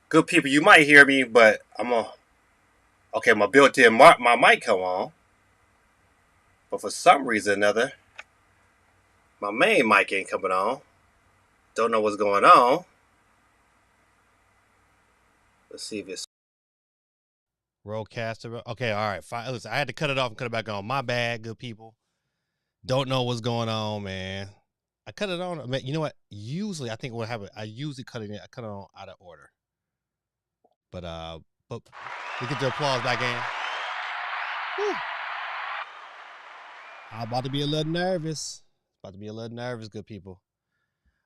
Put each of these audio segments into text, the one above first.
Good people, you might hear me, but okay. My built-in my mic come on, but for some reason or another, my main mic ain't coming on. Don't know what's going on. Let's see if it's Roadcaster. Okay, all right. Fine. Listen, I had to cut it off and cut it back on. My bad, good people. Don't know what's going on, man. I cut it on. I mean, you know what? Usually, I think what happened. I usually I cut it on out of order. But but we get the applause back in. Whew. I'm about to be a little nervous. About to be a little nervous, good people.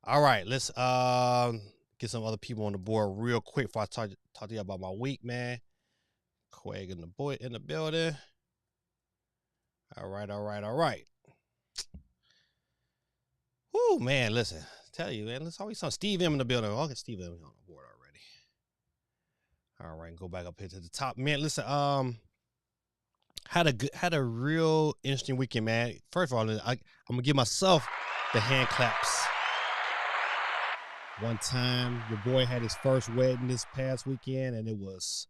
All right, let's get some other people on the board real quick before I talk to you about my week, man. Quag and the boy in the building. All right, all right, all right. Whoo, man, listen. Tell you, man, there's always some Steve M in the building. I'll get Steve M on the board already. All right, go back up here to the top. Man, listen, had a real interesting weekend, man. First of all, I'm gonna give myself the hand claps. One time, your boy had his first wedding this past weekend, and it was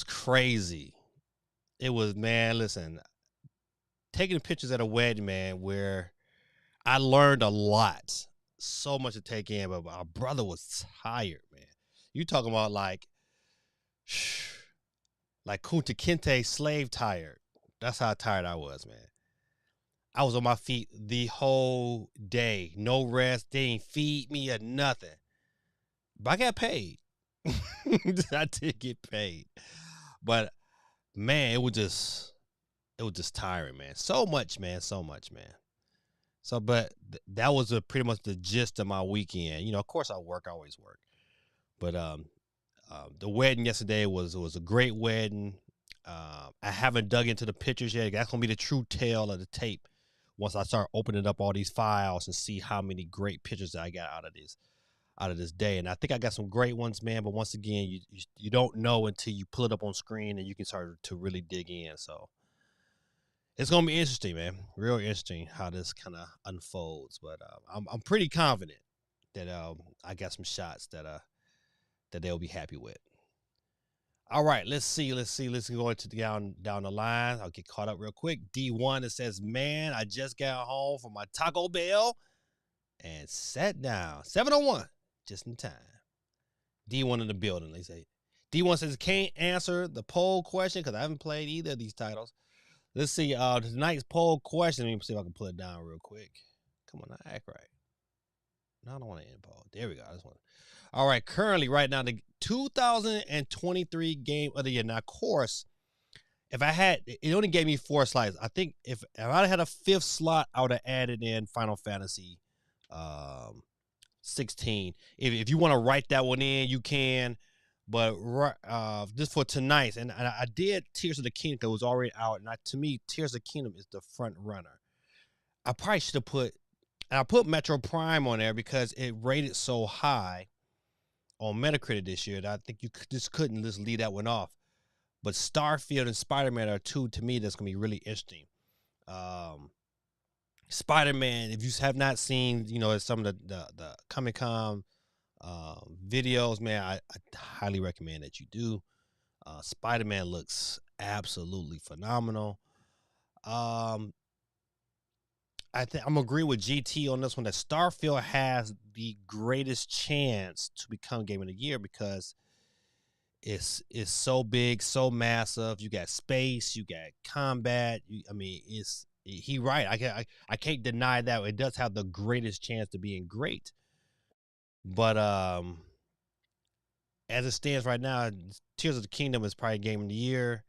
crazy. It was, man, listen, taking pictures at a wedding, man, where I learned a lot. So much to take in, but my brother was tired, man. You talking about like Kunta Kinte slave tired. That's how tired I was, man. I was on my feet the whole day. No rest. They didn't feed me or nothing. But I got paid. I did get paid. But man, it was just tiring, man. So much, man. So much, man. So, but that was pretty much the gist of my weekend. You know, of course, I always work. But the wedding yesterday was a great wedding. I haven't dug into the pictures yet. That's gonna be the true tale of the tape once I start opening up all these files and see how many great pictures that I got out of this day. And I think I got some great ones, man. But once again, you don't know until you pull it up on screen and you can start to really dig in. So it's gonna be interesting, man. Real interesting how this kind of unfolds. But I'm pretty confident that I got some shots that they'll be happy with. All right, let's see. Let's go into down the line. I'll get caught up real quick. D1, it says, man, I just got home from my Taco Bell and sat down. 701, just in time. D1 in the building. They say D1 says can't answer the poll question because I haven't played either of these titles. Let's see. Tonight's poll question. Let me see if I can pull it down real quick. Come on, I act right. No, I don't want to end poll. There we go. I just want. All right. Currently, right now, the 2023 game of the year. Now, of course, if I had, it only gave me 4 slots. I think if I had a 5th slot, I would have added in Final Fantasy 16. If you want to write that one in, you can. But just for tonight, and I did Tears of the Kingdom because it was already out. And to me, Tears of the Kingdom is the front runner. I probably should have put Metro Prime on there because it rated so high on Metacritic this year that I think you just couldn't just leave that one off. But Starfield and Spider-Man are two to me that's gonna be really interesting. Spider-Man, if you have not seen, some of the Comic-Con videos, man, I highly recommend that you do. Spider-Man looks absolutely phenomenal. Um, I think I'm agree with GT on this one that Starfield has the greatest chance to become Game of the Year because it's so big, so massive. You got space, you got combat. It's he right. I can't deny that it does have the greatest chance to being great. But as it stands right now, Tears of the Kingdom is probably Game of the Year.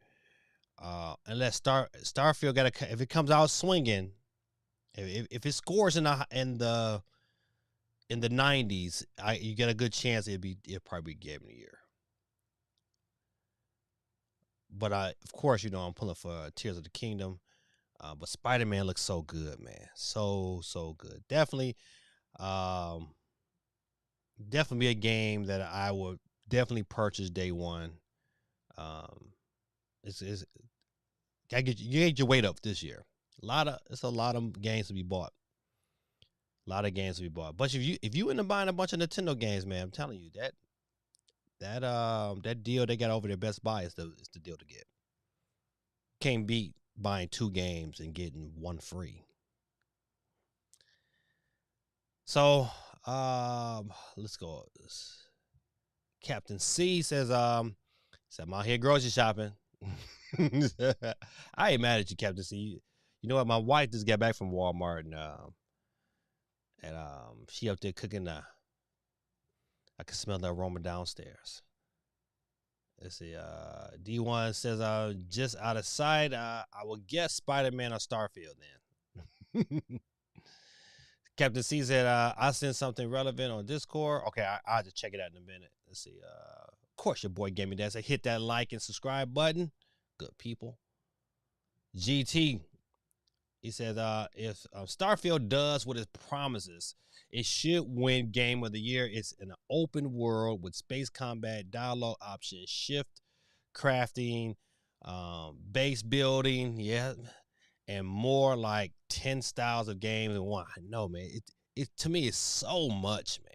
Unless Starfield got if it comes out swinging, if it scores in the 90s, you get a good chance it'll probably be Game of the Year. But of course, I'm pulling for Tears of the Kingdom. But Spider Man looks so good, man. So good. Um, definitely be a game that I would definitely purchase day one. Um, it's you get your weight up this year. It's a lot of games to be bought. A lot of games to be bought. But if you end up buying a bunch of Nintendo games, man, I'm telling you that deal they got over there, Best Buy, is the deal to get. Can't beat buying 2 games and getting 1 free. So let's go. Captain C says I'm out here grocery shopping. I ain't mad at you, Captain C. You know what? My wife just got back from Walmart and she up there cooking. I can smell the aroma downstairs. Let's see. D1 says just out of sight. I will guess Spider-Man or Starfield then. Captain C said I sent something relevant on Discord. Okay, I'll just check it out in a minute. Let's see. Of course, your boy gave me that. So hit that like and subscribe button. Good people. GT. He says if Starfield does what it promises, it should win Game of the Year. It's an open world with space combat, dialogue options, shift crafting, base building, and more, like 10 styles of games in one. I know, man. It to me is so much, man.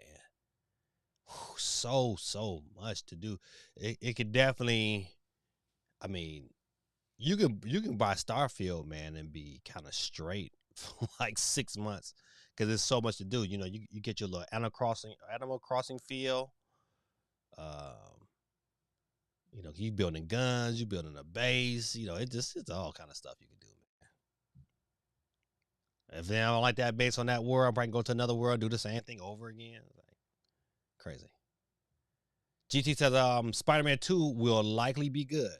So much to do. It could definitely, I mean, you can buy Starfield, man, and be kind of straight for like 6 months because there's so much to do. You know, you get your little Animal Crossing feel. You know, you building guns, you building a base. You know, it's all kind of stuff you can do, man. If they don't like that base on that world, I probably go to another world, do the same thing over again. Like, crazy. GT says Spider-Man 2 will likely be good.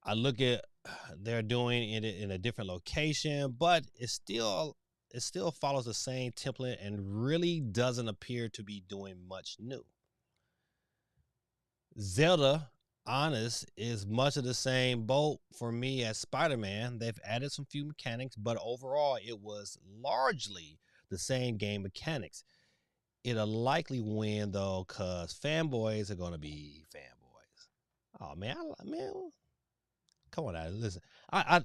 I look at they're doing it in a different location, but it still follows the same template and really doesn't appear to be doing much new. Zelda, honest, is much of the same boat for me as Spider-Man. They've added some few mechanics, but overall it was largely the same game mechanics. It'll likely win though, cause fanboys are gonna be fanboys. Oh man, come on, listen. I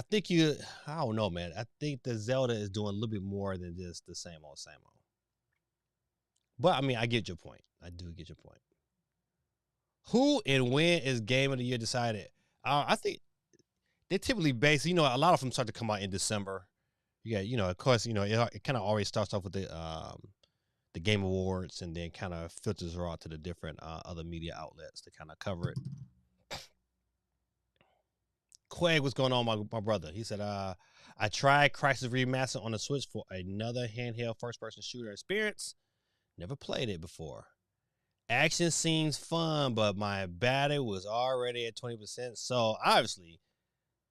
think I don't know, man. I think the Zelda is doing a little bit more than just the same old. But I mean, I get your point. I do get your point. Who and when is Game of the Year decided? I think they typically base. You know, a lot of them start to come out in December. Yeah, you know, of course, you know, it kind of always starts off with the Game Awards and then kind of filters out to the different other media outlets to kind of cover it. Quag, what's going on, my brother? He said, I tried Crysis Remastered on the Switch for another handheld first-person shooter experience. Never played it before. Action seems fun, but my battery was already at 20%. So, obviously,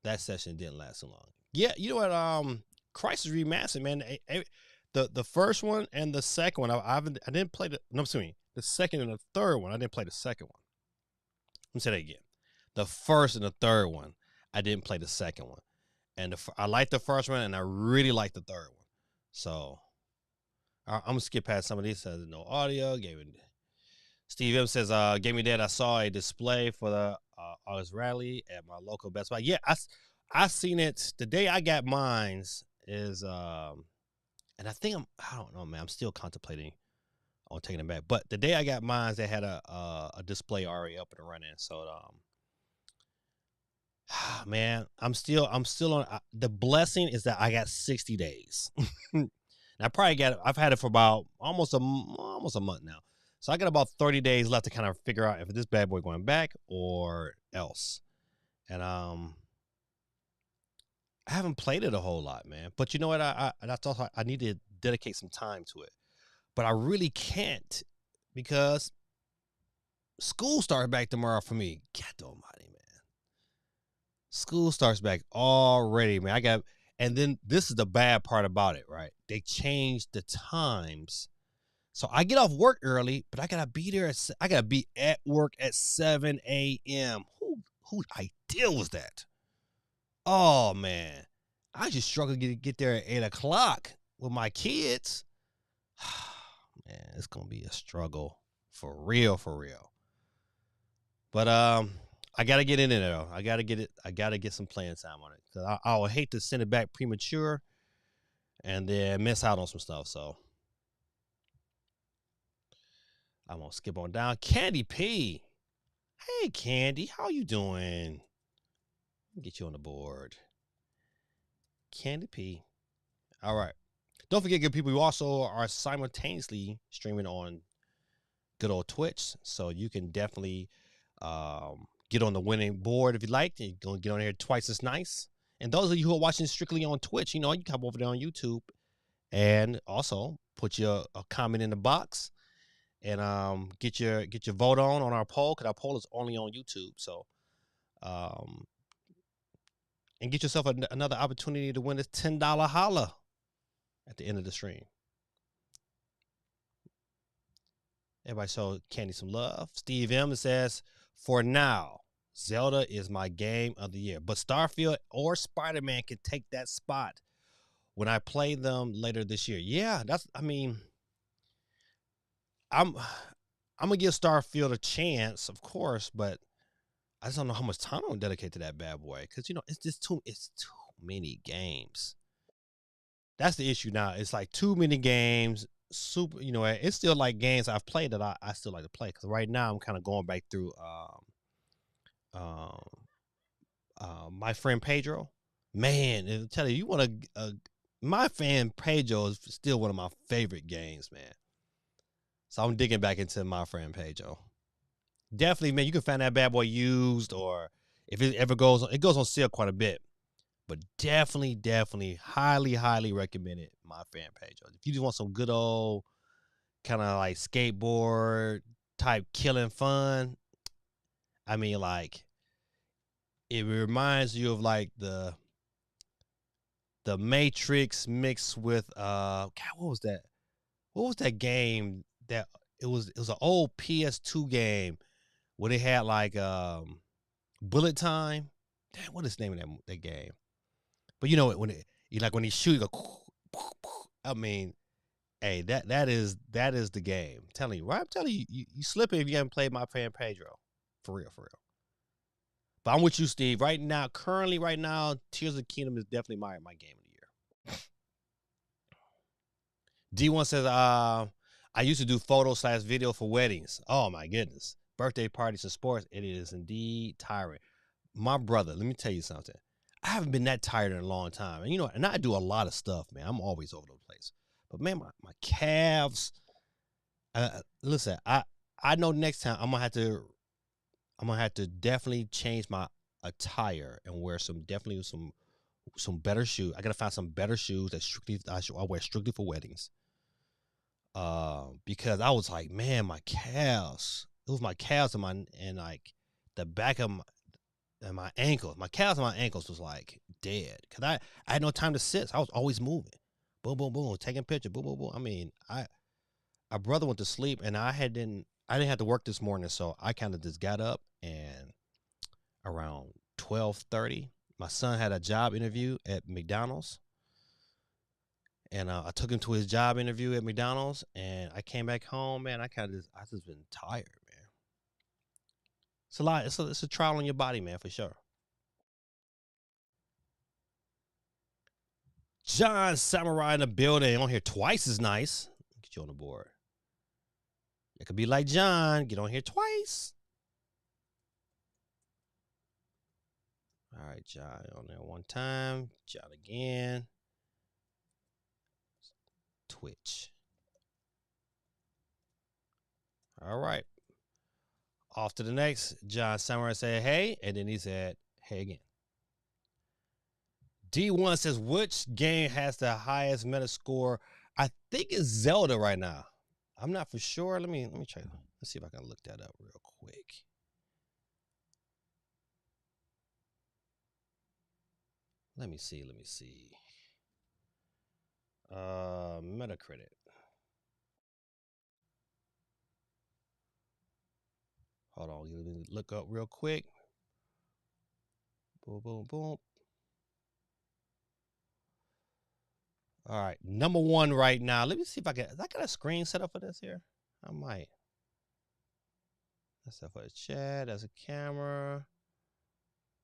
that session didn't last so long. Yeah, you know what? Crysis Remastered, man. The first one and the second one, I didn't play the second and the third one. I didn't play the second one. Let me say that again. The first and the third one. I didn't play the second one, and I liked the first one, and I really liked the third one. So I'm gonna skip past some of these. Says no audio. Steve M says, "Gave me that. I saw a display for the August rally at my local Best Buy. Yeah, I seen it the day I got mine's. Is and I think I don't know, man. I'm still contemplating on taking it back. But the day I got mine's, they had a display already up and running. So man, I'm still on. The blessing is that I got 60 days. And I've had it for about almost a month now. So I got about 30 days left to kind of figure out if this bad boy going back or else. And I haven't played it a whole lot, man. But you know what? I thought I need to dedicate some time to it. But I really can't because school starts back tomorrow for me. God almighty, man. School starts back already, man. And then this is the bad part about it, right? They changed the times. So I get off work early, but I gotta be there. I gotta be at work at 7 a.m. Whose idea was that? Oh man, I just struggle to get there at 8 o'clock with my kids. Man, it's gonna be a struggle for real. But I gotta get in there though. I gotta get it. I gotta get some playing time on it because I would hate to send it back premature and then miss out on some stuff. So. I'm gonna skip on down. Candy P. Hey, Candy, how you doing? Get you on the board. Candy P. All right. Don't forget, good people, you also are simultaneously streaming on good old Twitch, so you can definitely get on the winning board if you like. You're gonna get on here twice as nice. And those of you who are watching strictly on Twitch, you know, you can come over there on YouTube and also put a comment in the box and get your vote on our poll, because our poll is only on YouTube. So and get yourself another opportunity to win this $10 holla at the end of the stream. Everybody show Candy some love. Steve M says, for now, Zelda is my game of the year, but Starfield or Spider-Man can take that spot when I play them later this year. Yeah, I'm gonna give Starfield a chance, of course, but I just don't know how much time I'm gonna dedicate to that bad boy, because it's too many games. That's the issue now. It's like too many games. Super, it's still like games I've played that I still like to play, because right now I'm kind of going back through My Friend Pedro. Man, I tell you want My Friend Pedro is still one of my favorite games, man. So I'm digging back into My Friend Pedro. Definitely, man, you can find that bad boy used, or if it ever goes on sale quite a bit. But definitely, highly recommend it, My Friend Pedro. If you just want some good old kind of like skateboard type killing fun, I mean, like, it reminds you of like the Matrix mixed with God, what was that? What was that game that it was an old PS2 game where they had like Bullet Time? Damn, what is the name of that game? But when he shoot, you go, I mean, hey, that is the game. I'm telling you, right? I'm telling you, you slipping if you haven't played My Friend Pedro. For real. But I'm with you, Steve. Right now, Tears of the Kingdom is definitely my game of the year. D1 says, I used to do photo/video for weddings. Oh my goodness. Birthday parties and sports. It is indeed tiring. My brother, let me tell you something. I haven't been that tired in a long time. And I do a lot of stuff, man. I'm always over the place. But man, my calves. Listen, I know next time I'm gonna have to definitely change my attire and wear some better shoes. I gotta find some better shoes that I wear strictly for weddings. Because I was like, man, my calves. It was my calves and like the back of my ankles. My calves and my ankles was like dead, because I had no time to sit. So I was always moving. Boom, boom, boom, taking pictures. Boom, boom, boom. I mean, our brother went to sleep, and I didn't have to work this morning, so I kind of just got up, and around 12:30, my son had a job interview at McDonald's. And I took him to his job interview at McDonald's, and I came back home, man. I just been tired, man. It's a lot. It's a trial on your body, man, for sure. John Samurai in the building. On here twice as nice. Get you on the board. It could be like John. Get on here twice. All right, John on there one time. John again. Twitch. All right. Off to the next. John Samurai said, hey. And then he said, hey again. D1 says, which game has the highest meta score? I think it's Zelda right now. I'm not for sure. Let me check. Let's see if I can look that up real quick. Let me see. Metacritic. Hold on. Let me look up real quick. Boom, boom, boom. All right. Number one right now. Let me see if I got a screen set up for this here. I might. That's for the chat. That's a camera.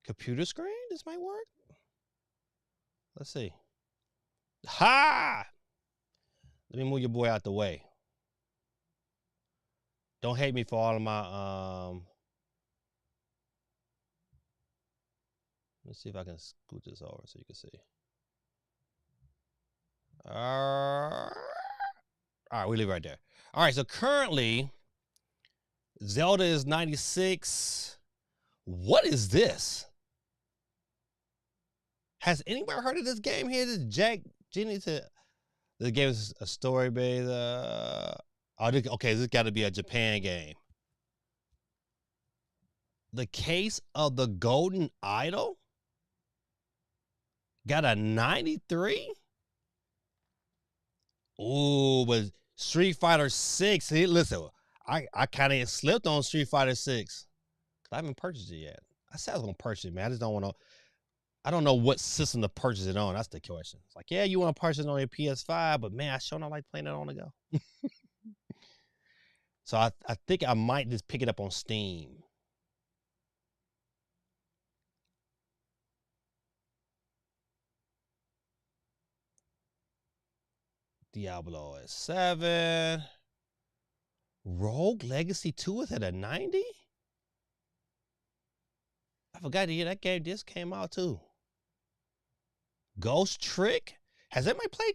Computer screen? This might work. Let's see. Ha! Let me move your boy out the way. Don't hate me for all of my let's see if I can scoot this over so you can see. All right, we leave it right there. All right, so currently Zelda is 96. What is this? Has anybody heard of this game here? This Jack Genie to the game is a story based. Okay, this got to be a Japan game. The Case of the Golden Idol got a 93. Ooh, but Street Fighter 6. See, listen, I kind of slipped on Street Fighter 6 because I haven't purchased it yet. I said I was gonna purchase it, man. I just don't want to. I don't know what system to purchase it on. That's the question. It's like, yeah, you want to purchase it on your PS5, but man, I sure don't like playing it on the go. So I think I might just pick it up on Steam. Diablo is 7. Rogue Legacy 2 is at a 90? I forgot to hear that game just came out too. Ghost Trick? Has anybody played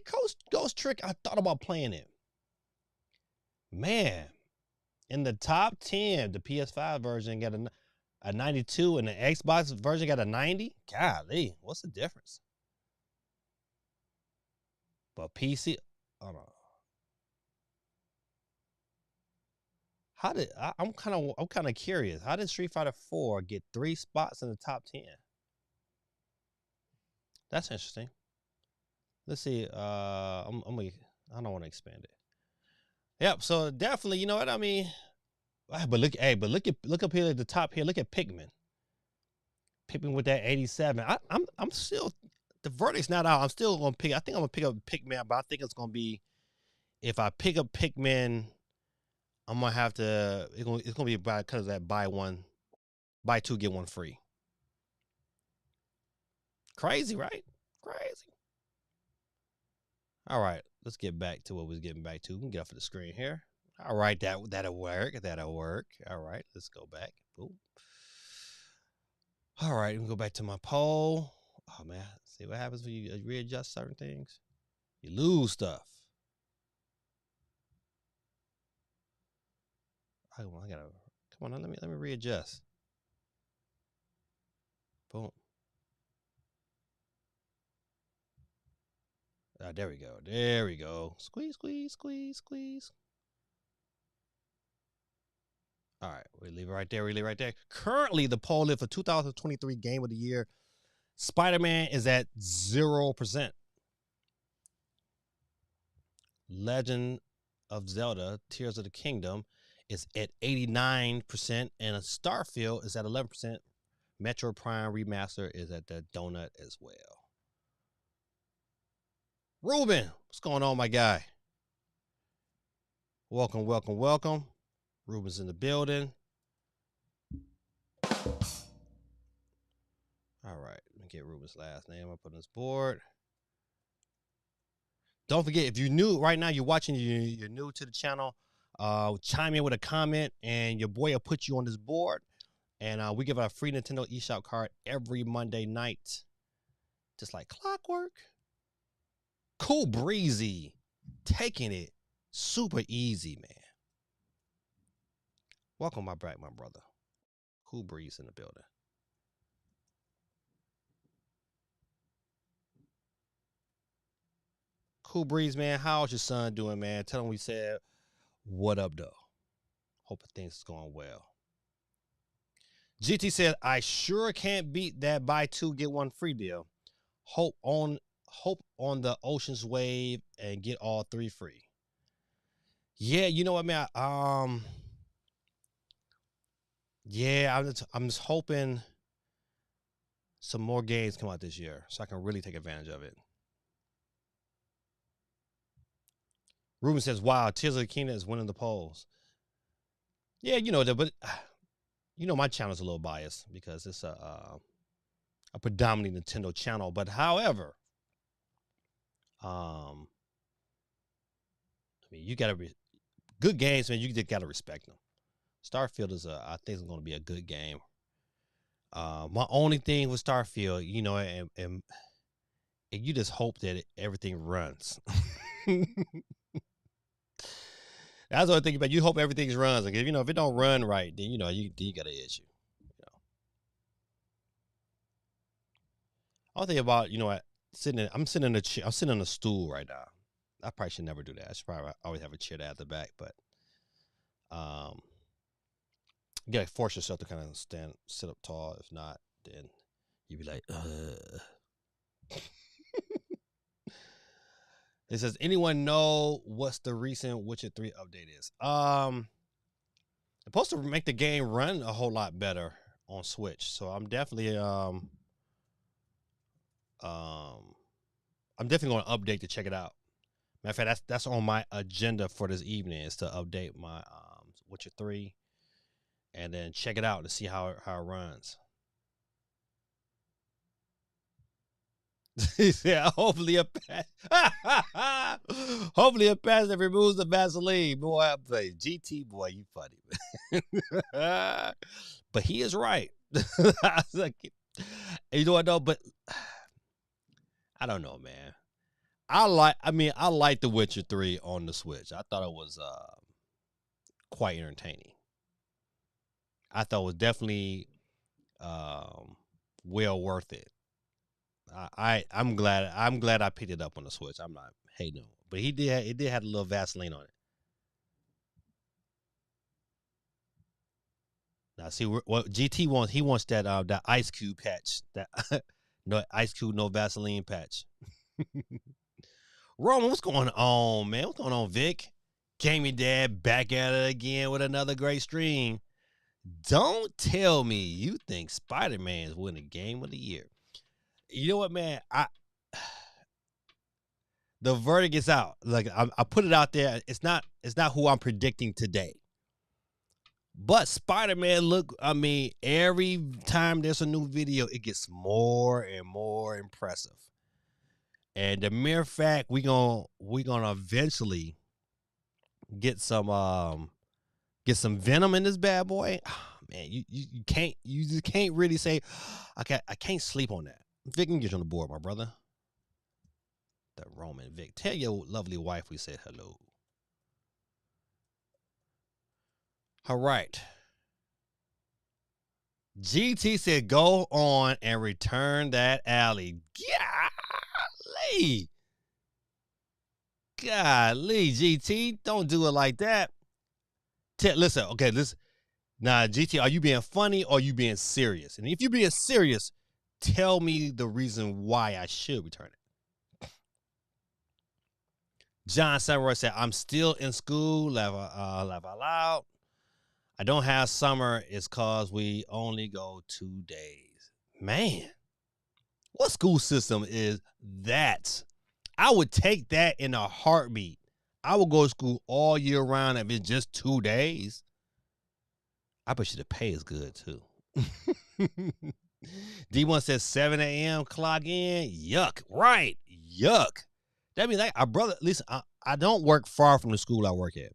Ghost Trick? I thought about playing it. Man, in the top 10, the PS5 version got a 92 and the Xbox version got a 90? Golly, what's the difference? But PC, hold on. How did I'm kind of curious. How did Street Fighter 4 get 3 spots in the top 10? That's interesting. Let's see. I don't want to expand it. Yep. So definitely, you know what I mean. But look up here at the top here. Look at Pikmin. Pikmin with that 87. I'm still, the verdict's not out. I'm still gonna pick. I think I'm gonna pick up Pikmin, but I think it's gonna be, if I pick up Pikmin, I'm gonna have to. It's gonna be because of that buy 2 get 1 free. Crazy, right? Crazy. All right, let's get back to what we was getting back to. We can get off of the screen here. All right, that'll work. That'll work. All right, let's go back. Boom. All right, we can go back to my poll. Oh man, see what happens when you readjust certain things. You lose stuff. I gotta come on. Let me readjust. Boom. There we go. There we go. Squeeze, squeeze, squeeze, squeeze. All right, we leave it right there. We leave it right there. Currently, the poll is for 2023 Game of the Year. Spider-Man is at 0%. Legend of Zelda: Tears of the Kingdom is at 89%, and Starfield is at 11%. Metro Prime Remaster is at the donut as well. Ruben, what's going on, my guy? Welcome, welcome, welcome. Ruben's in the building. All right, let me get Ruben's last name up on this board. Don't forget, if you're new right now, you're watching, you're new to the channel, chime in with a comment, and your boy will put you on this board. And we give out a free Nintendo eShop card every Monday night, just like clockwork. Cool Breezy, taking it super easy, man. Welcome back, my brother. Cool Breeze in the building. Cool Breeze, man. How's your son doing, man? Tell him we said what up, though. Hope things is going well. GT said, I sure can't beat that buy 2 get 1 free deal. Hope on the Ocean's Wave and get all 3 free. Yeah, you know what, man? Yeah, I'm just hoping some more games come out this year so I can really take advantage of it. Ruben says, wow, Tears of the Kingdom is winning the polls. Yeah, you know that, but you know my channel's a little biased because it's a predominantly Nintendo channel. But however, I mean, you gotta good games, man. You just gotta respect them. Starfield is I think it's going to be a good game. My only thing with Starfield, you know, and you just hope that everything runs. That's what I think about. You hope everything runs. Like, you know, if it don't run right, then you know you got an issue. You know. I think about, you know, I'm sitting in a chair. I'm sitting on a stool right now. I probably should never do that. I should probably always have a chair at the back, but you gotta force yourself to kind of sit up tall. If not, then you'd be like, It says, anyone know what's the recent Witcher 3 update is? It's supposed to make the game run a whole lot better on Switch. So I'm definitely going to update to check it out. Matter of fact, that's on my agenda for this evening, is to update my Witcher 3 and then check it out to see how it runs. He said, hopefully a patch that removes the Vaseline. Boy, I play GT, boy, you funny, man. But he is right. Like, you know what though? But I don't know, man. I like The Witcher 3 on the Switch. I thought it was quite entertaining. I thought it was definitely well worth it. I'm glad I picked it up on the Switch. I'm not hating on it, but it did have a little Vaseline on it. Now see what GT wants. He wants that Ice Cube patch. That no Ice Cube, no Vaseline patch. Roman, what's going on, man? What's going on, Vic? Gaming Dad back at it again with another great stream. Don't tell me you think Spider-Man is winning Game of the Year. You know what, man? The verdict is out. Like I put it out there. It's not who I'm predicting today. But Spider-Man, every time there's a new video, it gets more and more impressive. And the mere fact we're gonna eventually get some venom in this bad boy. Oh, man, you just can't really say I can't sleep on that. Vic, can get you on the board, my brother. The Roman Vic. Tell your lovely wife we said hello. All right. GT said, go on and return that alley. Golly, GT. Don't do it like that. Listen, okay, listen. Now, GT, are you being funny or are you being serious? And if you're being serious, tell me the reason why I should return it. John Samurai said, I'm still in school, laugh out. I don't have summer. It's cause we only go 2 days. Man, what school system is that? I would take that in a heartbeat. I would go to school all year round if it's just 2 days. I bet you the pay is good too. D1 says 7 a.m. clock in. Yuck. Right. Yuck. That means our brother, listen, I don't work far from the school I work at.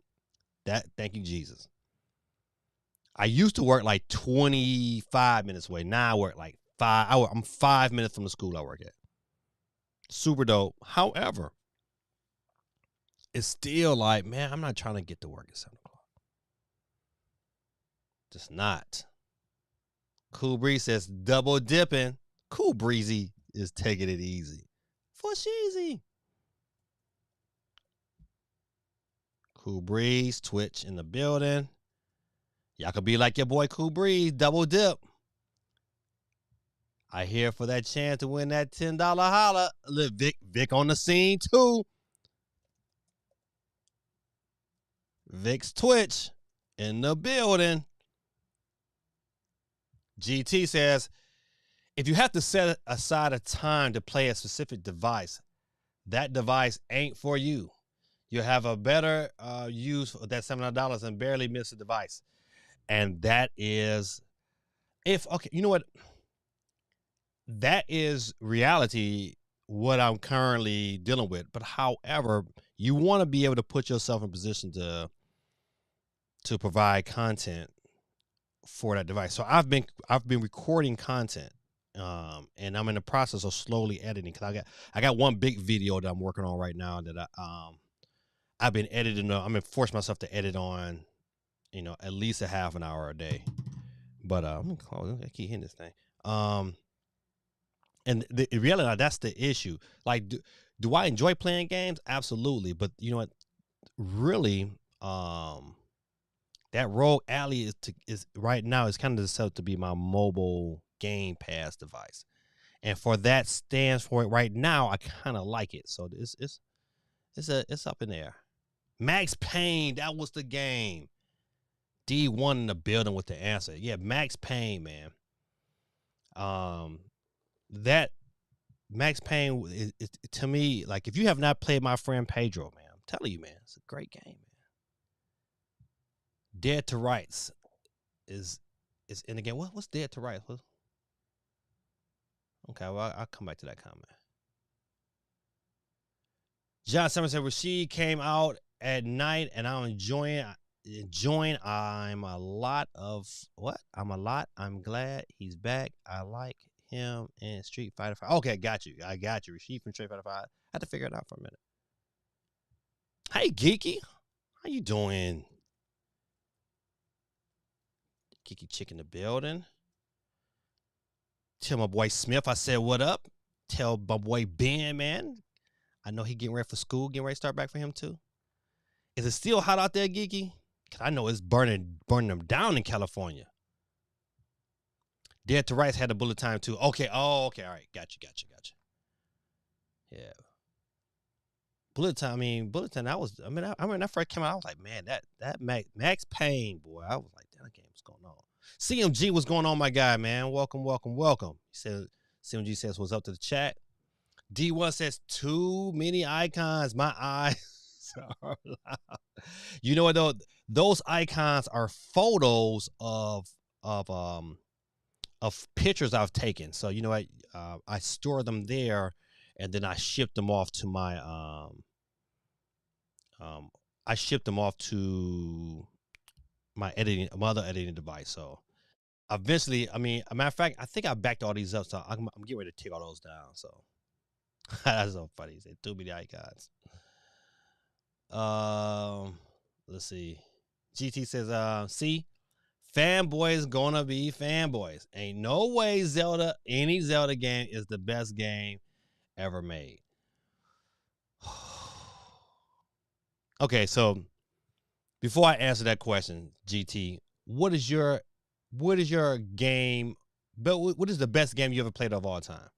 Thank you, Jesus. I used to work like 25 minutes away. Now I work like 5 hours. I'm 5 minutes from the school I work at. Super dope. However, it's still like, man, I'm not trying to get to work at 7 o'clock. Just not. Cool Breeze says double dipping. Cool Breezy is taking it easy. For sheezy. Cool Breeze, Twitch in the building. Y'all could be like your boy Cool Breeze, double dip. I here for that chance to win that $10 holla. Look, Vic on the scene too. Vic's Twitch in the building. GT says, if you have to set aside a time to play a specific device, that device ain't for you. You'll have a better use for that $700 and barely miss a device. And that is, you know what? That is reality, what I'm currently dealing with. But however, you want to be able to put yourself in position to provide content for that device. So I've been recording content, and I'm in the process of slowly editing because I got one big video that I'm working on right now that I've been editing. I'm gonna force myself to edit on, at least a half an hour a day. But I'm gonna close. I keep hitting this thing. And the reality, that's the issue. Like, do I enjoy playing games? Absolutely. But you know what? Really, that Rogue Ally is right now is kind of set up to be my mobile Game Pass device, and for that stands for it right now. I kind of like it, so it's up in there. Max Payne, that was the game. D1 in the building with the answer. Yeah, Max Payne, man. That Max Payne is to me, like, if you have not played My Friend Pedro, man, I'm telling you, man, it's a great game, man. Dead to Rights is in the game. What's Dead to Rights? Okay, well, I'll come back to that comment. John Summers said Rashid came out at night, and I'm enjoying. I'm glad he's back. I like him in Street Fighter 5. Okay, got you. I got you. Rashid from Street Fighter 5. I had to figure it out for a minute. Hey, Geeky. How you doing? Geeky Chick in the building. Tell my boy Smith I said what up. Tell my boy Ben, man. I know he getting ready for school, getting ready to start back for him too. Is it still hot out there, Geeky? Because I know it's burning them down in California. Dead to Rights had a bullet time too. Okay. Oh, okay. All right. Gotcha. Yeah. Bullet time. That was. I remember that first came out. I was like, man, that Max Payne, boy. I was like, that game was going on. CMG, what's going on, my guy, man? Welcome. He said, CMG says, what's up to the chat. D1 says, too many icons. My eyes are loud. You know what though? Those icons are photos of pictures I've taken. So you know what? I store them there, and then I ship them off to my my other editing device. So eventually, a matter of fact, I think I backed all these up, so I'm getting ready to take all those down. So that's so funny. They threw me the icons. Let's see. GT says, see, fanboys gonna be fanboys. Ain't no way any Zelda game is the best game ever made. Okay, so before I answer that question, GT, what is your game? But what is the best game you ever played of all time?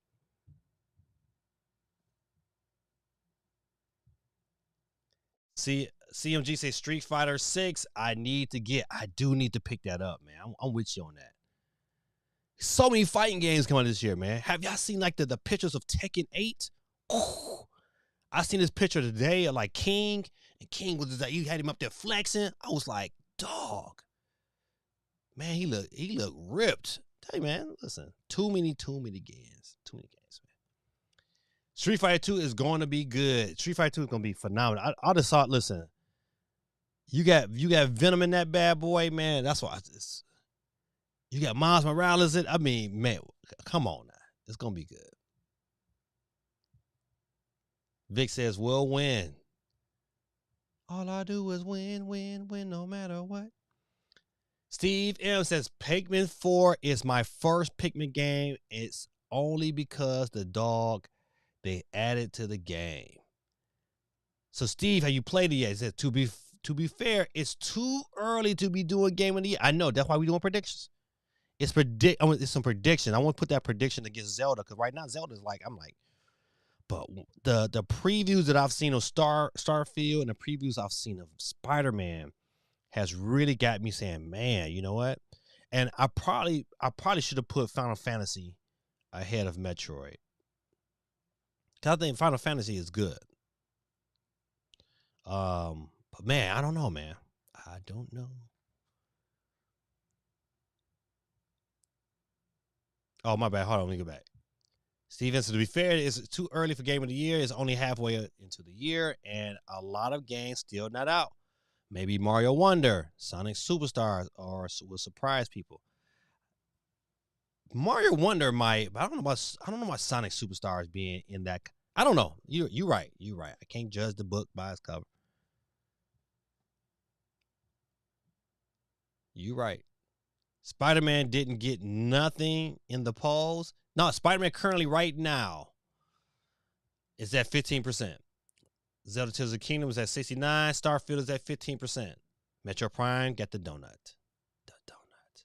See, CMG says Street Fighter 6. I do need to pick that up, man. I'm with you on that. So many fighting games coming this year, man. Have y'all seen like the pictures of Tekken 8? Ooh, I seen this picture today of like King, and King was like, you had him up there flexing. I was like, dog, man, he looked ripped. Tell you, man, listen, too many games, man. Street Fighter 2 is going to be good. Street Fighter 2 is going to be phenomenal. I just thought, listen, you got Venom in that bad boy, man. That's why you got Miles Morales. Man, come on now. It's going to be good. Vic says, we'll win. All I do is win, no matter what. Steve M says, Pikmin 4 is my first Pikmin game. It's only because the dog they added to the game. So, Steve, have you played it yet? He said, to be fair, it's too early to be doing game of the year. I know. That's why we're doing predictions. It's some prediction. I want to put that prediction against Zelda, because right now Zelda's like, I'm like, but the previews that I've seen of Starfield and the previews I've seen of Spider-Man has really got me saying, man, you know what? And I probably should have put Final Fantasy ahead of Metroid. Because I think Final Fantasy is good. But man, I don't know, man. I don't know. Oh, my bad. Hold on, let me go back. Steven, so to be fair, it's too early for Game of the Year. It's only halfway into the year, and a lot of games still not out. Maybe Mario Wonder, Sonic Superstars, or will surprise people. Mario Wonder might, but I don't know about Sonic Superstars being in that. I don't know. You're right. You're right. I can't judge the book by its cover. You're right. Spider-Man didn't get nothing in the polls. No, Spider-Man currently right now is at 15%. Zelda Tears of the Kingdom is at 69%. Starfield is at 15%. Metro Prime got the donut. The donut.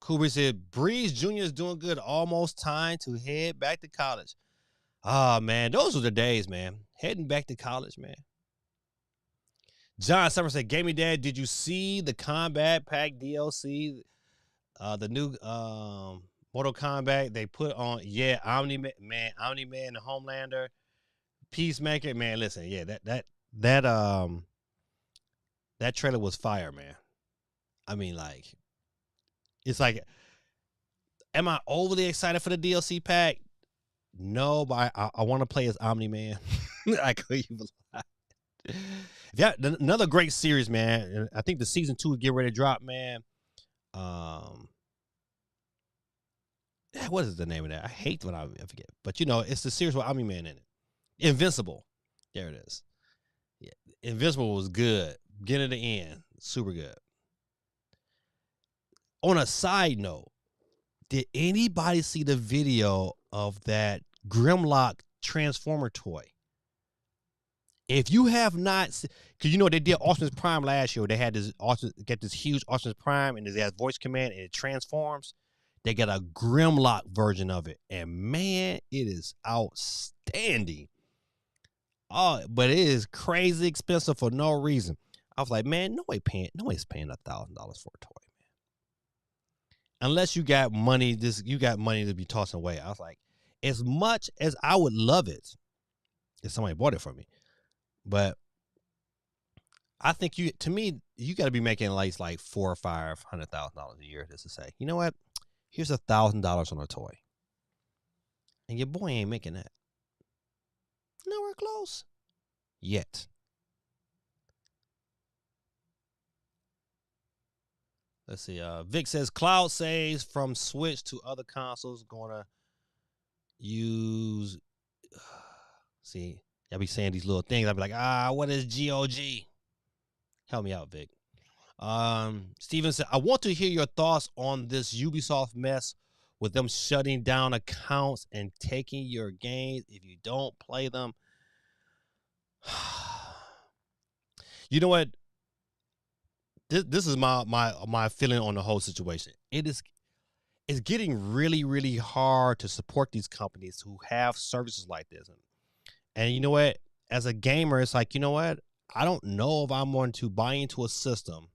Kubrick said, Breeze Jr. is doing good. Almost time to head back to college. Ah, man, those were the days, man. Heading back to college, man. John Summer said, Gaming Dad, did you see the Combat Pack DLC? The new Mortal Kombat they put on, Omni-Man, the Homelander, Peacemaker, man. Listen, yeah, that trailer was fire, man. I mean, like, it's like, am I overly excited for the DLC pack? No, but I want to play as Omni-Man. I couldn't even lie. Yeah, another great series, man. I think the season 2 is getting ready to drop, man. What is the name of that? I hate when I forget. But, you know, it's the series with Omni-Man in it. Invincible. There it is. Yeah, Invincible was good. Beginning to end. Super good. On a side note, did anybody see the video of that Grimlock Transformer toy? If you have not, because you know they did Optimus Prime last year. They had this huge Optimus Prime and it has voice command and it transforms. They got a Grimlock version of it, and man, it is outstanding. Oh, but it is crazy expensive for no reason. I was like, man, nobody's paying $1,000 for a toy, man. Unless you got money, you got money to be tossing away. I was like, as much as I would love it if somebody bought it for me, but I think you got to be making at least like $400,000 or $500,000 a year just to say, you know what? Here's $1,000 on a toy. And your boy ain't making that. Nowhere close. Yet. Let's see. Vic says cloud saves from Switch to other consoles. Gonna use. See, y'all be saying these little things. I'll be like, what is GOG? Help me out, Vic. Steven said, I want to hear your thoughts on this Ubisoft mess with them shutting down accounts and taking your games if you don't play them. You know what? This is my feeling on the whole situation. It's getting really, really hard to support these companies who have services like this. And you know what? As a gamer, it's like, you know what? I don't know if I'm going to buy into a system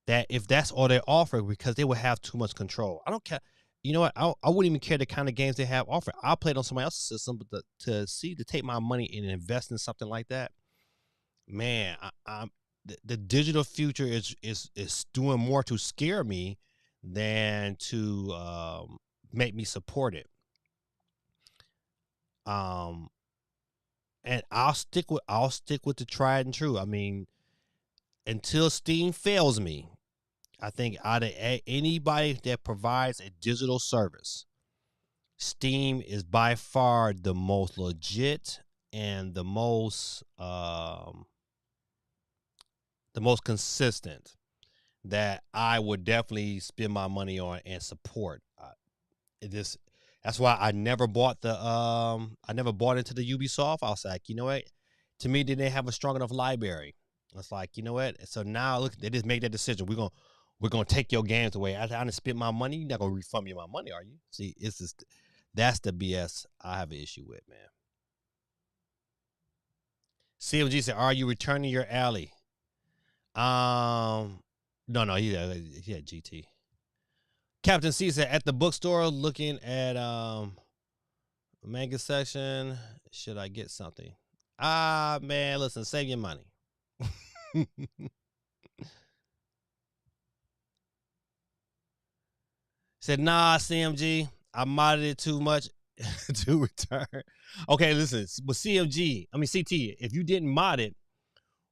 that if that's all they offer, because they would have too much control. I don't care. You know what? I wouldn't even care the kind of games they have offered. I'll play it on somebody else's system, but to take my money and invest in something like that, man, the digital future is doing more to scare me than to make me support it. And I'll stick with the tried and true. I mean, until Steam fails me, I think out of anybody that provides a digital service, Steam is by far the most legit and the most consistent that I would definitely spend my money on and support. That's why I never bought into the Ubisoft. I was like, you know what? To me, they didn't have a strong enough library. It's like, you know what? So now look, they just make that decision. We're gonna take your games away. I didn't spend my money. You're not gonna refund me my money, are you? See, that's the BS I have an issue with, man. CMG said, "Are you returning your alley?" No, he had GT. Captain C said, "At the bookstore, looking at manga section. Should I get something?" Man, listen, save your money. Said, nah, CMG, I modded it too much to return. Okay, listen, with CT, if you didn't mod it,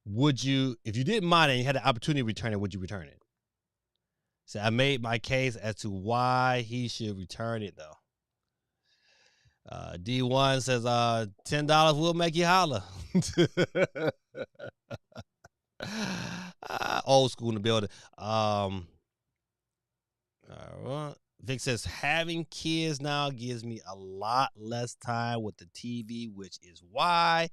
would you, if you didn't mind it and you had the opportunity to return it, would you return it? So I made my case as to why he should return it, though. D1 says $10 will make you holler. Old school in the building. Vic says having kids now gives me a lot less time with the TV, which is why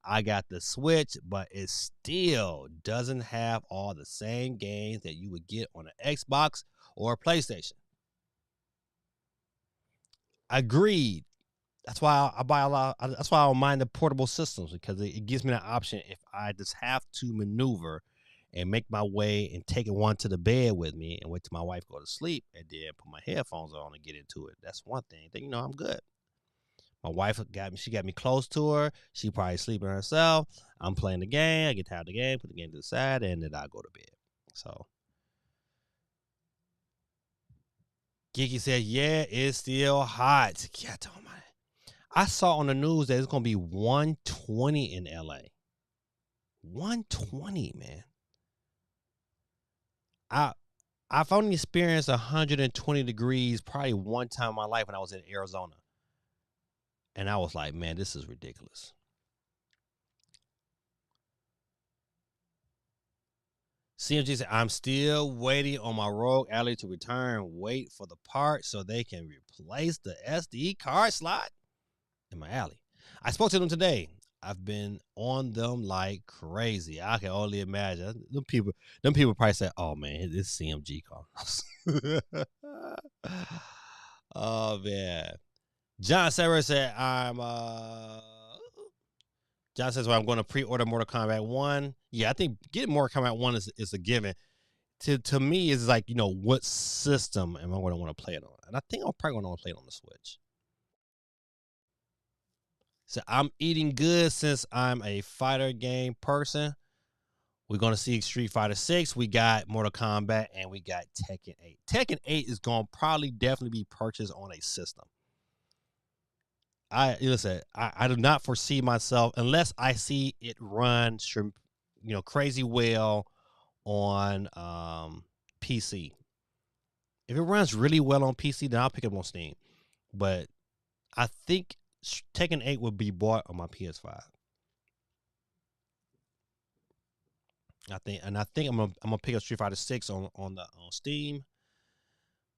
I got the Switch, but it still doesn't have all the same games that you would get on an Xbox or a PlayStation. Agreed. That's why I buy a lot. That's why I don't mind the portable systems, because it gives me an option if I just have to maneuver and make my way and take one to the bed with me and wait till my wife go to sleep and then put my headphones on and get into it. That's one thing. Then, I'm good. My wife got me close to her. She probably sleeping herself. I'm playing the game. I get tired of the game, put the game to the side, and then I go to bed. So Geeky said, yeah, it's still hot. Yeah, I saw on the news that it's going to be 120 in LA. 120, man. I've only experienced 120 degrees probably one time in my life when I was in Arizona. And I was like, man, this is ridiculous. CMG said, I'm still waiting on my Rogue Ally to return. Wait for the part so they can replace the SD card slot in my Ally. I spoke to them today. I've been on them like crazy. I can only imagine. Them people probably say, oh, man, this CMG calling us. Oh, man. John Sarah said, John says, well, I'm going to pre-order Mortal Kombat 1. Yeah, I think getting Mortal Kombat 1 is a given. To me, it's like, what system am I going to want to play it on? And I think I'm probably going to want to play it on the Switch. So I'm eating good since I'm a fighter game person. We're going to see Street Fighter 6. We got Mortal Kombat, and we got Tekken 8. Tekken 8 is going to probably definitely be purchased on a system. I do not foresee myself, unless I see it run, crazy well on PC. If it runs really well on PC, then I'll pick it up on Steam. But I think Tekken 8 would be bought on my PS5. I think I'm gonna pick up Street Fighter 6 on Steam.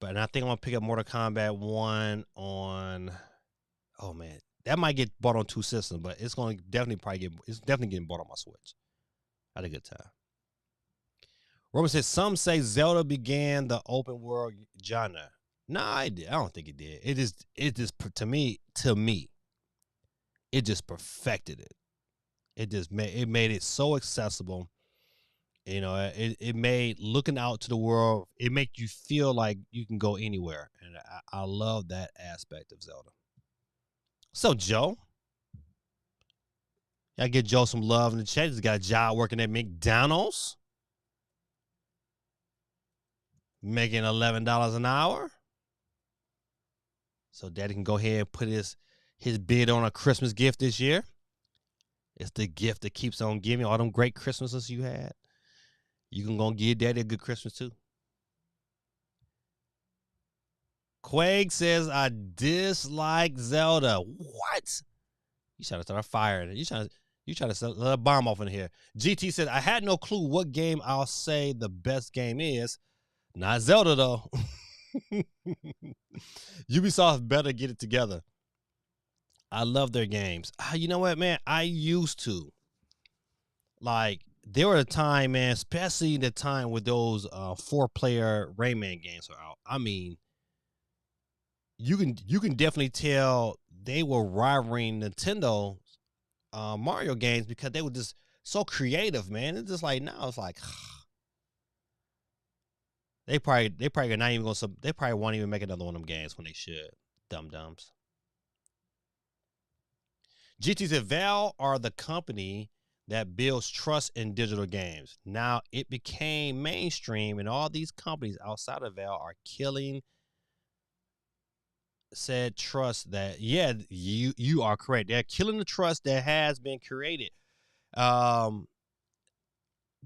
But I think I'm gonna pick up Mortal Kombat 1 on. Oh man, that might get bought on two systems, but it's going to definitely getting bought on my Switch. I had a good time. Roman says, some say Zelda began the open world genre. Nah, I don't think it did. It just to me, it just perfected it. It made it so accessible. It made looking out to the world, it make you feel like you can go anywhere. And I love that aspect of Zelda. So, Joe, I get Joe some love in the chat. He's got a job working at McDonald's, making $11 an hour. So Daddy can go ahead and put his bid on a Christmas gift this year. It's the gift that keeps on giving. All them great Christmases you had, you can go and give Daddy a good Christmas too. Quake says, I dislike Zelda. What? You trying to start a fire? You trying to set a bomb off in here. GT said, I had no clue what game I'll say the best game is. Not Zelda, though. Ubisoft better get it together. I love their games. You know what, man? I used to. Like, there were a time, man, especially the time with those 4-player Rayman games were out. I mean, you can definitely tell they were rivaling Nintendo Mario games because they were just so creative, man. It's just like now it's like they probably not even gonna. They probably won't even make another one of them games when they should. Dum-dums. GT said Valve are the company that builds trust in digital games. Now it became mainstream, and all these companies outside of Valve are killing said trust that, yeah, you are correct. They're killing the trust that has been created.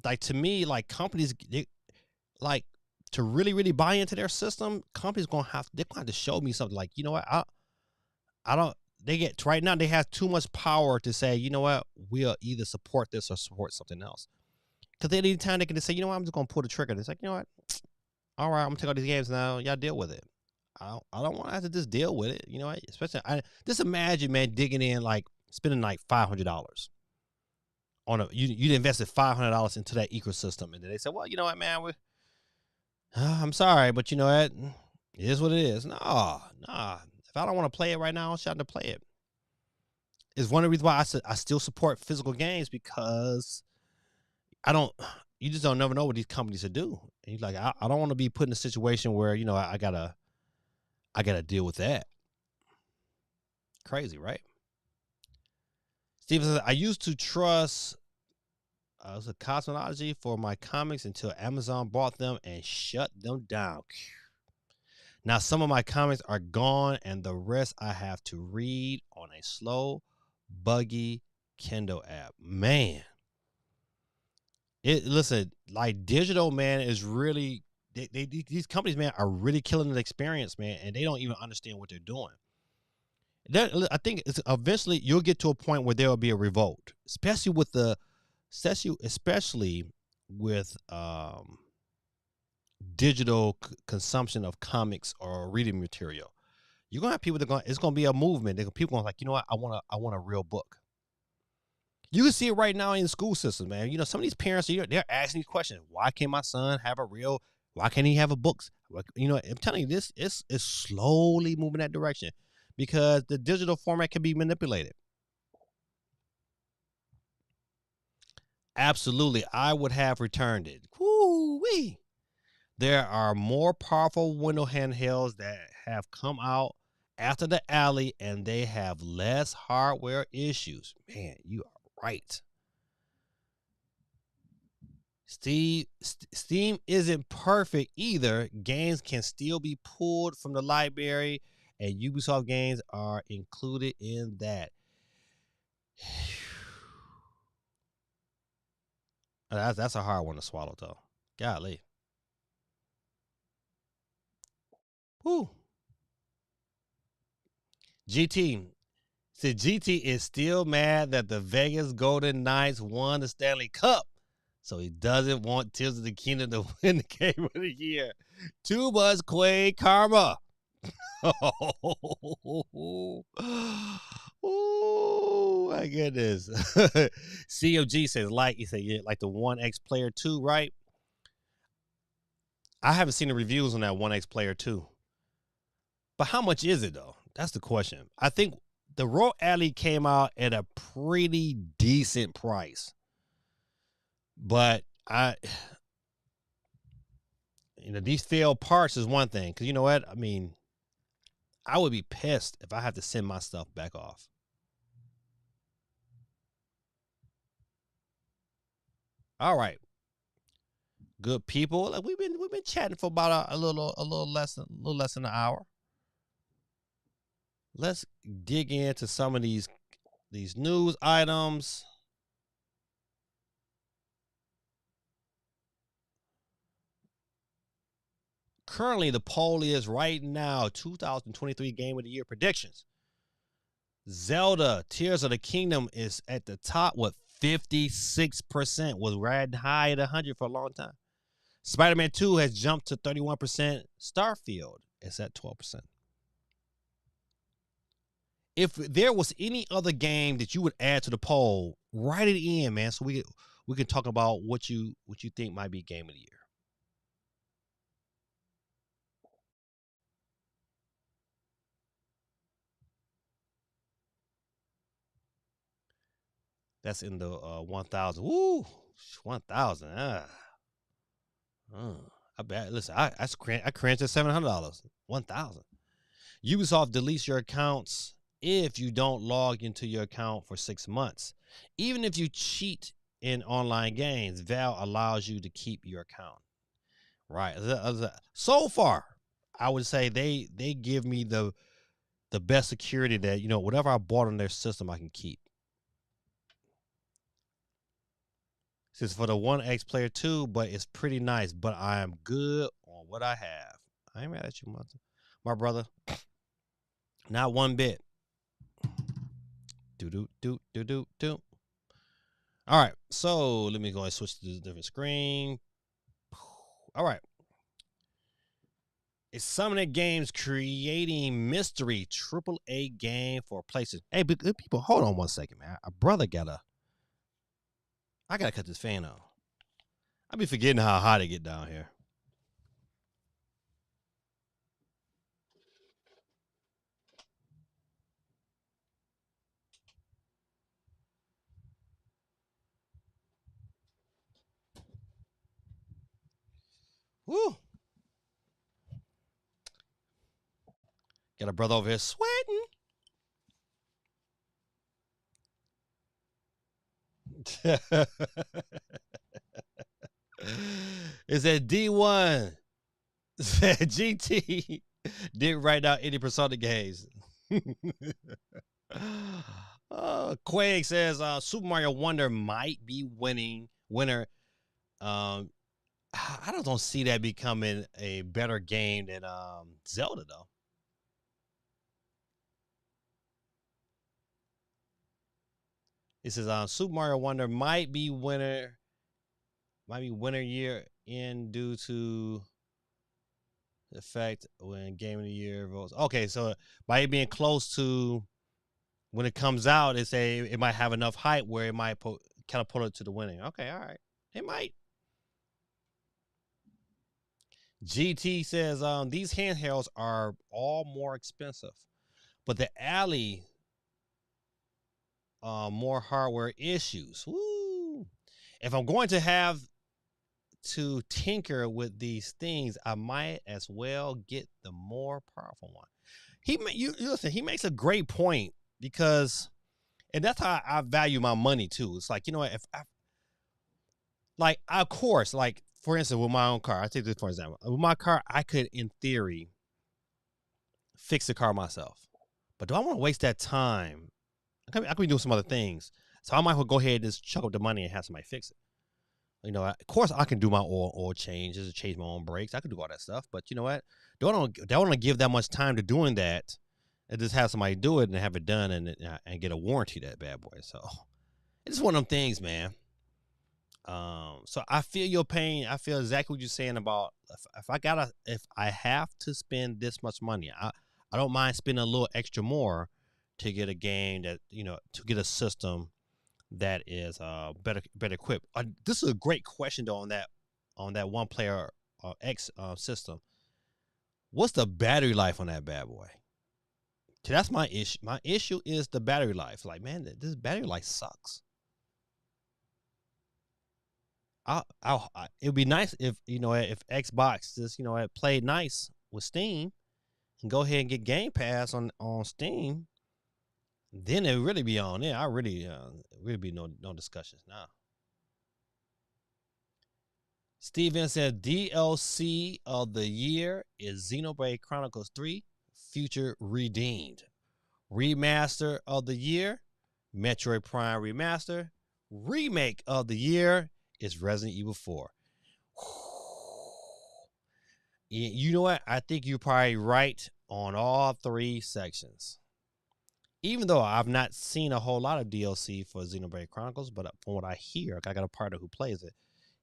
like to me, like companies, like to really buy into their system, companies they're gonna have to show me something. Like, you know what, I don't. They get right now. They have too much power to say, you know what, we'll either support this or support something else. Because at any time they can just say, you know what, I'm just gonna pull the trigger. It's like, you know what, all right, I'm gonna take all these games now. Y'all deal with it. I don't want to have to just deal with it. You know, especially just imagine, man, digging in, like spending like $500 on you invested $500 into that ecosystem, and then they say, well, you know what, man, I'm sorry, but you know what, it is what it is. Nah. If I don't want to play it right now, I'm shouting to play it. It's one of the reasons why I still support physical games, because you just don't never know what these companies will do. And you're like, I don't want to be put in a situation where, you know, I gotta deal with that. Crazy, right? Steven says, I used to trust the cosmology for my comics until Amazon bought them and shut them down. Now some of my comics are gone, and the rest I have to read on a slow, buggy Kindle app. Man, listen, like digital, man, is really these companies, man, are really killing the experience, man, and they don't even understand what they're doing. I think eventually you'll get to a point where there will be a revolt, especially with digital consumption of comics or reading material. You're gonna have people it's gonna be a movement. People are like, you know what, I want a real book. You can see it right now in the school system, man. You know, some of these parents, they're asking these questions. Why can't my son have why can't he have a books? You know, I'm telling you, this is slowly moving that direction, because the digital format can be manipulated. Absolutely. I would have returned it. Woo-wee. There are more powerful window handhelds that have come out after the Alley, and they have less hardware issues. Man, you are right. Steam isn't perfect either. Games can still be pulled from the library, and Ubisoft games are included in that. That's a hard one to swallow, though. Golly. Whew. GT. See, GT is still mad that the Vegas Golden Knights won the Stanley Cup, so he doesn't want Tears of the Kingdom to win the Game of the Year. Too much Quaid karma. Oh my goodness. COG says, he said, yeah, like the 1X Player 2, right? I haven't seen the reviews on that 1X Player 2. But how much is it, though? That's the question. I think the Rogue Alley came out at a pretty decent price. But these failed parts is one thing. Because you know what? I mean, I would be pissed if I had to send my stuff back off. All right. Good people. Like we've been chatting for about a little less than an hour. Let's dig into some of these news items. Currently, the poll is right now 2023 Game of the Year predictions. Zelda Tears of the Kingdom is at the top with 56%. Was riding high at 100 for a long time. Spider-Man 2 has jumped to 31%. Starfield is at 12%. If there was any other game that you would add to the poll, write it in, man, so we can talk about what you think might be Game of the Year. That's in the 1,000. Woo, 1,000. I bet. Listen, I cringed at $700. 1,000. Ubisoft deletes your accounts if you don't log into your account for 6 months. Even if you cheat in online games, Valve allows you to keep your account. Right. So far, I would say they give me the best security that, whatever I bought on their system, I can keep. This is for the 1X player too, but it's pretty nice. But I am good on what I have. I ain't mad at you, my brother. Not one bit. Do. All right, so let me go and switch to a different screen. All right. It's Summoning Games creating mystery AAA game for PlayStation. Hey, good people, hold on one second, man. Our brother I gotta cut this fan on. I be forgetting how hot it get down here. Woo! Got a brother over here sweating. It said D1. It said GT didn't write out any Persona games. Quake says Super Mario Wonder might be winner. I don't see that becoming a better game than Zelda though. It says Super Mario Wonder might be winner year in due to the fact when Game of the Year votes. Okay, so by it being close to when it comes out, it might have enough hype where it might kind of pull it to the winning. Okay, all right, it might. GT says these handhelds are all more expensive, but the Alley more hardware issues. Woo! If I'm going to have to tinker with these things, I might as well get the more powerful one. You listen, he makes a great point because, and that's how I value my money too. It's like, you know what, if I, like, of course, like for instance, with my own car, I take this for example. With my car, I could, in theory, fix the car myself. But do I want to waste that time? I could be doing some other things. So I might as well go ahead and just chuck up the money and have somebody fix it. You know, of course, I can do my oil changes, change my own brakes. I can do all that stuff. But you know what? Don't want to give that much time to doing that and just have somebody do it and have it done and get a warranty that bad boy. So it's one of them things, man. So I feel your pain. I feel exactly what you're saying about if I have to spend this much money, I don't mind spending a little extra more to get a game that, you know, to get a system that is better equipped. This is a great question though on that one player X system. What's the battery life on that bad boy? So that's my issue. My issue is the battery life. Like, man, this battery life sucks. It would be nice if, you know, if Xbox just, you know, played nice with Steam and go ahead and get Game Pass on Steam. Then it would really be on there. I really be no discussions now. Steven said DLC of the year is Xenoblade Chronicles 3 Future Redeemed. Remaster of the year, Metroid Prime Remaster. Remake of the year is Resident Evil 4. You know what? I think you're probably right on all three sections. Even though I've not seen a whole lot of DLC for Xenoblade Chronicles, but from what I hear, I got a partner who plays it.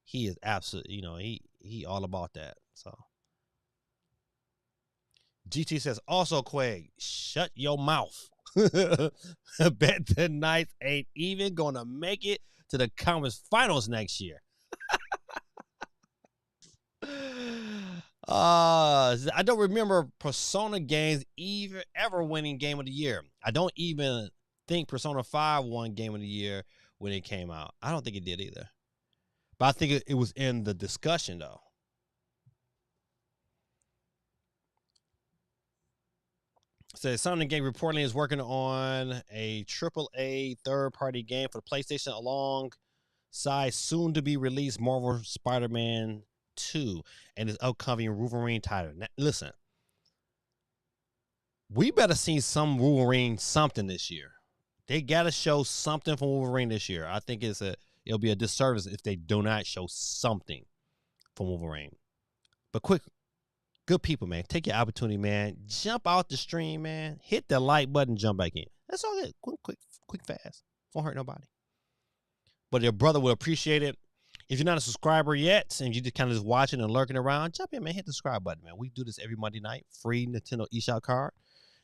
He is absolutely, you know, he all about that. So GT says, also, Quag, shut your mouth. Bet the Knights ain't even gonna make it to the conference finals next year. I don't remember Persona games ever winning Game of the Year. I don't even think Persona 5 won Game of the Year when it came out. I don't think it did either. But I think it was in the discussion, though. Says Sonic Game reportedly is working on a AAA third-party game for the PlayStation alongside soon-to-be-released Marvel Spider-Man 2 and his upcoming Wolverine title. Now, listen, we better see some Wolverine something this year. They got to show something from Wolverine this year. I think it's It'll be a disservice if they do not show something from Wolverine. But good people, man. Take your opportunity, man. Jump out the stream, man. Hit the like button, jump back in. That's all good. Quick, fast. Won't hurt nobody. But your brother will appreciate it. If you're not a subscriber yet, and you're just kind of just watching and lurking around, jump in, man. Hit the subscribe button, man. We do this every Monday night. Free Nintendo eShop card.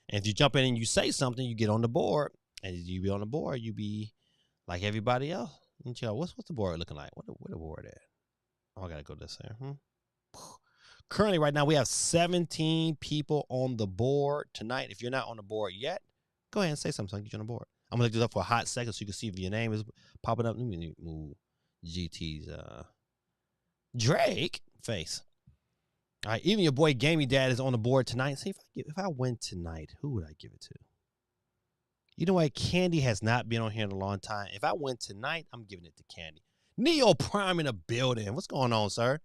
And if you jump in and you say something, you get on the board. And you be on the board, you be like everybody else. And you go, what's the board looking like? Where the board at? Oh, I got to go this there. Currently, right now, we have 17 people on the board tonight. If you're not on the board yet, go ahead and say something so I can get you on the board. I'm going to look this up for a hot second so you can see if your name is popping up. Let me move GT's Drake face. All right, even your boy Gamey Dad is on the board tonight. See, if I win tonight, who would I give it to? You know what? Candy has not been on here in a long time. If I win tonight, I'm giving it to Candy. Neo Prime in the building. What's going on, sir?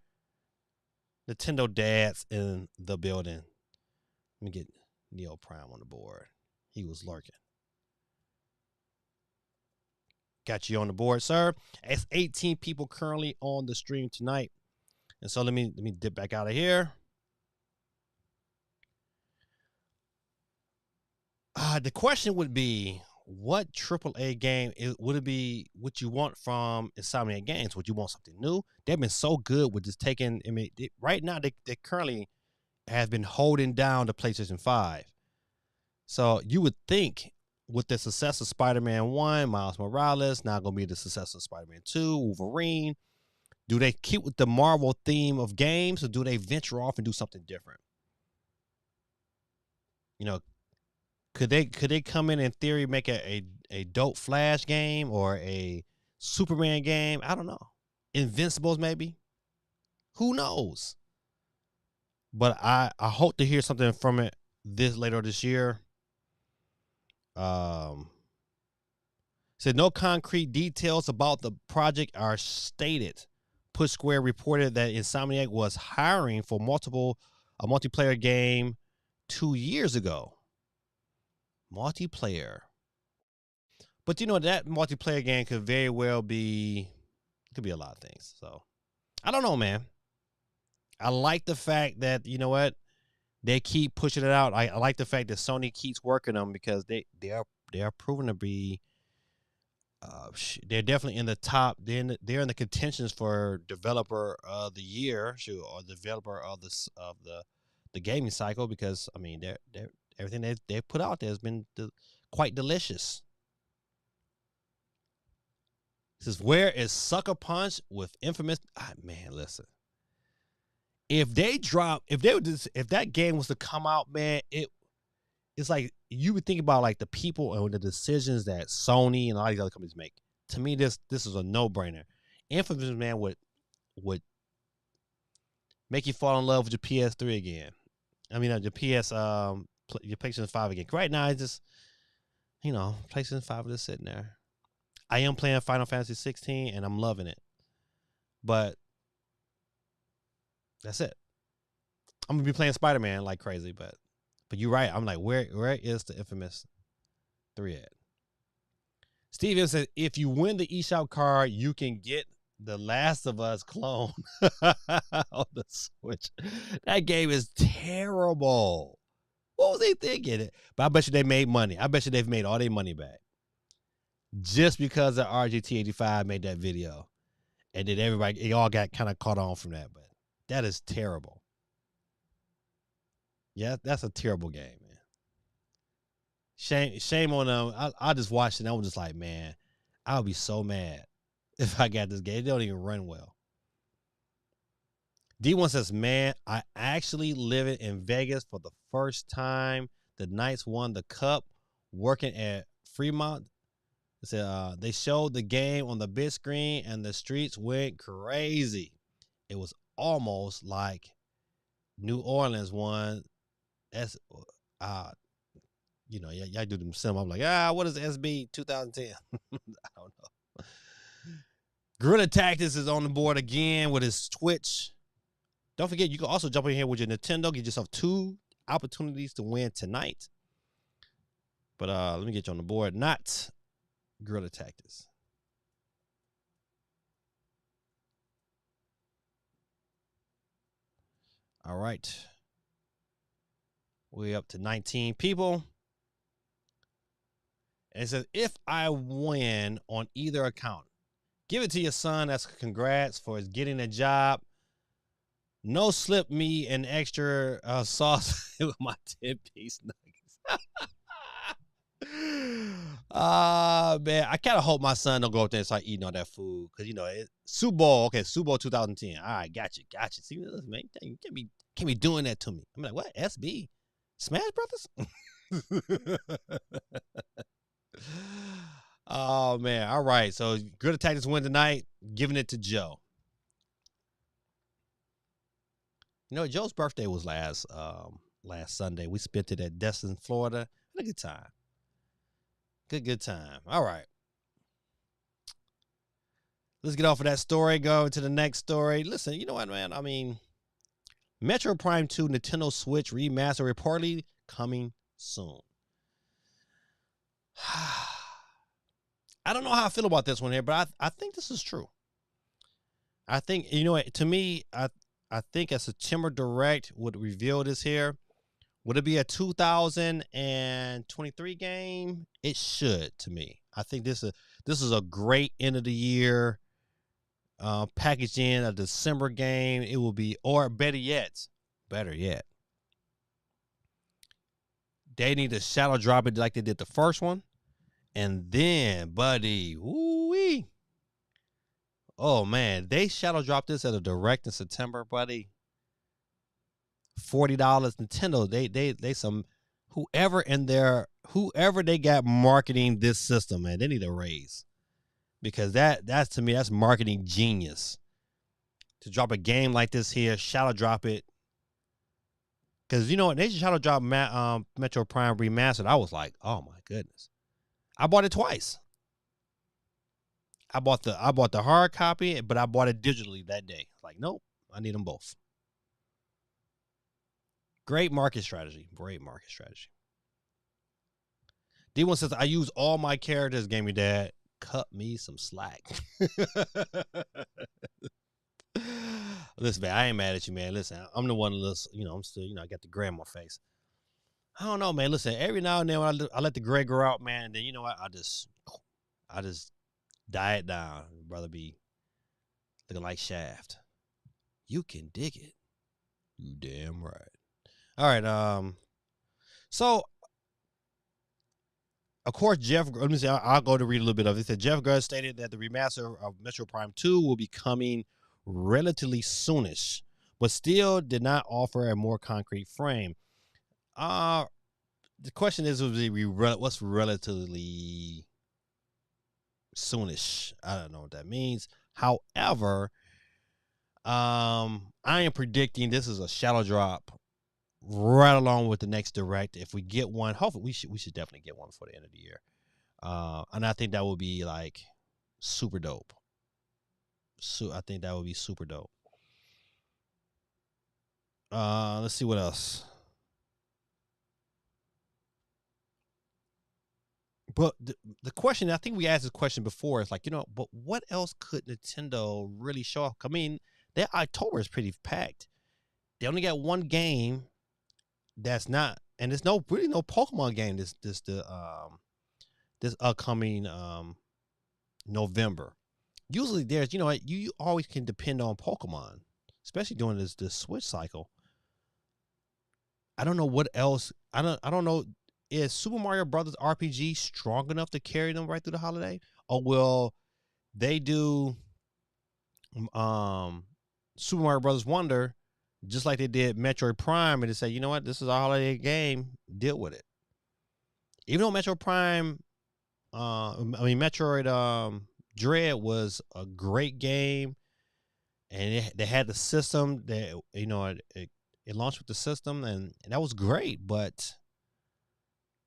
Nintendo Dad's in the building. Let me get Neo Prime on the board. He was lurking. Got you on the board, sir. It's 18 people currently on the stream tonight. And so let me dip back out of here. The question would be, what AAA game would it be what you want from Insomniac Games? Would you want something new? They've been so good with just taking, right now they currently have been holding down the PlayStation 5. So you would think with the success of Spider-Man 1, Miles Morales, now going to be the success of Spider-Man 2, Wolverine, do they keep with the Marvel theme of games, or do they venture off and do something different? You know, could they come in theory, make a dope Flash game or a Superman game? I don't know. Invincibles maybe? Who knows? But I hope to hear something from it later this year. Said no concrete details about the project are stated. Push Square reported that Insomniac was hiring for a multiplayer game 2 years ago. Multiplayer. But you know, that multiplayer game could very well be, it could be a lot of things. So I don't know, man. I like the fact that, you know what, they keep pushing it out. I like the fact that Sony keeps working them, because they are proven to be, they're definitely in the top. They're in the contentions for developer of the year, or developer of the gaming cycle, because I mean they're everything they've put out there has been quite delicious. This is where is Sucker Punch with Infamous. Man, listen. If that game was to come out, man, it's like you would think about like the people and the decisions that Sony and all these other companies make. To me, this is a no-brainer. Infamous, man, would make you fall in love with your PS3 again. I mean, your PlayStation 5 again. Right now, it's just, PlayStation 5 is sitting there. I am playing Final Fantasy 16 and I'm loving it, but that's it. I'm gonna be playing Spider-Man like crazy, but you're right. I'm like, where is the Infamous 3 at? Steven says, if you win the eShop card, you can get the Last of Us clone on the Switch. That game is terrible. What was they thinking? But I bet you they made money. I bet you they've made all their money back just because of RGT85 made that video, and then it all got kind of caught on from that. But that is terrible. Yeah, that's a terrible game, man. Shame on them. I just watched it and I was just like, man, I would be so mad if I got this game. It don't even run well. D1 says, man, I actually live in Vegas for the first time. The Knights won the cup working at Fremont. It said, they showed the game on the big screen and the streets went crazy. It was almost like New Orleans won. That's y'all do them sim. I'm like, what is SB 2010? I don't know. Guerrilla Tactics is on the board again with his Twitch. Don't forget, you can also jump in here with your Nintendo. Get yourself 2 opportunities to win tonight. But let me get you on the board. Not Guerrilla Tactics. All right. We're up to 19 people. And it says, if I win on either account, give it to your son. That's congrats for his getting a job. No slip me an extra sauce with my 10-piece nuggets. Man, I kind of hope my son don't go up there and start eating all that food. Because, Super Bowl. Okay, Super Bowl 2010. All right, got you. See, listen, man, you can't be doing that to me. I'm like, what? SB? Smash Brothers? Oh, man. All right. So, Good Tactics win tonight. Giving it to Joe. Joe's birthday was last Sunday. We spent it at Destin, Florida. Had a good time. Good time. All right. Let's get off of that story. Go to the next story. Listen, you know what, man? I mean, Metro Prime 2 Nintendo Switch remaster reportedly coming soon. I don't know how I feel about this one here, but I think this is true. I think, to me, I think a September Direct would reveal this here. Would it be a 2023 game? It should, to me. I think this is a great end of the year packaged in a December game. It will be, or better yet, they need to shadow drop it like they did the first one. And then, buddy, woo-wee. Oh, man, they shadow dropped this at a Direct in September, buddy. $40 Nintendo. They some whoever they got marketing this system, man, they need a raise. Because that's to me, that's marketing genius. To drop a game like this here, shadow drop it. Because they shadow drop Metro Prime Remastered. I was like, oh my goodness. I bought it twice. I bought the hard copy, but I bought it digitally that day. Like, nope, I need them both. Great market strategy. D1 says, I use all my characters, Gaming Dad. Cut me some slack. Listen, man, I ain't mad at you, man. Listen, I'm the one that listen, I'm still, I got the gray on my face. I don't know, man. Listen, every now and then when I let the gray grow out, man, then you know what? I just die it down. Brother be looking like Shaft. You can dig it. You damn right. All right. So of course, let me say, I'll go to read a little bit of it. It said Jeff Grubb stated that the remaster of Metro Prime 2 will be coming relatively soonish, but still did not offer a more concrete frame. The question is, what's relatively soonish? I don't know what that means. However, I am predicting this is a shadow drop right along with the next Direct. If we get one, hopefully we should definitely get one for the end of the year. And I think that would be like super dope. So I think that would be super dope. Let's see what else. But the question, I think we asked this question before, is like, but what else could Nintendo really show off? I mean, their October is pretty packed. They only got one game that's not, and there's really no Pokemon game this upcoming November. Usually there's, you always can depend on Pokemon, especially during this Switch cycle. I don't know what else. I don't know. Is Super Mario Brothers RPG strong enough to carry them right through the holiday, or will they do Super Mario Brothers Wonder just like they did Metroid Prime, and they say, you know what, this is a holiday game, deal with it. Even though Metroid Prime, Metroid Dread was a great game, and they had the system that it launched with the system, and that was great. But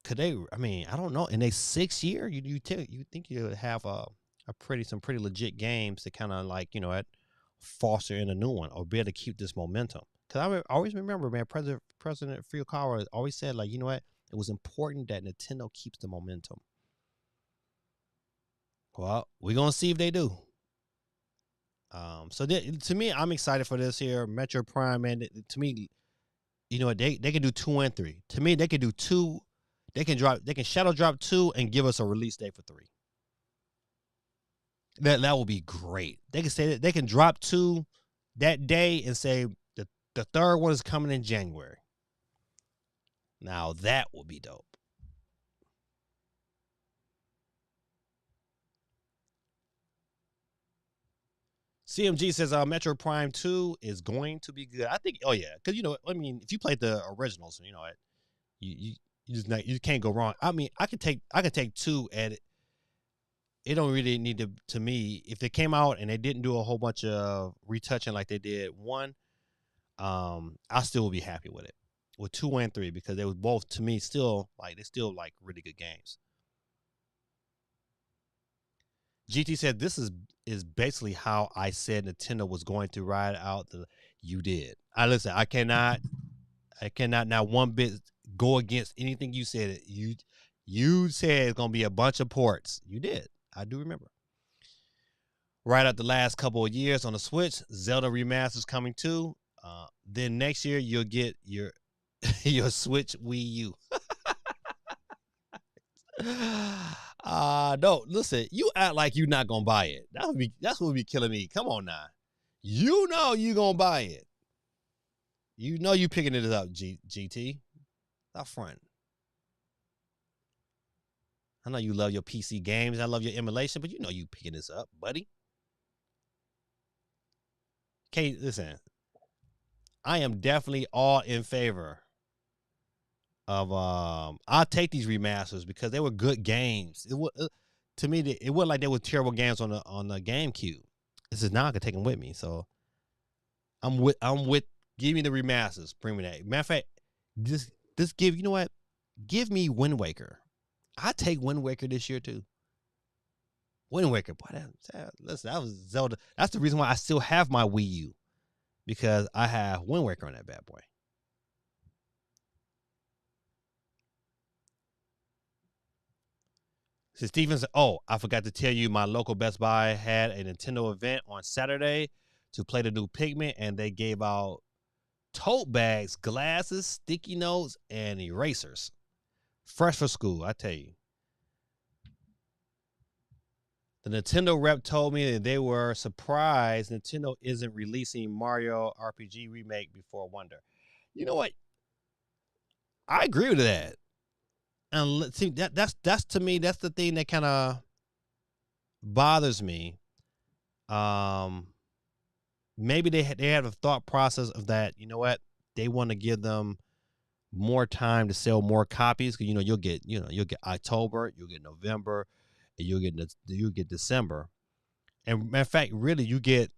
could they? I mean, I don't know. In a 6 year, you think you would have some pretty legit games to kind of like foster in a new one or be able to keep this momentum. Because I always remember, man, President Furukawa always said, like, you know what, it was important that Nintendo keeps the momentum. Well, we're gonna see if they do. So to me, I'm excited for this here. Metro Prime, man. To me, you know what, they can do 2 and 3. To me, they can do 2. They can shadow drop 2 and give us a release date for 3. That will be great. They can say that they can drop 2 that day and say the third one is coming in January. Now that will be dope. CMG says Metro Prime 2 is going to be good. I think, oh yeah, because if you played the originals, you just can't go wrong. I mean, I could take 2 at it. It don't really need to me. If it came out and they didn't do a whole bunch of retouching like they did 1, I still would be happy with it. With 2 and 3, because they were both, to me, still really good games. GT said this is basically how I said Nintendo was going to ride out you did. I cannot not one bit go against anything you said. You said it's gonna be a bunch of ports. You did. I do remember. Right out the last couple of years on the Switch, Zelda Remastered's coming too. Then next year you'll get your Switch Wii U. No, listen, you act like you're not gonna buy it. That's what would be killing me. Come on now. You know you gonna buy it. You know you picking it up, GT. Stop front. I know you love your PC games. I love your emulation, but you know you picking this up, buddy. Okay, listen. I am definitely all in favor of I'll take these remasters because they were good games. To me, it wasn't like they were terrible games on the GameCube. This is now I can take them with me. So I'm with give me the remasters, bring me that. Matter of fact, just give me Wind Waker. I take Wind Waker this year too. Wind Waker, boy, listen, that was Zelda. That's the reason why I still have my Wii U, because I have Wind Waker on that bad boy. So Stevens, I forgot to tell you, my local Best Buy had a Nintendo event on Saturday to play the new Pikmin, and they gave out tote bags, glasses, sticky notes, and erasers. Fresh for school, I tell you. The Nintendo rep told me that they were surprised Nintendo isn't releasing Mario RPG Remake before Wonder. You know what? I agree with that. And see, that's to me, that's the thing that kind of bothers me. Maybe they have a thought process of that. You know what? They want to give them more time to sell more copies, because you'll get October, you'll get November, and you'll get December. And matter of fact, really, you get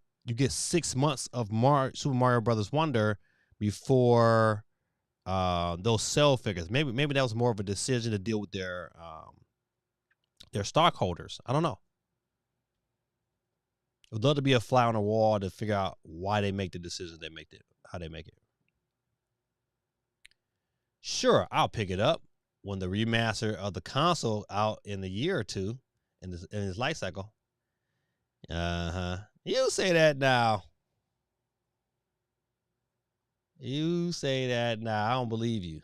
6 months of Super Mario Brothers Wonder before those sell figures. Maybe that was more of a decision to deal with their stockholders. I don't know. It would love to be a fly on the wall to figure out why they make the decisions they make, how they make it. Sure, I'll pick it up when the remaster of the console out in a year or two in its life cycle. You say that now. You say that now. I don't believe you.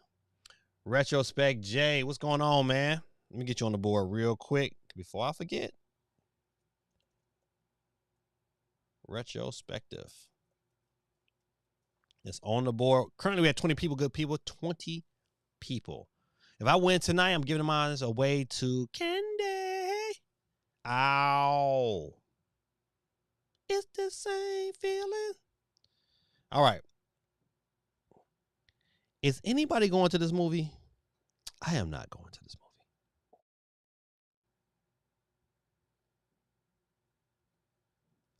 Retrospect J, what's going on, man? Let me get you on the board real quick before I forget. Retrospective. It's on the board. Currently, we have 20 people, good people. 20 people. If I win tonight, I'm giving mine away to Candy. Ow. It's the same feeling. All right. Is anybody going to this movie? I am not going to this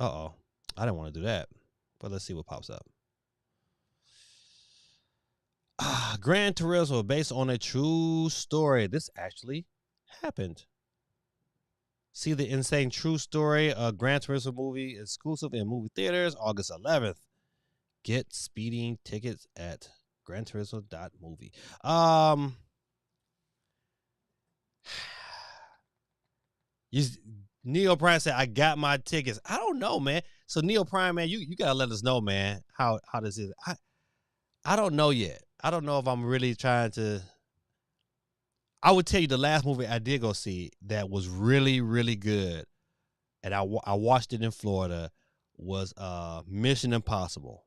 movie. Uh-oh. I didn't want to do that. But let's see what pops up. Gran Turismo, based on a true story. This actually happened. See the insane true story of Gran Turismo movie exclusive in movie theaters August 11th. Get speeding tickets at GranTurismo.movie. Neo Prime said, I got my tickets. I don't know, man. So Neo Prime, man, you gotta let us know, man, how this is. I don't know yet. I don't know if I'm really trying to. I would tell you the last movie I did go see that was really, really good, and I watched it in Florida, was Mission Impossible.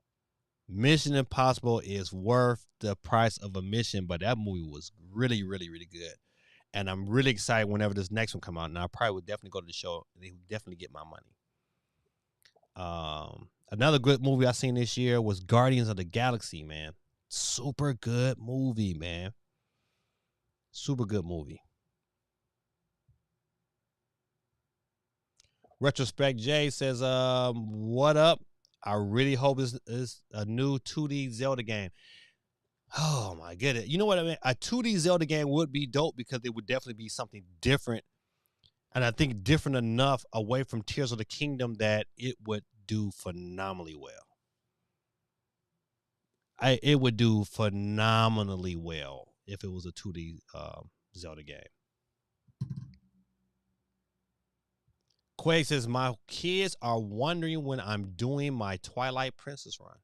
Mission Impossible is worth the price of admission, but that movie was really, really, really good. And I'm really excited whenever this next one come out. And I probably would definitely go to the show. They would definitely get my money. Another good movie I seen this year was Guardians of the Galaxy, man. Super good movie, man. Super good movie. Retrospect J says, what up? I really hope it's a new 2D Zelda game. Oh my goodness. You know what I mean? A 2D Zelda game would be dope because it would definitely be something different. And I think different enough away from Tears of the Kingdom that it would do phenomenally well. It would do phenomenally well if it was a 2D Zelda game. Quake says, my kids are wondering when I'm doing my Twilight Princess run.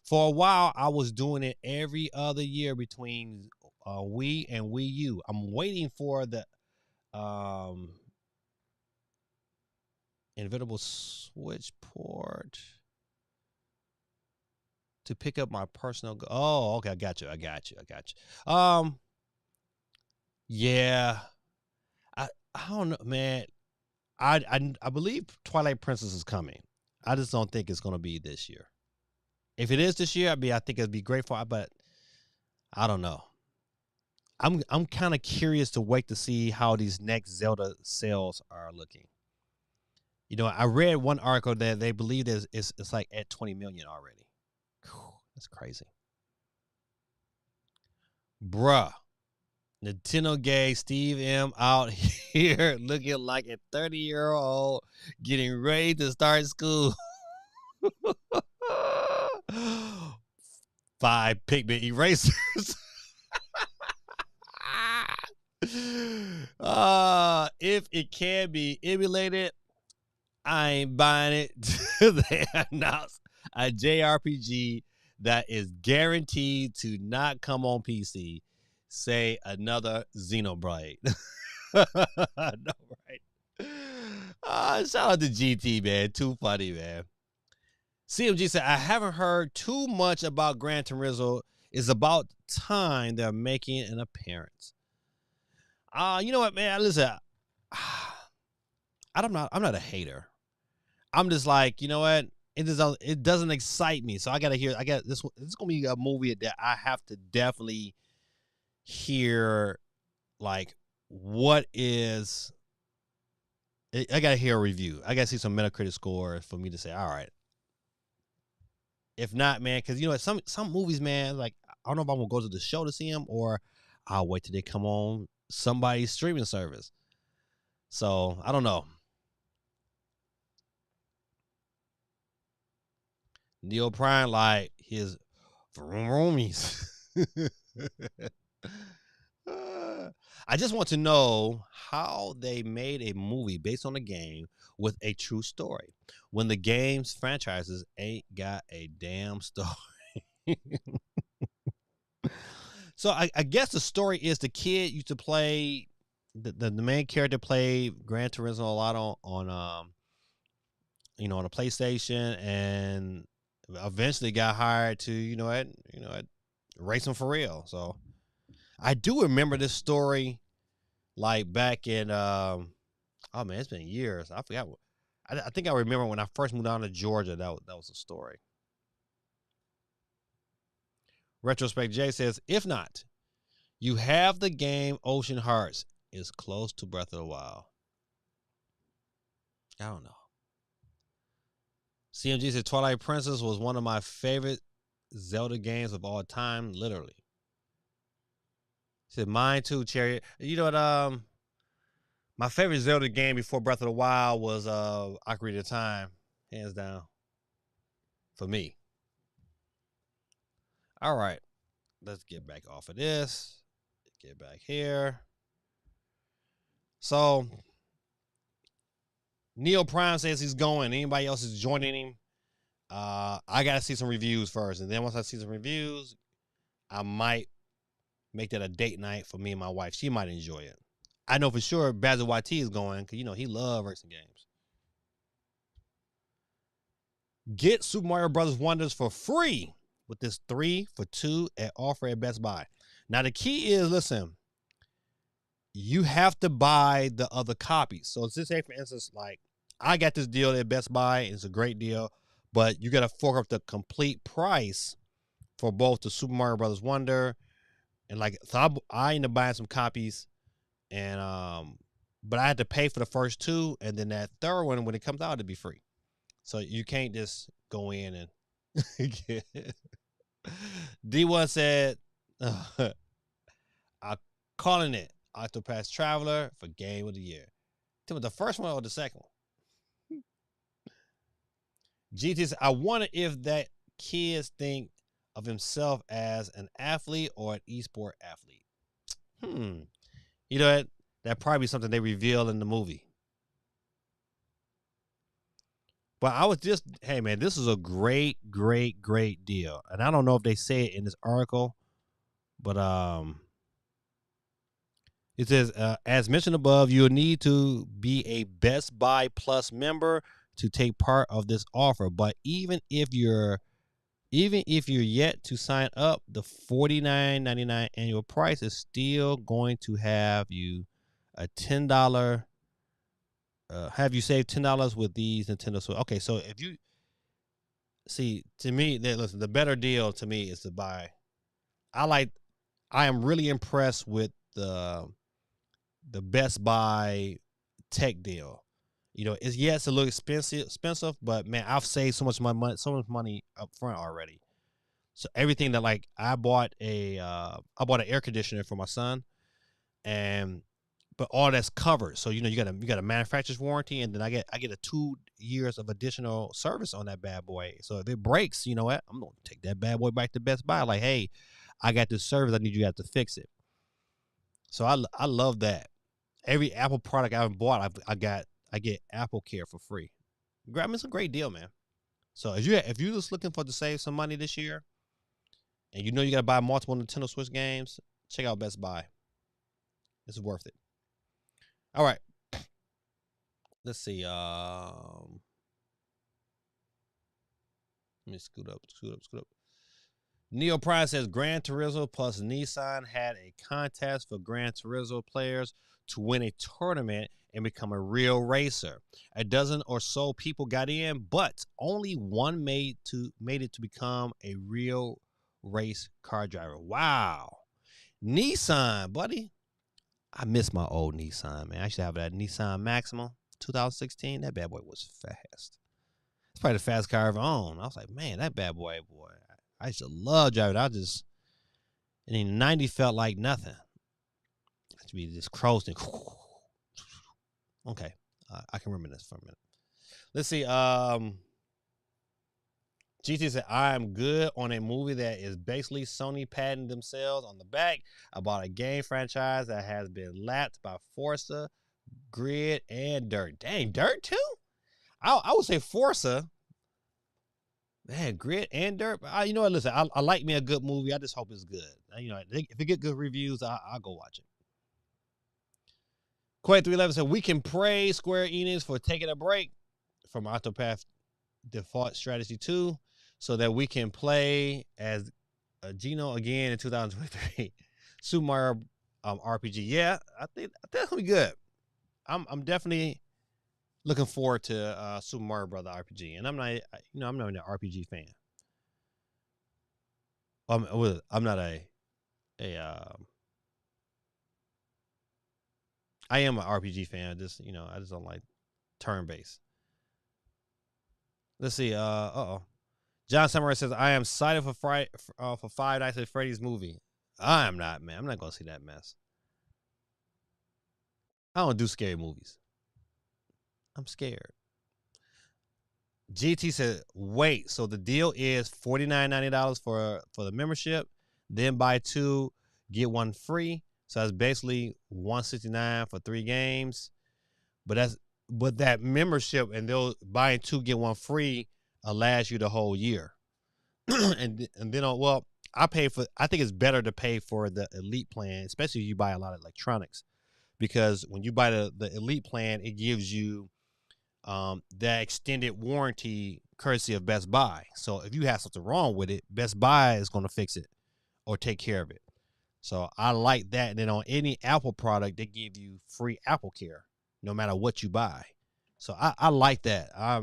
For a while, I was doing it every other year between Wii and Wii U. I'm waiting for the Inevitable Switch port to pick up my personal. Oh, okay, I got you. Yeah, I don't know, man. I believe Twilight Princess is coming. I just don't think it's gonna be this year. If it is this year, I think it'd be great for. But I don't know. I'm kind of curious to wait to see how these next Zelda sales are looking. You know, I read one article that they believe it's like at 20 million already. Whew, that's crazy, bruh. Nintendo gay Steve M out here looking like a 30-year-old getting ready to start school. 5 Pikmin erasers. If it can be emulated, I ain't buying it. They announced a JRPG that is guaranteed to not come on PC. Say another Xenoblade. No, right? Shout out to GT, man. Too funny, man. CMG said, I haven't heard too much about Gran Turismo. It's about time they're making an appearance. You know what, man? Listen, I'm not a hater. I'm just like, you know what? It doesn't excite me. So I got this. This is gonna be a movie that I have to definitely hear, like, what is. I gotta hear a review. I gotta see some Metacritic score for me to say, all right. If not, man, because you know some movies, man, like I don't know if I'm gonna go to the show to see them or I'll wait till they come on somebody's streaming service. So I don't know. Neil Prime, like his roomies. I just want to know how they made a movie based on a game with a true story when the game's franchises ain't got a damn story. So I guess the story is the kid used to play the main character played Gran Turismo a lot on on a PlayStation, and eventually got hired to racing for real. So I do remember this story, like back in oh man, it's been years. I forgot. I think I remember when I first moved down to Georgia. That was a story. Retrospect J says, if not, you have the game Ocean Hearts is close to Breath of the Wild. I don't know. CMG said Twilight Princess was one of my favorite Zelda games of all time, literally. He said mine too, Chariot. You know what? My favorite Zelda game before Breath of the Wild was Ocarina of Time, hands down. For me. All right. Let's get back off of this. Get back here. So Neil Prime says he's going. Anybody else is joining him? I gotta see some reviews first, and then once I see some reviews, I might make that a date night for me and my wife. She might enjoy it. I know for sure Basil YT is going because, you know, he loves racing games. Get Super Mario Brothers Wonders for free with this 3 for $2 at offer at Best Buy. Now, the key is, listen, you have to buy the other copies. So let's say, for instance, like I got this deal at Best Buy. It's a great deal, but you got to fork up the complete price for both the Super Mario Brothers Wonder and like, so I ended up buying some copies, and but I had to pay for the first 2, and then that third one, when it comes out, it'll be free. So you can't just go in and D1 said, I'm calling it Octopath Traveler for Game of the Year. Tell me the first one or the second one? GT said, I wonder if that kids think of himself as an athlete or an esport athlete. You know, that probably something they reveal in the movie. But I was just, hey man, this is a great deal. And I don't know if they say it in this article, but it says, as mentioned above, you'll need to be a Best Buy Plus member to take part of this offer. But even if you're yet to sign up, the $49.99 annual price is still going to have you a $10. Have you saved $10 with these Nintendo Switch? Okay, so if you see, to me, listen, the better deal to me is to buy. I am really impressed with the Best Buy tech deal. You know, it's a little expensive, but man, I've saved so much money up front already. So everything that, like, I bought an air conditioner for my son, but all that's covered. So, you know, you got a manufacturer's warranty, and then I get a 2 years of additional service on that bad boy. So if it breaks, you know what? I'm gonna take that bad boy back to Best Buy. Like, hey, I got this service. I need you guys to fix it. So I love that. Every Apple product I've bought, I get Apple Care for free. I mean, it's a great deal, man. So if you're just looking to save some money this year, and you know you got to buy multiple Nintendo Switch games, check out Best Buy. It's worth it. All right. Let's see. Let me scoot up. Neo Prime says Gran Turismo plus Nissan had a contest for Gran Turismo players to win a tournament and become a real racer. A dozen or so people got in, but only one made it to become a real race car driver. Wow. Nissan, buddy. I miss my old Nissan, man. I used to have that Nissan Maxima 2016. That bad boy was fast. It's probably the fastest car I ever owned. I was like, man, that bad boy. I used to love driving. And in the 90s felt like nothing. I had to be just cruising. Okay. I can remember this for a minute. Let's see. GT said, I am good on a movie that is basically Sony patting themselves on the back about a game franchise that has been lapped by Forza, Grid, and Dirt. Dang, Dirt too? I would say Forza. Man, Grid and Dirt. You know what? Listen, I like me a good movie. I just hope it's good. You know, if it get good reviews, I'll go watch it. Quay311 said, we can praise Square Enix for taking a break from Octopath Default Strategy 2 so that we can play as Gino again in 2023. Super Mario RPG. Yeah, I think that's gonna be good. I'm definitely looking forward to Super Mario Brother RPG, and I'm not an RPG fan. I'm not I am an RPG fan. I just don't like turn-based. Let's see. John Samurai says, I am excited for Five Nights at Freddy's movie. I am not, man. I'm not going to see that mess. I don't do scary movies. I'm scared. GT said, wait, so the deal is $49.90 for the membership, then buy 2, get 1 free. So that's basically $169 for 3 games. But that membership and they'll buying 2 get 1 free lasts you the whole year. and then I think it's better to pay for the elite plan, especially if you buy a lot of electronics, because when you buy the elite plan, it gives you that extended warranty courtesy of Best Buy. So if you have something wrong with it, Best Buy is going to fix it or take care of it. So I like that. And then on any Apple product, they give you free Apple Care no matter what you buy. So I like that. I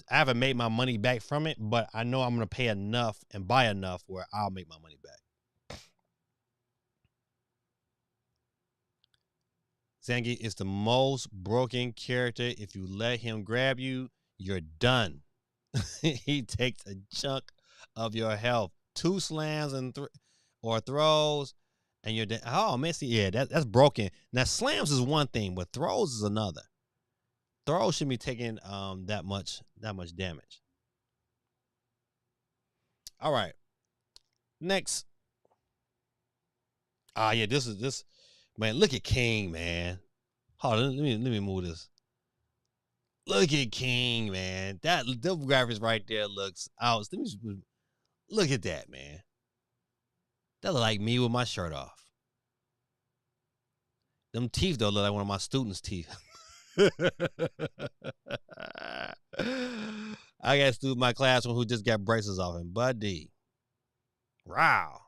haven't made my money back from it, but I know I'm going to pay enough and buy enough where I'll make my money back. Zangief is the most broken character. If you let him grab you, you're done. He takes a chunk of your health. 2 slams and or throws, and you're dead. Oh man, see, yeah, that's broken. Now slams is one thing, but throws is another. Throws shouldn't be taking that much damage. All right, next. Yeah, this man. Look at King, man. Hold on, let me move this. Look at King, man. That the graphics right there looks out. Look at that, man. That look like me with my shirt off. Them teeth though look like one of my students' teeth. I got a student in my classroom who just got braces off him. Buddy. Wow.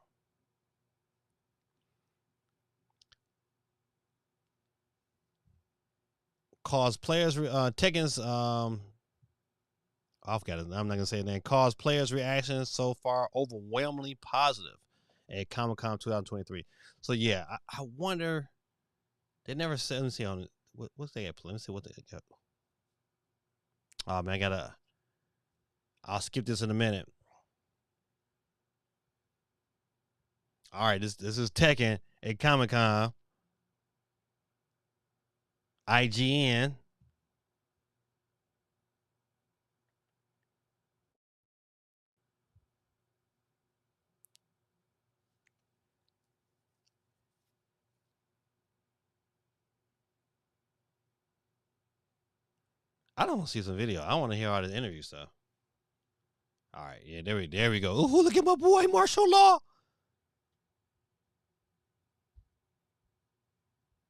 Cause players Tekken's I forgot it. I'm not gonna say it then. Cause players' reactions so far overwhelmingly positive at Comic-Con 2023. So yeah, I wonder. They never said. Let me see on what's they got. Let me see what they got. Oh man, I'll skip this in a minute. All right, this is Tekken at Comic-Con. IGN. I don't want to see some video. I want to hear all the interview stuff. All right, yeah, there we go. Ooh, look at my boy Martial Law.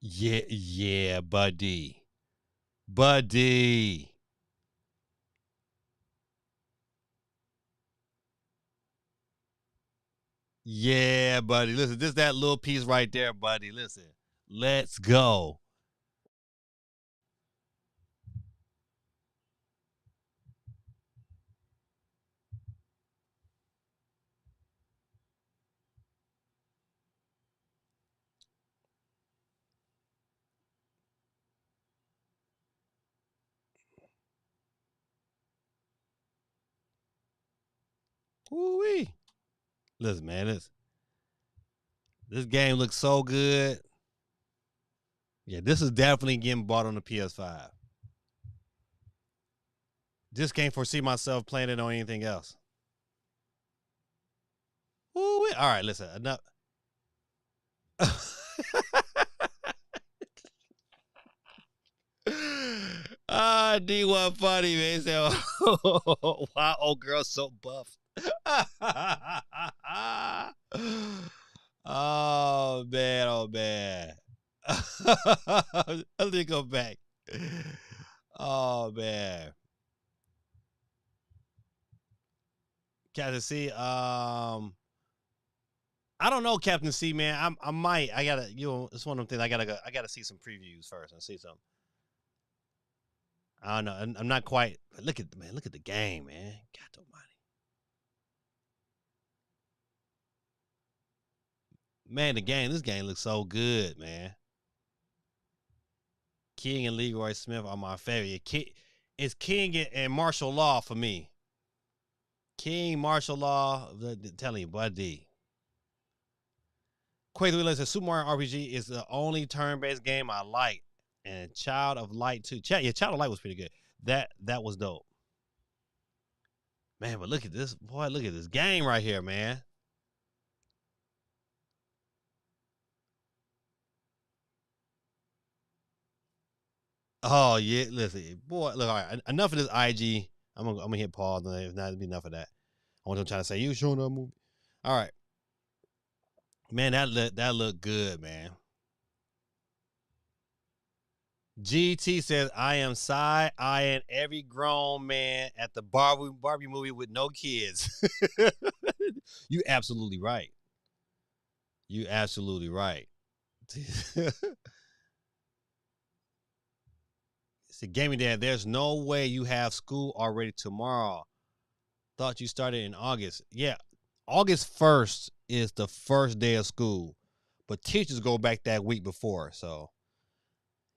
Yeah, buddy. Yeah, buddy. Listen, this that little piece right there, buddy. Listen, let's go. Woo-wee. Listen, man, this game looks so good. Yeah, this is definitely getting bought on the PS5. Just can't foresee myself playing it on anything else. Woo-wee. All right, listen, enough. D1 funny, man. He said, wow, old girl so buff. Oh man. Let me go back. Oh man. Captain C, I don't know, Captain C, man. I might. I gotta, it's one of them things. I gotta see some previews first and see something. I don't know. I'm not quite. Look at the game, man. God almighty. Man, this game looks so good, man. King and Leroy Smith are my favorite. It's King and Martial Law for me. King, Martial Law, telling you, buddy. Quake says Super Mario RPG is the only turn-based game I like. And Child of Light 2. Yeah, Child of Light was pretty good. That was dope. Man, but look at this. Boy, look at this game right here, man. Oh, yeah. Listen, boy, look, all right. Enough of this IG. I'm gonna hit pause. If not, it'll be enough of that. I want to try to say, you showing that movie? All right. Man, that looked good, man. GT says, I am side eyeing every grown man at the Barbie movie with no kids. You absolutely right. You absolutely right. See, Gaming Dad, there's no way you have school already tomorrow. Thought you started in August. Yeah, August 1st is the first day of school, but teachers go back that week before. So,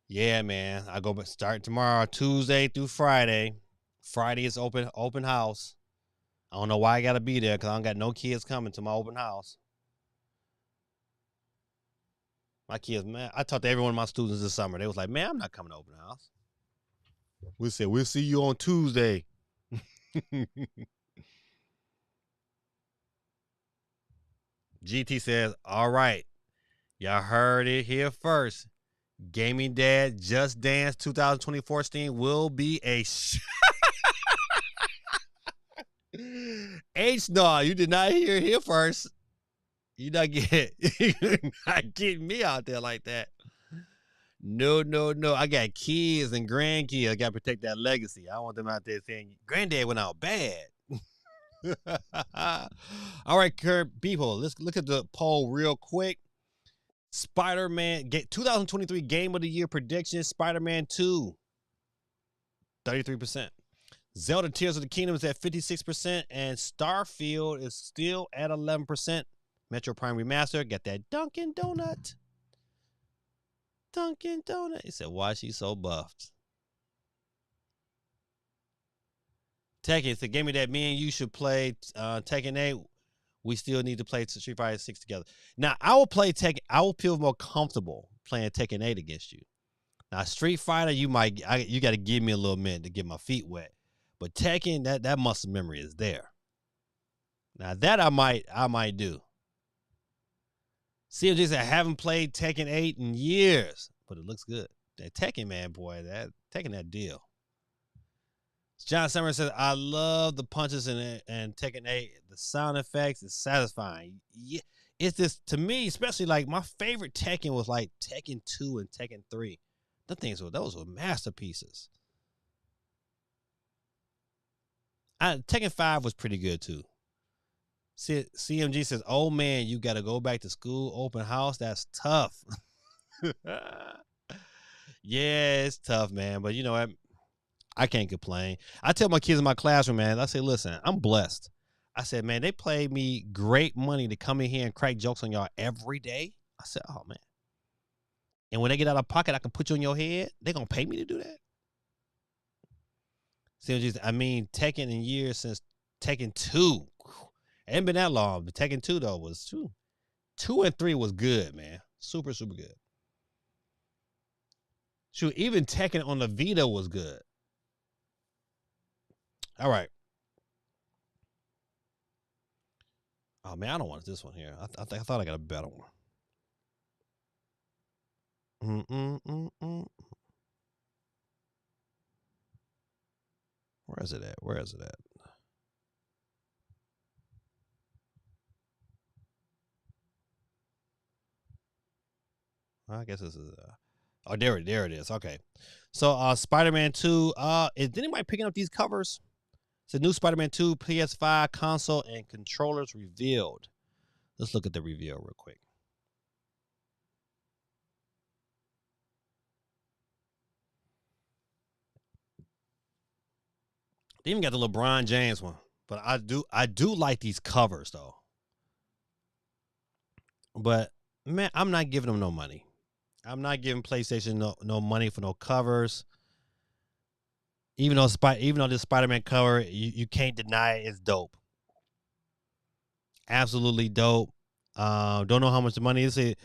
yeah, man, I go start tomorrow, Tuesday through Friday. Friday is open house. I don't know why I gotta be there because I don't got no kids coming to my open house. My kids, man, I talked to every one of my students this summer. They was like, man, I'm not coming to open house. We said, we'll see you on Tuesday. GT says, all right, y'all heard it here first. Gaming Dad Just Dance 2024 Steam will be a H-Star. You did not hear it here first. You're not getting me out there like that. No. I got kids and grandkids. I got to protect that legacy. I want them out there saying, Granddad went out bad. All right, Kurt, people, let's look at the poll real quick. Spider-Man 2023 Game of the Year prediction, Spider-Man 2, 33%. Zelda Tears of the Kingdom is at 56%, and Starfield is still at 11%. Metro Prime Remaster, got that Dunkin' Donut. He said, why is she so buffed? Tekken said, give me that. Me and you should play Tekken 8. We still need to play Street Fighter 6 together. Now, I will play Tekken. I will feel more comfortable playing Tekken 8 against you. Now, Street Fighter, you got to give me a little minute to get my feet wet. But Tekken, that muscle memory is there. Now, that I might do. CMG said, I haven't played Tekken 8 in years, but it looks good. That Tekken, man, boy, Tekken that deal. John Summers says, I love the punches in Tekken 8. The sound effects is satisfying. Yeah, it's just, to me, especially like my favorite Tekken was like Tekken 2 and Tekken 3. Those were masterpieces. Tekken 5 was pretty good too. CMG says, oh man, you got to go back to school, open house. That's tough. Yeah, it's tough, man. But you know what? I can't complain. I tell my kids in my classroom, man, I say, listen, I'm blessed. I said, man, they pay me great money to come in here and crack jokes on y'all every day. I said, oh, man. And when they get out of pocket, I can put you on your head. They're going to pay me to do that? I mean, Tekken in years since Tekken 2. It ain't been that long, but Tekken 2, though, was 2. 2 and 3 was good, man. Super, super good. Shoot, even Tekken on the Vita was good. All right. Oh, man, I don't want this one here. I thought I got a better one. Where is it at? I guess this is oh, there it is. Okay. So Spider-Man 2, is anybody picking up these covers? It's a new Spider-Man 2 PS5 console and controllers revealed. Let's look at the reveal real quick. They even got the LeBron James one, but I do like these covers though. But man, I'm not giving them no money. I'm not giving PlayStation no money for no covers. Even though this Spider-Man cover, you can't deny it's dope. Absolutely dope. Don't know how much the money is. It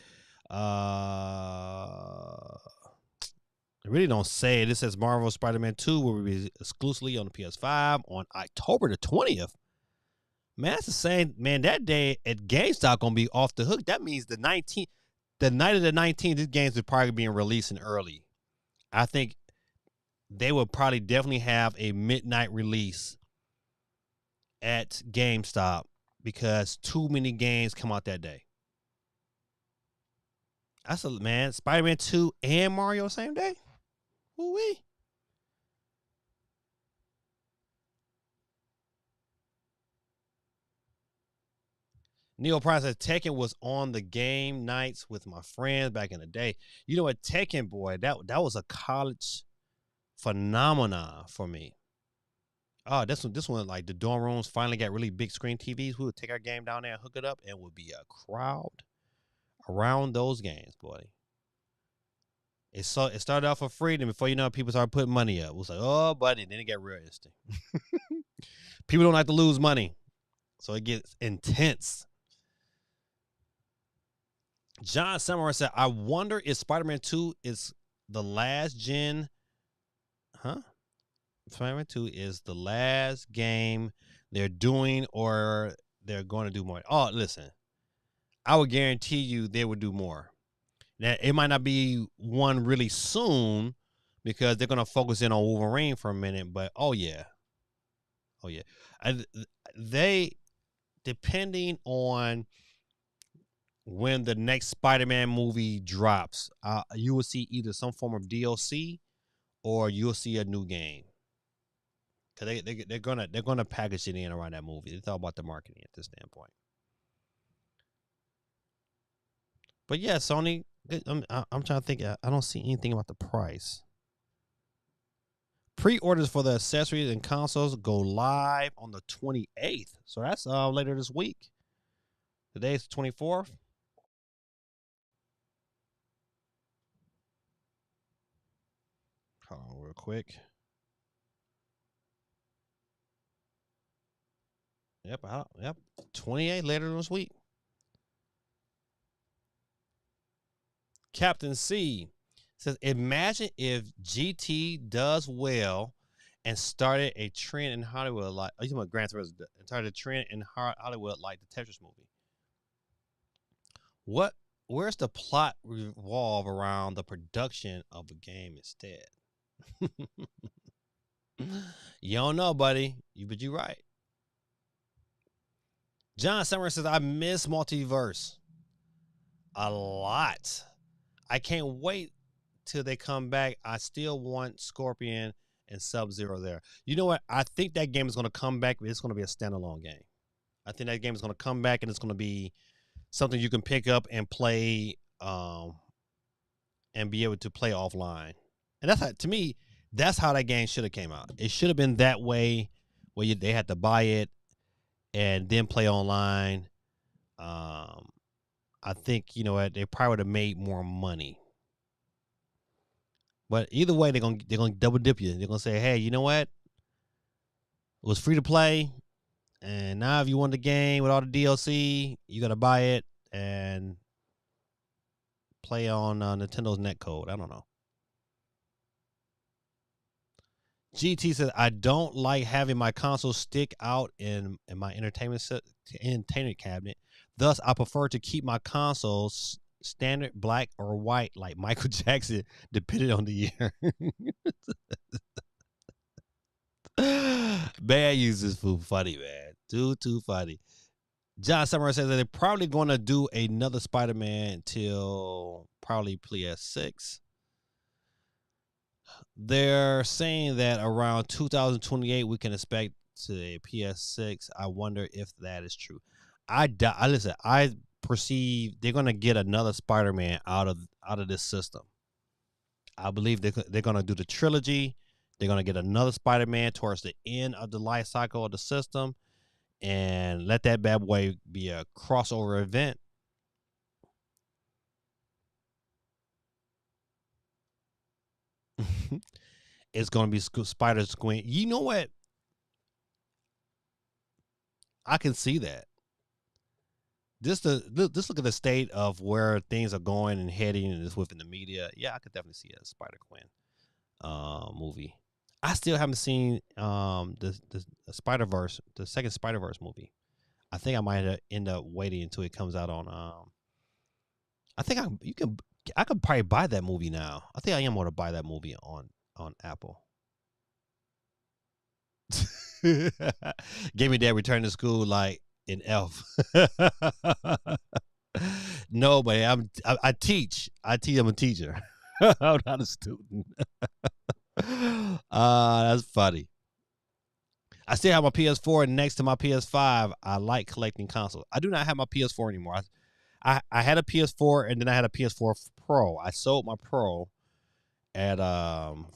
really don't say it. It says Marvel Spider-Man 2 will be exclusively on the PS5 on October the 20th. Man, that's the same. Man, that day at GameStop gonna be off the hook. That means the 19th, the night of the 19th, this game's probably being released in early. I think they will probably definitely have a midnight release at GameStop because too many games come out that day. That's man. Spider-Man 2 and Mario same day. Woo-wee. Neil Price says Tekken was on the game nights with my friends back in the day. You know what, Tekken, boy, that was a college phenomenon for me. Oh, this one, like the dorm rooms finally got really big screen TVs. We would take our game down there and hook it up, and would be a crowd around those games, boy. It started off for free, and before you know it, people started putting money up. It was like, oh, buddy, then it got real interesting. People don't like to lose money, so it gets intense. John Samurai said, I wonder if Spider-Man 2 is the last gen. Huh? Spider-Man 2 is the last game they're doing, or they're going to do more. Oh, listen. I would guarantee you they would do more. Now, it might not be one really soon because they're going to focus in on Wolverine for a minute, but oh, yeah. They, depending on when the next Spider-Man movie drops, you will see either some form of DLC or you'll see a new game. Cause they're gonna package it in around that movie. It's all about the marketing at this standpoint. But yeah, Sony. I'm trying to think. I don't see anything about the price. Pre-orders for the accessories and consoles go live on the 28th, so that's later this week. Today's the 24th. Hold on, real quick. Yep. 28 later this week. Captain C says, imagine if GT does well and started a trend in Hollywood like, oh, you talking about Gran Turismo, started a trend in Hollywood like the Tetris movie. Where's the plot revolve around the production of a game instead? You don't know, buddy. But you're right. John Summer says, I miss Multiverse a lot. I can't wait till they come back. I still want Scorpion and Sub-Zero there. You know what? I think that game is going to come back, but it's going to be a standalone game. I think that game is going to come back, and it's going to be something you can pick up and play and be able to play offline. And that's how, to me, that's how that game should have came out. It should have been that way where they had to buy it and then play online. I think, you know what, they probably would have made more money. But either way, they're gonna double dip you. They're gonna say, hey, you know what? It was free to play, and now if you want the game with all the DLC, you gotta buy it and play on Nintendo's netcode. I don't know. GT says, I don't like having my console stick out in my entertainment cabinet. Thus, I prefer to keep my consoles standard black or white like Michael Jackson, depending on the year. Man, use this food funny, man. Too funny. John Summer says that they're probably going to do another Spider-Man till probably PS6. They're saying that around 2028 we can expect a PS6. I wonder if that is true. I perceive they're going to get another Spider-Man out of this system. I believe they're going to do the trilogy. They're going to get another Spider-Man towards the end of the life cycle of the system and let that bad boy be a crossover event. It's going to be Spider-Gwen. You know what? I can see that. Just look at the state of where things are going and heading, and it's within the media. Yeah, I could definitely see a Spider-Gwen movie. I still haven't seen the Spider-Verse, the second Spider-Verse movie. I think I might end up waiting until it comes out on. I think I could probably buy that movie now. I think I am going to buy that movie on Apple. Gave me that return to school like, in Elf. No, but I teach. I'm a teacher. I'm not a student. That's funny. I still have my PS4 next to my PS5. I like collecting consoles. I do not have my PS4 anymore. I had a PS4 and then I had a PS4 Pro. I sold my Pro at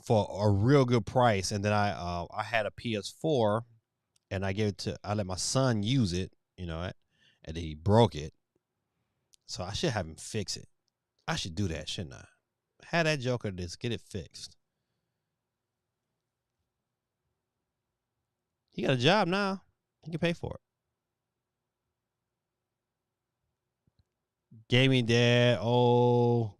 for a real good price, and then I had a PS4 and I let my son use it, and he broke it. So I should have him fix it. I should do that, shouldn't I? Have that joker just get it fixed. He got a job now. He can pay for it. Gaming Dad. Oh,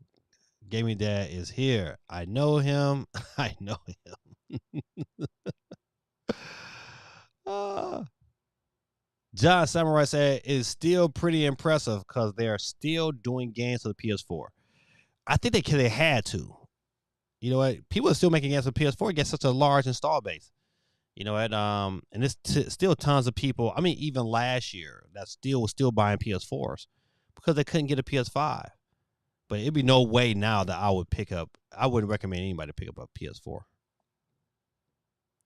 Gaming Dad is here. I know him. I know him. John Samurai said it's still pretty impressive because they are still doing games for the PS4. I think they had to. You know what? People are still making games for PS4. It gets such a large install base. You know what? And there's still tons of people. I mean, even last year, that still buying PS4s because they couldn't get a PS5. But it'd be no way now that I wouldn't recommend anybody to pick up a PS4.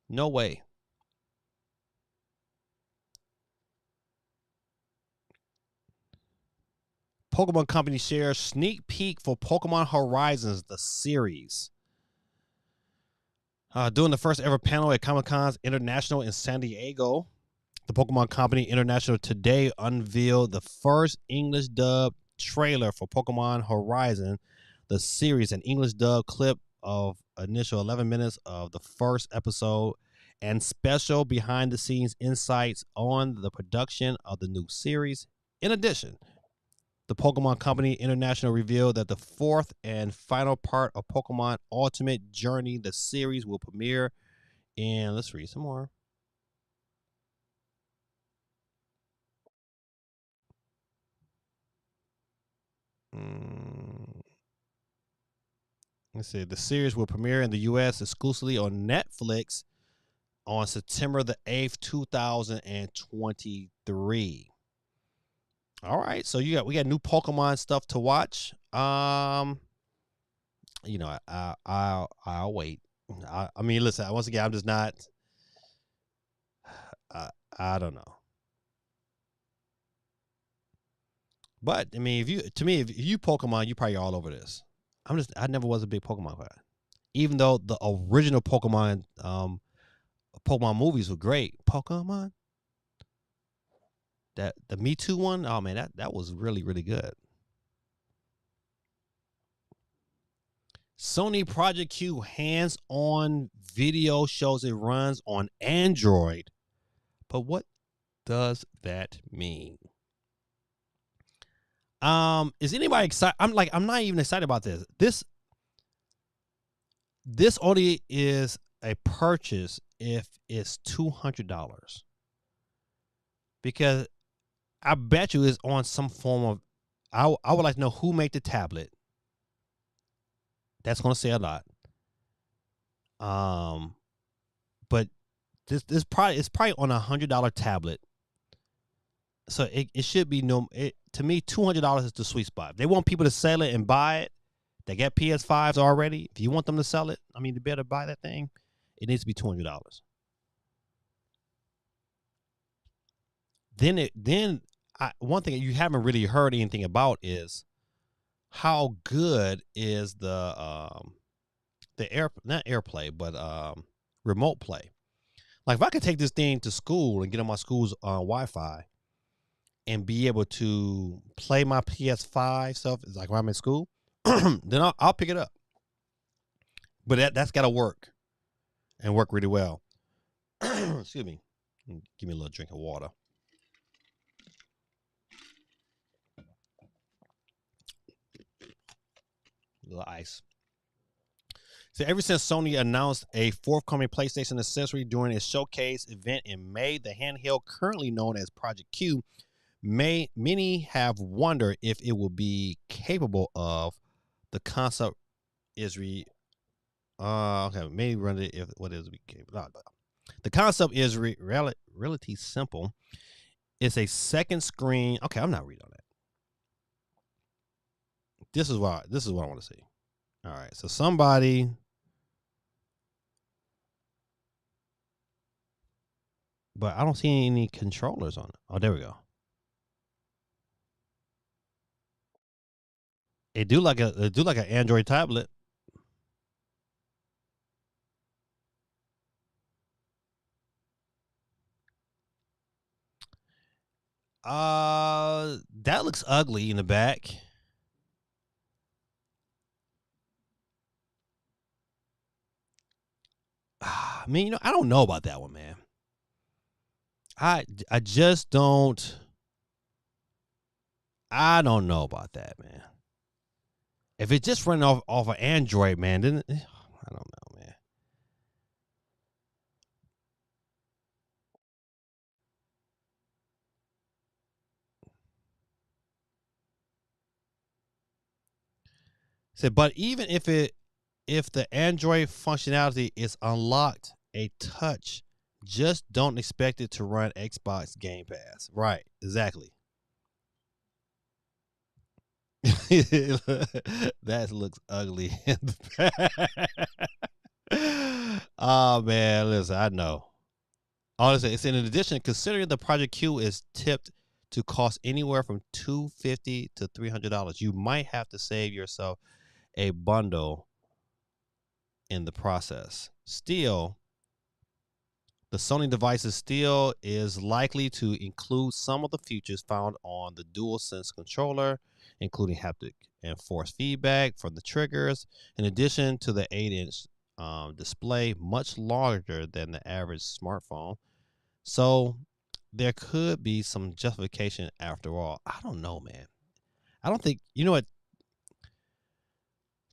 No way. Pokemon Company shares sneak peek for Pokemon Horizons, the series. Doing the first ever panel at Comic-Con International in San Diego, the Pokemon Company International today unveiled the first English dub trailer for Pokemon Horizon, the series, an English dub clip of initial 11 minutes of the first episode and special behind-the-scenes insights on the production of the new series. In addition, the Pokemon Company International revealed that the fourth and final part of Pokemon Ultimate Journey, the series, will premiere in, let's read some more. Let's see. The series will premiere in the U.S. exclusively on Netflix on September the 8th, 2023. All right, so we got new Pokemon stuff to watch. I'll wait. I mean, listen. Once again, I'm just not. I don't know. But I mean, if you Pokemon, you probably all over this. I never was a big Pokemon fan, even though the original Pokemon movies were great. Pokemon. The Me Too one, oh man, that was really, really good. Sony Project Q hands-on video shows it runs on Android. But what does that mean? Is anybody excited? I'm not even excited about this. This only is a purchase if it's $200. Because I bet you it's on some form of. I would like to know who made the tablet. That's going to say a lot. But it's probably on $100 tablet. So it should be to me $200 is the sweet spot. If they want people to sell it and buy it, they get PS5s already. If you want them to sell it, I mean, they better buy that thing. It needs to be $200. One thing you haven't really heard anything about is how good is not AirPlay, but remote play. Like if I could take this thing to school and get on my school's Wi-Fi and be able to play my PS5 stuff, like when I'm in school, then I'll pick it up. But that's got to work and work really well. Excuse me. Give me a little drink of water. A little ice. So ever since Sony announced a forthcoming PlayStation accessory during its showcase event in May, the handheld currently known as Project Q, many have wondered if it will be capable of the concept is maybe run it if what is we capable. The concept is relatively simple. It's a second screen. Okay, I'm not reading on that. This is what I want to see. All right, so somebody. But I don't see any controllers on it. Oh, there we go. It do like an Android tablet. That looks ugly in the back. I mean, I don't know about that one, man. I just don't. I don't know about that, man. If it's just running off of Android, man, then I don't know, man. So, but even if the Android functionality is unlocked, a touch, just don't expect it to run Xbox Game Pass. Right, exactly. That looks ugly in the back. Oh man, listen, I know. Honestly, it's in addition, considering the Project Q is tipped to cost anywhere from $250 to $300, you might have to save yourself a bundle in the process. Still, the Sony devices still is likely to include some of the features found on the DualSense controller, including haptic and force feedback from the triggers, in addition to the 8-inch display, much larger than the average smartphone. So there could be some justification after all. I don't know, man. I don't think, what,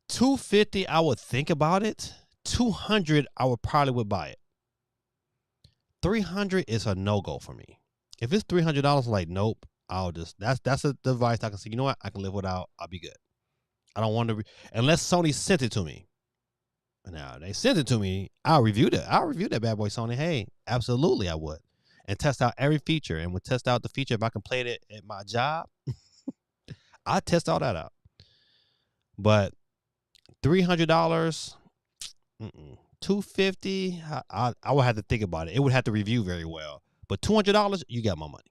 $250 I would think about it. $200 I would probably would buy it. $300 is a no-go for me. If it's $300, like, nope, I'll just, that's a device I can say, you know what, I can live without, I'll be good. I don't want to, unless Sony sent it to me. Now, they sent it to me, I'll review that bad boy, Sony. Hey, absolutely I would. And test out every feature, and would test out the feature if I can play it at my job. I'd test all that out. But $300, $250, I would have to think about it. It would have to review very well. But $200, you got my money.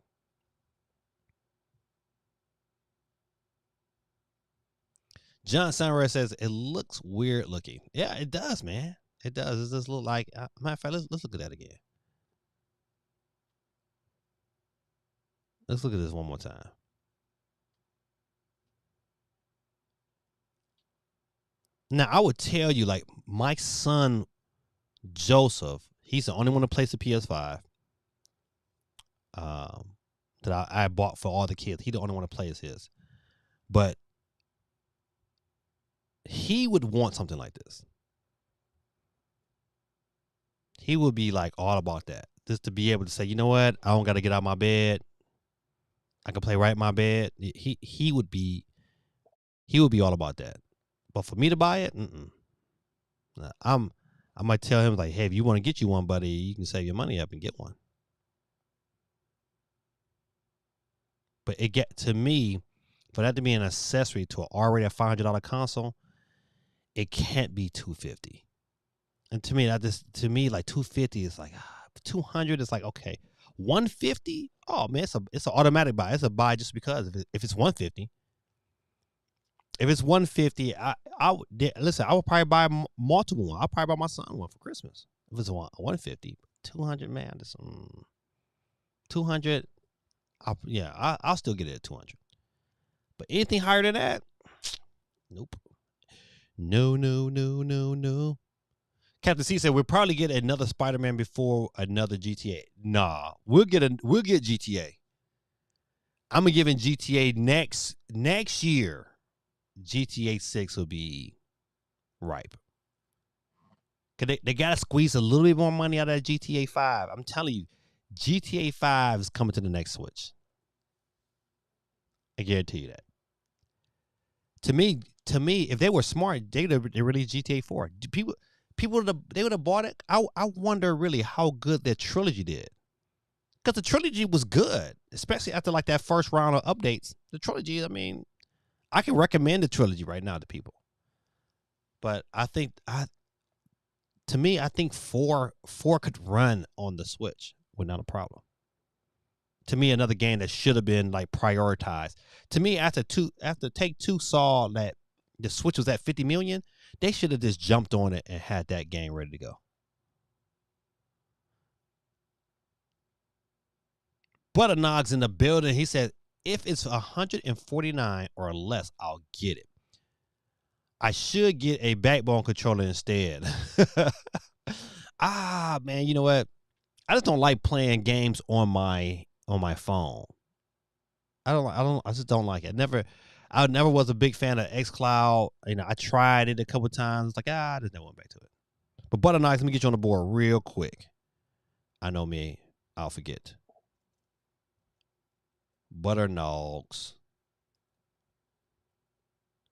John Sunrise says it looks weird looking. Yeah, it does, man. It does. It does look like. Matter of fact, let's look at that again. Let's look at this one more time. Now, I would tell you, like, my son Joseph, he's the only one that plays the PS5. That I bought for all the kids. He's the only one that plays his. But he would want something like this. He would be like all about that. Just to be able to say, you know what? I don't got to get out of my bed. I can play right in my bed. He would be all about that. But for me to buy it, I might tell him, like, hey, if you want to get you one, buddy, you can save your money up and get one. But to me, for that to be an accessory to an already a $500 console, it can't be $250. And to me, like $250 is like $200 is like, okay. $150, oh man, it's an automatic buy. It's a buy just because if it's $150. If it's $150, listen, I would probably buy multiple one. I'll probably buy my son one for Christmas. If it's $150, $200, man, this $200. I'll still get it at $200. But anything higher than that, nope. No. Captain C said we'll probably get another Spider-Man before another GTA. Nah, we'll get GTA. I'm gonna give in GTA next year. GTA 6 will be ripe. Cause they gotta squeeze a little bit more money out of GTA 5. I'm telling you, GTA 5 is coming to the next Switch. I guarantee you that. To me, if they were smart, they released GTA 4. People they would have bought it. I wonder really how good their trilogy did, because the trilogy was good. especially after like that first round of updates, the trilogy. I mean, I can recommend the trilogy right now to people, but I think I think four could run on the Switch without a problem. To me, another game that should have been like prioritized. To me, after Take-Two saw that the Switch was at 50 million, they should have just jumped on it and had that game ready to go. Butternog's in the building. He said, if it's 149 or less, I'll get it. I should get a Backbone controller instead. Man, you know what? I just don't like playing games on my phone. I just don't like it. I never was a big fan of xCloud. You know, I tried it a couple of times. Like, I just never went back to it. But Butternog's, let me get you on the board real quick. I know me, I'll forget. Butternog's.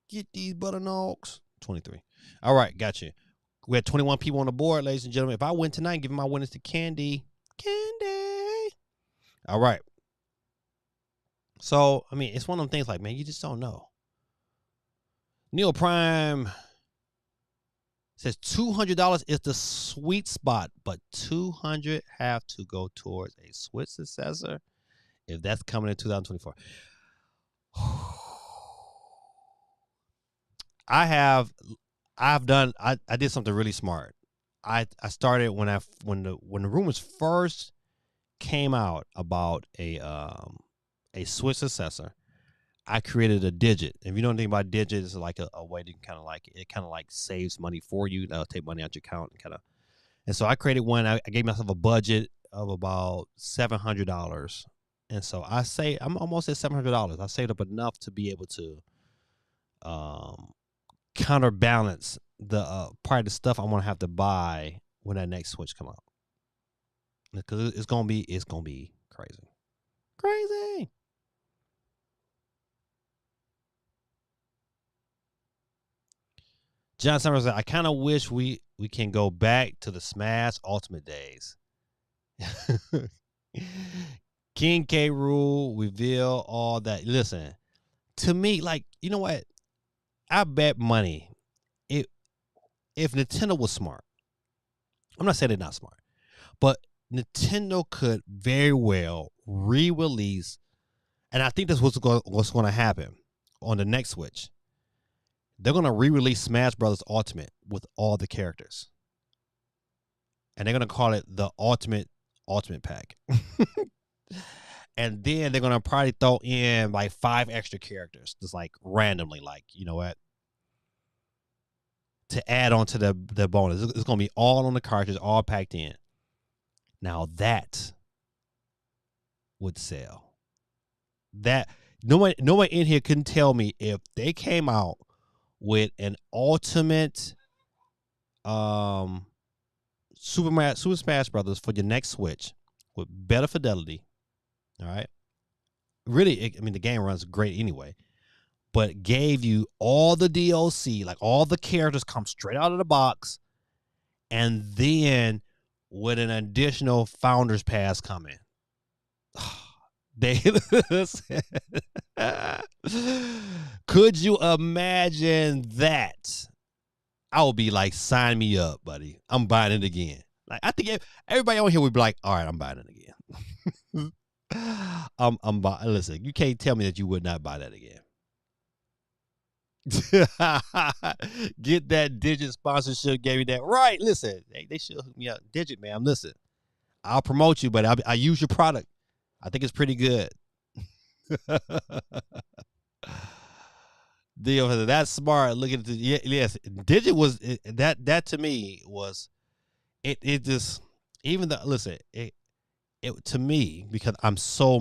Get these Butternog's. 23. All right, got you. We had 21 people on the board, ladies and gentlemen. If I win tonight, give my winners to Candy. Candy. All right. So, I mean, it's one of them things like, man, you just don't know. Neil Prime says $200 is the sweet spot, but $200 have to go towards a Switch successor if that's coming in 2024. I did something really smart. I started when the rumors first came out about a Switch successor. I created a digit. If you know anything about digit, it's like a way to kind of like saves money for you. That'll take money out your account and so I created one. I gave myself a budget of about $700, and so I'm almost at $700. I saved up enough to be able to counterbalance the part of the stuff I'm gonna have to buy when that next Switch come out, because it's gonna be crazy. John Summers said, I kind of wish we can go back to the Smash Ultimate days. King K. Rool, reveal all that. Listen, to me, like, you know what? I bet money if Nintendo was smart. I'm not saying they're not smart, but Nintendo could very well re-release, and I think that's what's going to happen on the next Switch. They're going to re-release Smash Brothers Ultimate with all the characters. And they're going to call it the Ultimate Pack. And then they're going to probably throw in like 5 extra characters, just like randomly, like, you know what? To add on to the bonus. It's going to be all on the cartridge, all packed in. Now that would sell. That no one in here couldn't tell me if they came out with an ultimate Super Smash Brothers for your next Switch with better fidelity. All right. Really, I mean, the game runs great anyway, but gave you all the DLC, like all the characters come straight out of the box, and then with an additional Founders Pass coming. Could you imagine that? I would be like, sign me up, buddy. I'm buying it again. Like, I think everybody on here would be like, all right, I'm buying it again. Listen, you can't tell me that you would not buy that again. Get that Digit sponsorship, gave me that. Right, listen, they should hook me up. Digit, man, listen. I'll promote you, but I use your product. I think it's pretty good. That's smart. Look at the yes. Digit was that to me was it just, even the listen, it to me, because I'm so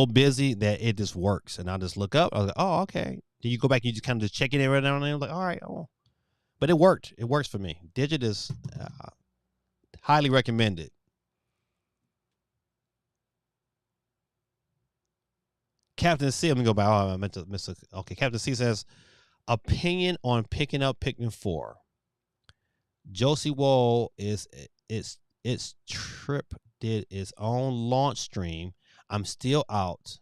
busy that it just works, and I just look up. I was like, oh, okay. Then you go back and you just kind of just check it in right now and then, like, all right, but it worked. It works for me. Digit is highly recommended. Captain C, I'm gonna go by. Oh, I meant to miss a. Okay, Captain C says, opinion on picking up Pikmin 4. Josie Wall is it's trip did its own launch stream. I'm still out.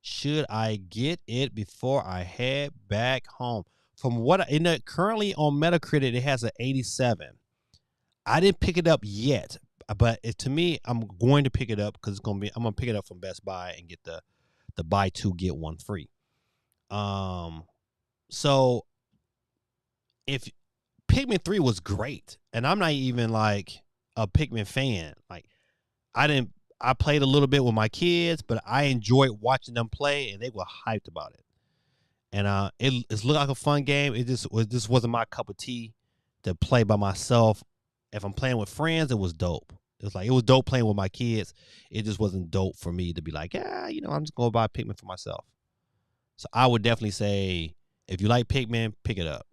Should I get it before I head back home? From what currently on Metacritic, it has an 87. I didn't pick it up yet, but to me, I'm going to pick it up because I'm gonna pick it up from Best Buy and get the buy two get one free. So if Pikmin 3 was great, and I'm not even like a Pikmin fan. Like I played a little bit with my kids, but I enjoyed watching them play, and they were hyped about it. And it looked like a fun game. It just wasn't my cup of tea to play by myself. If I'm playing with friends, it was dope. It was dope playing with my kids. It just wasn't dope for me to be like, I'm just gonna buy Pikmin for myself. So I would definitely say, if you like Pikmin, pick it up.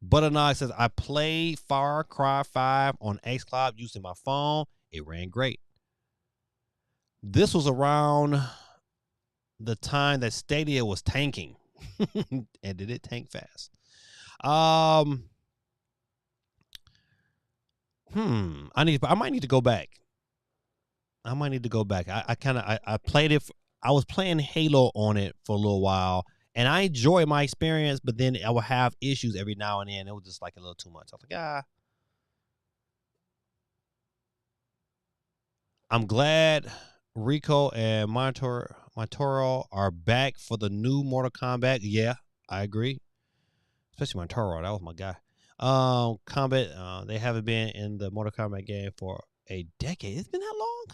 Butternog says, I played Far Cry 5 on xCloud using my phone. It ran great. This was around the time that Stadia was tanking. And did it tank fast? I might need to go back. I played it. I was playing Halo on it for a little while, and I enjoyed my experience, but then I would have issues every now and then. It was just like a little too much. I was like, I'm glad Rico and Montoro are back for the new Mortal Kombat. Yeah, I agree. Especially Montoro. That was my guy. Kombat, they haven't been in the Mortal Kombat game for a decade. It's been that long?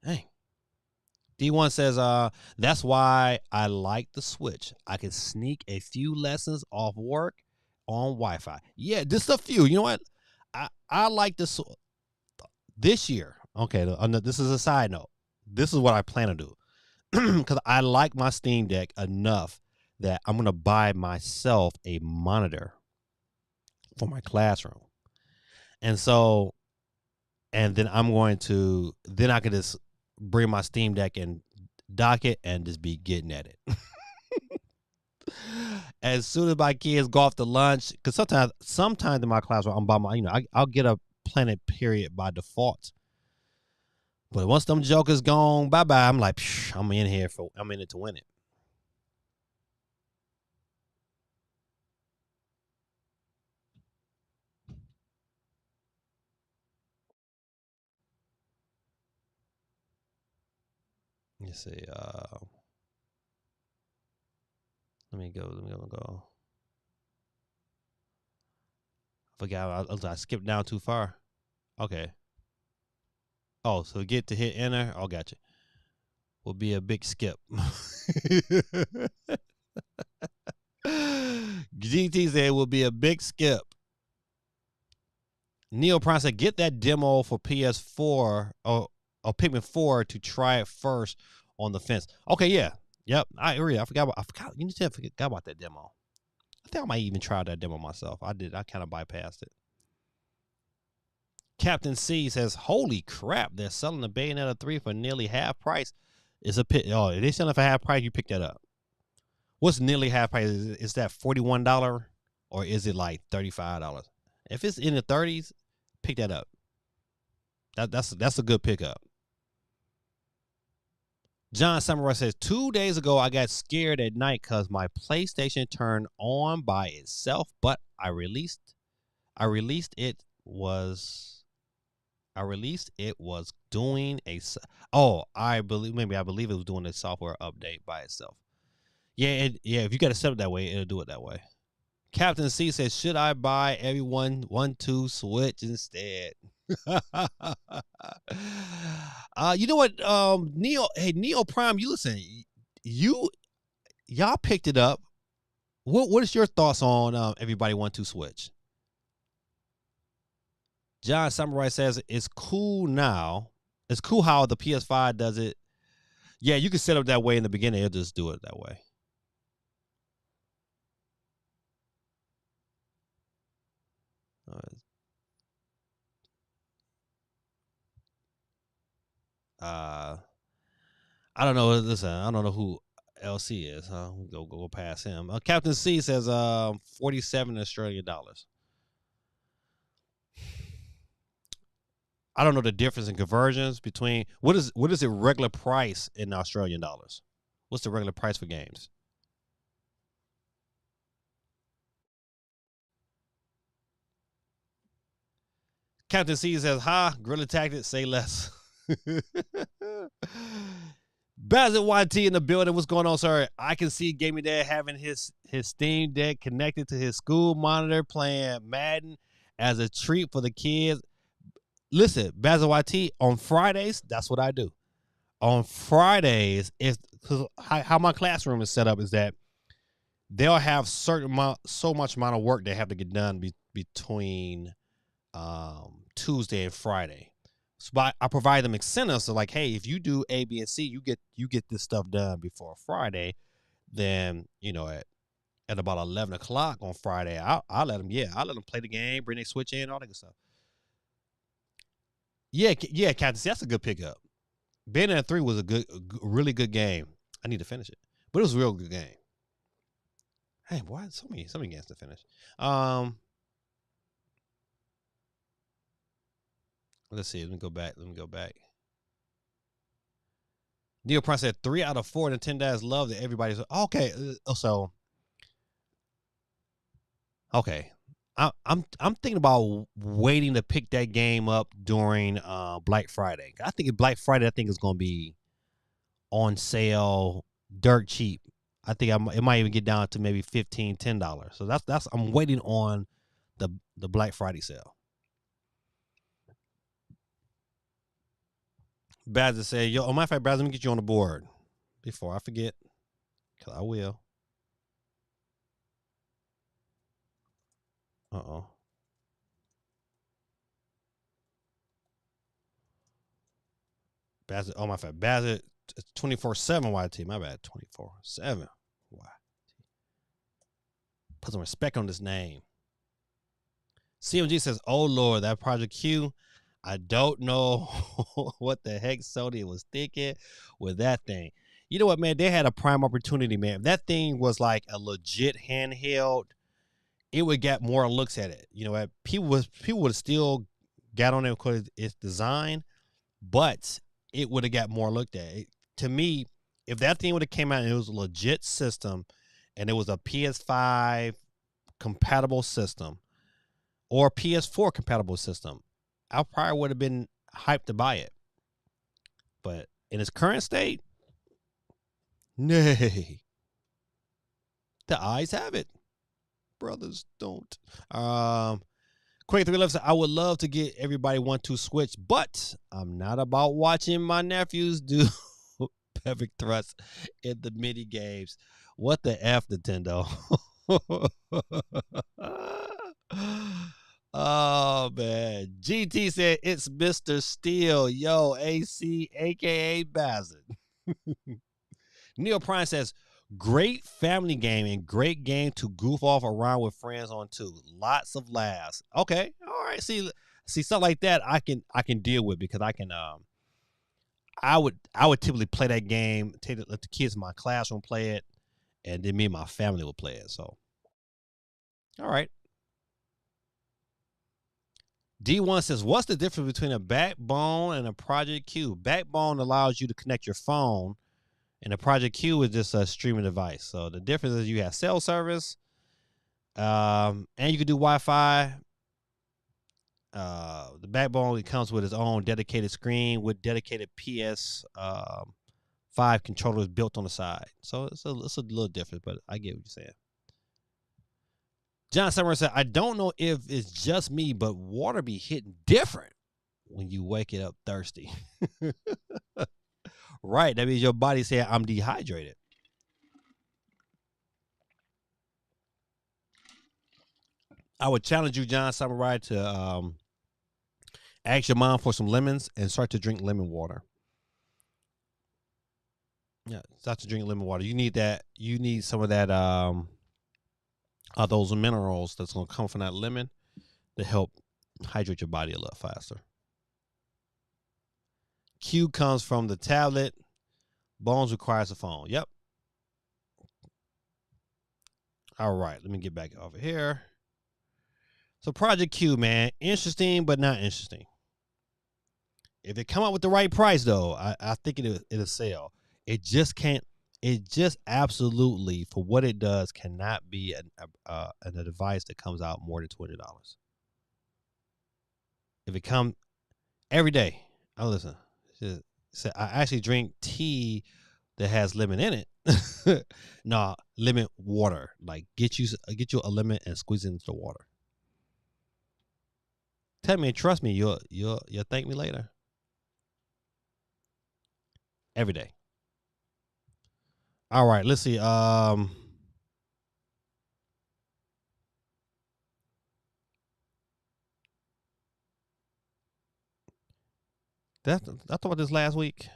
Dang. D1 says, that's why I like the Switch. I can sneak a few lessons off work on Wi-Fi. Yeah, just a few. You know what? I like this year. Okay, this is a side note. This is what I plan to do. Because I like my Steam Deck enough that I'm going to buy myself a monitor for my classroom. And so, and then I can just bring my Steam Deck and dock it and just be getting at it. As soon as my kids go off to lunch, because sometimes in my classroom, I'm by my, I'll get a Planet period by default. But once them jokers gone, bye-bye, I'm like, I'm in it to win it. Let me see. Let me go. I forgot. I skipped down too far. Okay. Oh, so get to hit enter. Oh, gotcha. Will be a big skip. GT said will be a big skip. Neil Prime said, get that demo for PS4 or Pikmin 4 to try it first on the fence. Okay, yeah. Yep, I agree. I forgot about that demo. I think I might even try that demo myself. I kind of bypassed it. Captain C says, holy crap, they're selling the Bayonetta 3 for nearly half price. It's a pit. Oh, if they selling it for half price, you pick that up. What's nearly half price? Is that $41 or is it like $35? If it's in the 30s, pick that up. That's a good pickup. John Samurai says, 2 days ago, I got scared at night because my PlayStation turned on by itself, but I released it was doing I believe it was doing a software update by itself. Yeah, if you got to set it that way, it'll do it that way. Captain C says, should I buy everyone 1-2 Switch instead? You know what, Neo Prime, you listen, y'all picked it up. What is your thoughts on everybody 1-2 Switch? John Samurai says it's cool now. It's cool how the PS5 does it. Yeah, you can set up that way in the beginning. It'll just do it that way. I don't know. Listen, I don't know who LC is. We'll go past him. Captain C says 47 Australian dollars. I don't know the difference in conversions between what is the regular price in Australian dollars? What's the regular price for games? Captain C says, "Ha, guerrilla tactics, say less." Basil YT in the building. What's going on, sir? I can see Gaming Dad having his Steam Deck connected to his school monitor, playing Madden as a treat for the kids. Listen, Basil YT, on Fridays, that's what I do. On Fridays, how my classroom is set up is that they'll have so much amount of work they have to get done between Tuesday and Friday. So I provide them incentives. So like, hey, if you do A, B, and C, you get this stuff done before Friday. Then at about 11 o'clock on Friday, I'll let them play the game, bring their Switch in, all that good stuff. Yeah, Captain C, that's a good pickup. Bayonetta 3 was a really good game. I need to finish it, but it was a real good game. Hey, why so many games to finish? Let's see. Let me go back. Neil Price said 3 out of 4 Nintendo's love that everybody's okay. Okay. I'm thinking about waiting to pick that game up during Black Friday. I think Black Friday is going to be on sale dirt cheap. I think it might even get down to maybe $15, $10. So that's I'm waiting on the Black Friday sale. Bazza said, "Yo, matter of fact, Bazza, let me get you on the board before I forget, because I will." Uh-oh. Bazza, my fact. Bazza, 24/7 YT. My bad, 24/7 YT. Put some respect on this name. CMG says, "Oh Lord, that Project Q. I don't know what the heck Sony was thinking with that thing. You know what, man? They had a prime opportunity, man. If that thing was like a legit handheld, it would get more looks at it. People would have still got on it because it's design, but it would have got more looked at. To me, if that thing would have came out and it was a legit system, and it was a PS5 compatible system or PS4 compatible system, I probably would have been hyped to buy it. But in its current state, nay. The eyes have it. Brothers don't. Quake 311 said, "I would love to get everybody 1-2 Switch, but I'm not about watching my nephews do perfect thrusts in the mini games. What the F, Nintendo?" Oh man. GT said, "It's Mr. Steel. Yo, AC, aka Bassett." Neil Prime says, "Great family game and great game to goof off around with friends on too. Lots of laughs." Okay. All right. See something like that I can deal with, because I can I would typically play that game, let the kids in my classroom play it, and then me and my family would play it. So all right. D1 says, "What's the difference between a Backbone and a Project Q?" Backbone allows you to connect your phone, and a Project Q is just a streaming device. So the difference is you have cell service, and you can do Wi-Fi. The Backbone, it comes with its own dedicated screen with dedicated PS5 controllers built on the side. So it's a little different, but I get what you're saying. John Summer said, "I don't know if it's just me, but water be hitting different when you wake it up thirsty." Right. That means your body saying, "I'm dehydrated." I would challenge you, John Samurai, to ask your mom for some lemons and start to drink lemon water. Yeah, start to drink lemon water. You need that. You need some of that those minerals that's gonna come from that lemon to help hydrate your body a little faster. Q comes from the tablet. Bones requires a phone. Yep. All right, let me get back over here. So Project Q, man, interesting but not interesting. If it come out with the right price, though, I think it'll sell. It just can't. It just absolutely, for what it does, cannot be a device that comes out more than $20. If it come every day, I listen. So I actually drink tea that has lemon in it. No, lemon water. Like get you a lemon and squeeze it into the water. Tell me and trust me, you'll thank me later. Every day. All right, let's see. I talked about this last week.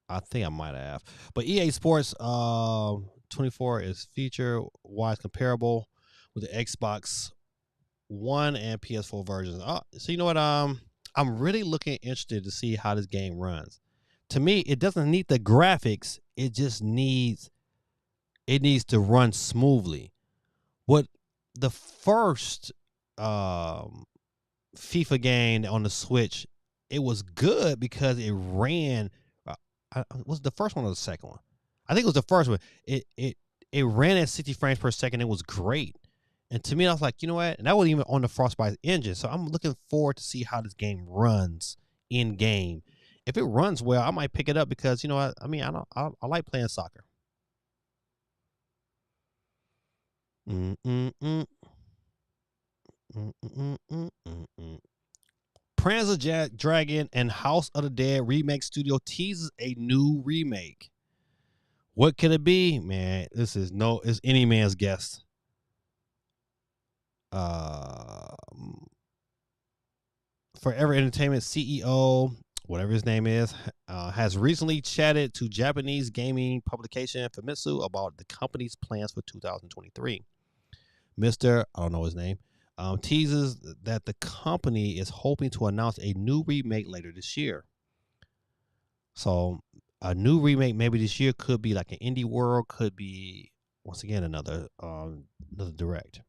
I think I might have. But EA Sports 24 is feature-wise comparable with the Xbox One and PS4 versions. So you know what? I'm really interested to see how this game runs. To me, it doesn't need the graphics. It just needs to run smoothly. What the first FIFA game on the Switch, it was good because it ran. Was the first one or the second one? I think it was the first one. It ran at 60 frames per second. It was great. And to me, I was like, you know what? And that wasn't even on the Frostbite engine. So I'm looking forward to see how this game runs in game. If it runs well, I might pick it up because, you know what? I like playing soccer. Panzer Dragoon and House of the Dead remake studio teases a new remake. What could it be? Man, it's any man's guess. Forever Entertainment CEO, whatever his name is, has recently chatted to Japanese gaming publication Famitsu about the company's plans for 2023. Mr. I don't know his name, teases that the company is hoping to announce a new remake later this year. So a new remake maybe this year could be like an Indie World, could be once again another direct.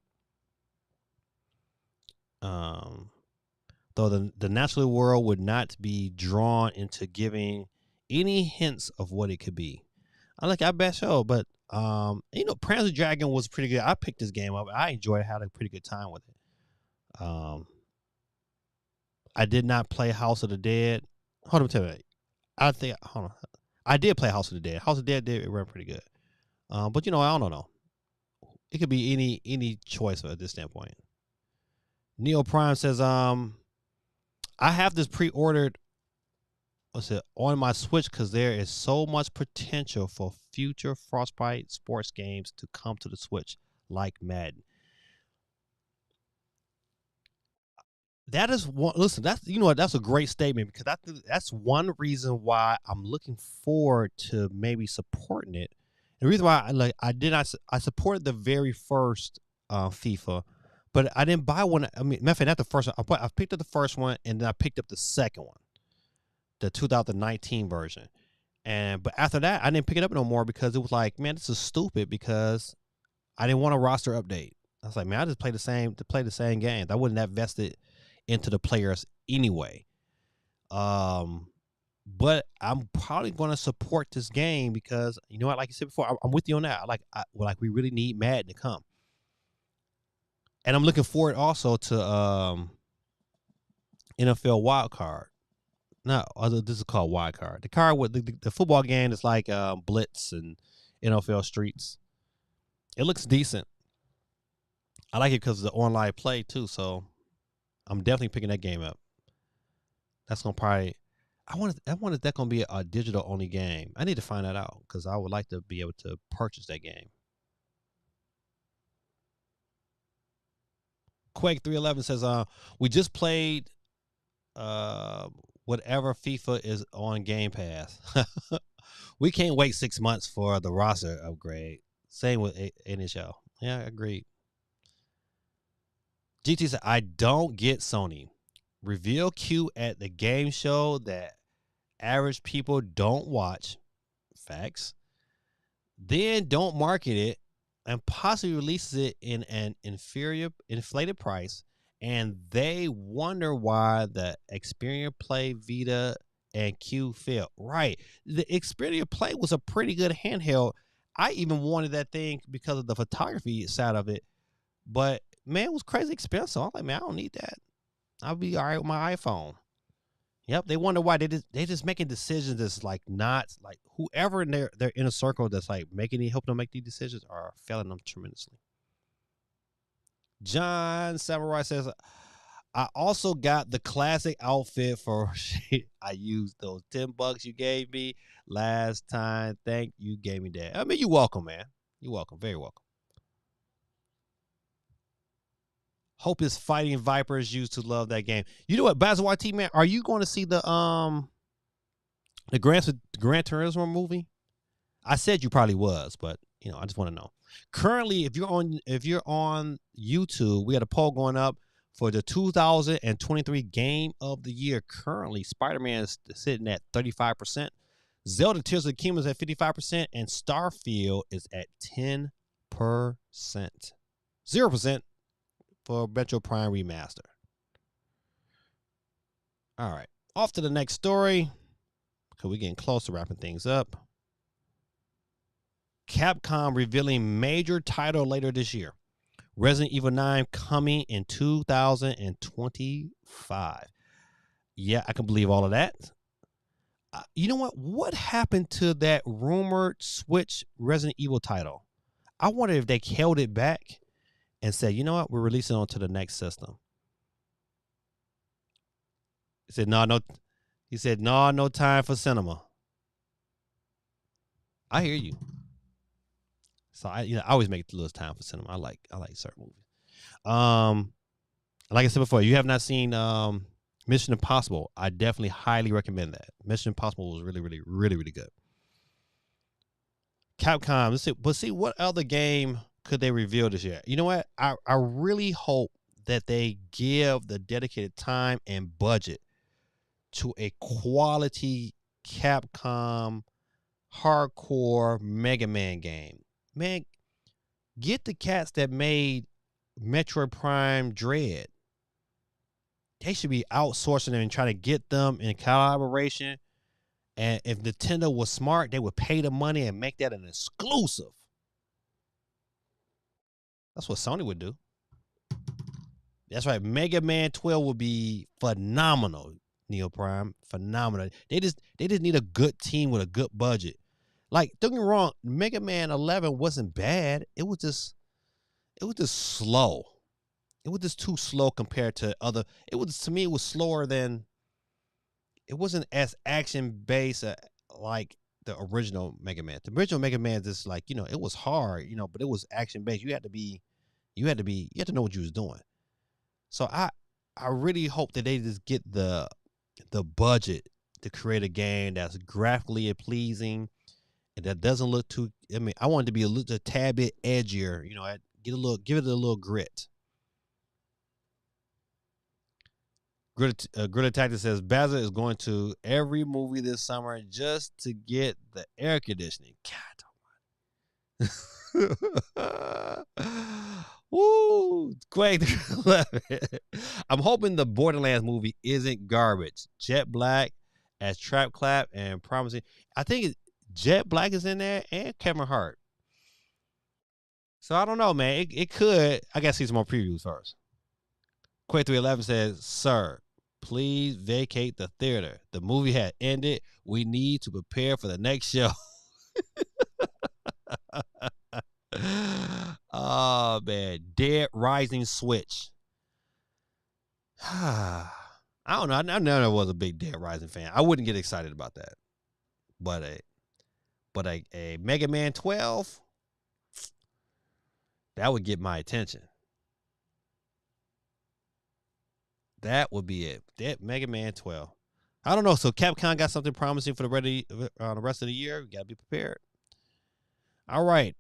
Though the natural world would not be drawn into giving any hints of what it could be. I bet so, but Panzer Dragoon was pretty good. I picked this game up. I enjoyed it, had a pretty good time with it. I did not play House of the Dead. Hold on, tell me. I did play House of the Dead. House of the Dead did run pretty good. But I don't know. It could be any choice at this standpoint. Neo Prime says, I have this pre-ordered on my Switch because there is so much potential for future Frostbite sports games to come to the Switch, like Madden. That is one. Listen, that's a great statement because that's one reason why I'm looking forward to maybe supporting it. The reason why I supported the very first FIFA, but I didn't buy one. I mean, matter of fact, not the first one. I picked up the first one and then I picked up the second one, the 2019 version. But after that, I didn't pick it up no more because it was like, man, this is stupid because I didn't want a roster update. I was like, man, I just play the same games. I wasn't that vested into the players anyway. But I'm probably going to support this game because what, like you said before, I'm with you on that. We really need Madden to come, and I'm looking forward also to NFL Wild Card. No, this is called Wild Card. The card with the football game is like Blitz and NFL Streets. It looks decent. I like it because of the online play too. So I'm definitely picking that game up. That's gonna probably. I wonder if that's gonna be a digital only game. I need to find that out because I would like to be able to purchase that game. Quake 311 says, we just played whatever FIFA is on Game Pass. We can't wait 6 months for the roster upgrade. Same with NHL. Yeah, agreed. GT said, I don't get Sony. Reveal Q at the game show that average people don't watch. Facts. Then don't market it and possibly releases it in an inflated price and they wonder why the Xperia Play Vita and Q failed. Right. The Xperia Play was a pretty good handheld. I even wanted that thing because of the photography side of it. But man, it was crazy expensive. I'm like, man, I don't need that. I'll be all right with my iPhone. Yep, they wonder why they just making decisions that's like not like whoever in their inner circle that's like help them make these decisions are failing them tremendously. John Samurai says, I also got the classic outfit for I used those $10 you gave me last time. Thank you, gave me that. I mean, you're welcome, man. You're welcome. Very welcome. Hope is Fighting Vipers used to love that game. You know what, Basil YT, man, are you going to see the Gran Turismo movie? I said you probably was, but you know, I just want to know. Currently, if you're on YouTube, we had a poll going up for the 2023 Game of the Year. Currently, Spider-Man is sitting at 35%. Zelda Tears of the Kingdom is at 55%, and Starfield is at 10%. 0% for Metro Prime Remaster. All right, off to the next story, because we're getting close to wrapping things up. Capcom revealing major title later this year. Resident Evil 9 coming in 2025. Yeah, I can believe all of that. You know what? What happened to that rumored Switch Resident Evil title? I wonder if they held it back and said, you know what? We're releasing it onto the next system. He said, no. He said, no time for cinema. I hear you. So I always make a little time for cinema. I like certain movies. Like I said before, you have not seen Mission Impossible. I definitely highly recommend that. Mission Impossible was really, really, really, really good. Capcom. Let's see what other game could they reveal this year. You know what? I really hope that they give the dedicated time and budget to a quality Capcom hardcore Mega Man game. Man, get the cats that made Metroid Prime Dread. They should be outsourcing them and trying to get them in collaboration. And if Nintendo was smart, they would pay the money and make that an exclusive. That's what Sony would do. That's right. Mega Man 12 would be phenomenal. Neo Prime, phenomenal. They just need a good team with a good budget. Like, don't get me wrong, Mega Man 11 wasn't bad. It was just slow. It was just too slow compared to other. To me, it was slower than. It wasn't as action based like the original Mega Man. The original Mega Man is just like, it was hard, but it was action based. You had to know what you was doing. So I really hope that they just get the budget to create a game that's graphically pleasing and that doesn't look too. I mean, I want it to be a tad bit edgier. Give it a little grit. Grit Tactic says Basil is going to every movie this summer just to get the air conditioning. God. Woo! Quake. I'm hoping the Borderlands movie isn't garbage. Jet Black as Trap Clap and Promising. I think Jet Black is in there and Kevin Hart. So I don't know, man. It could. I gotta see some more previews first. Quake 311 says, "Sir, please vacate the theater. The movie had ended. We need to prepare for the next show." Oh man, Dead Rising Switch. I don't know. I never was a big Dead Rising fan. I wouldn't get excited about that. But a Mega Man 12, that would get my attention. That would be it. That Mega Man 12. I don't know. So Capcom got something promising for the rest of the year. We gotta be prepared. All right.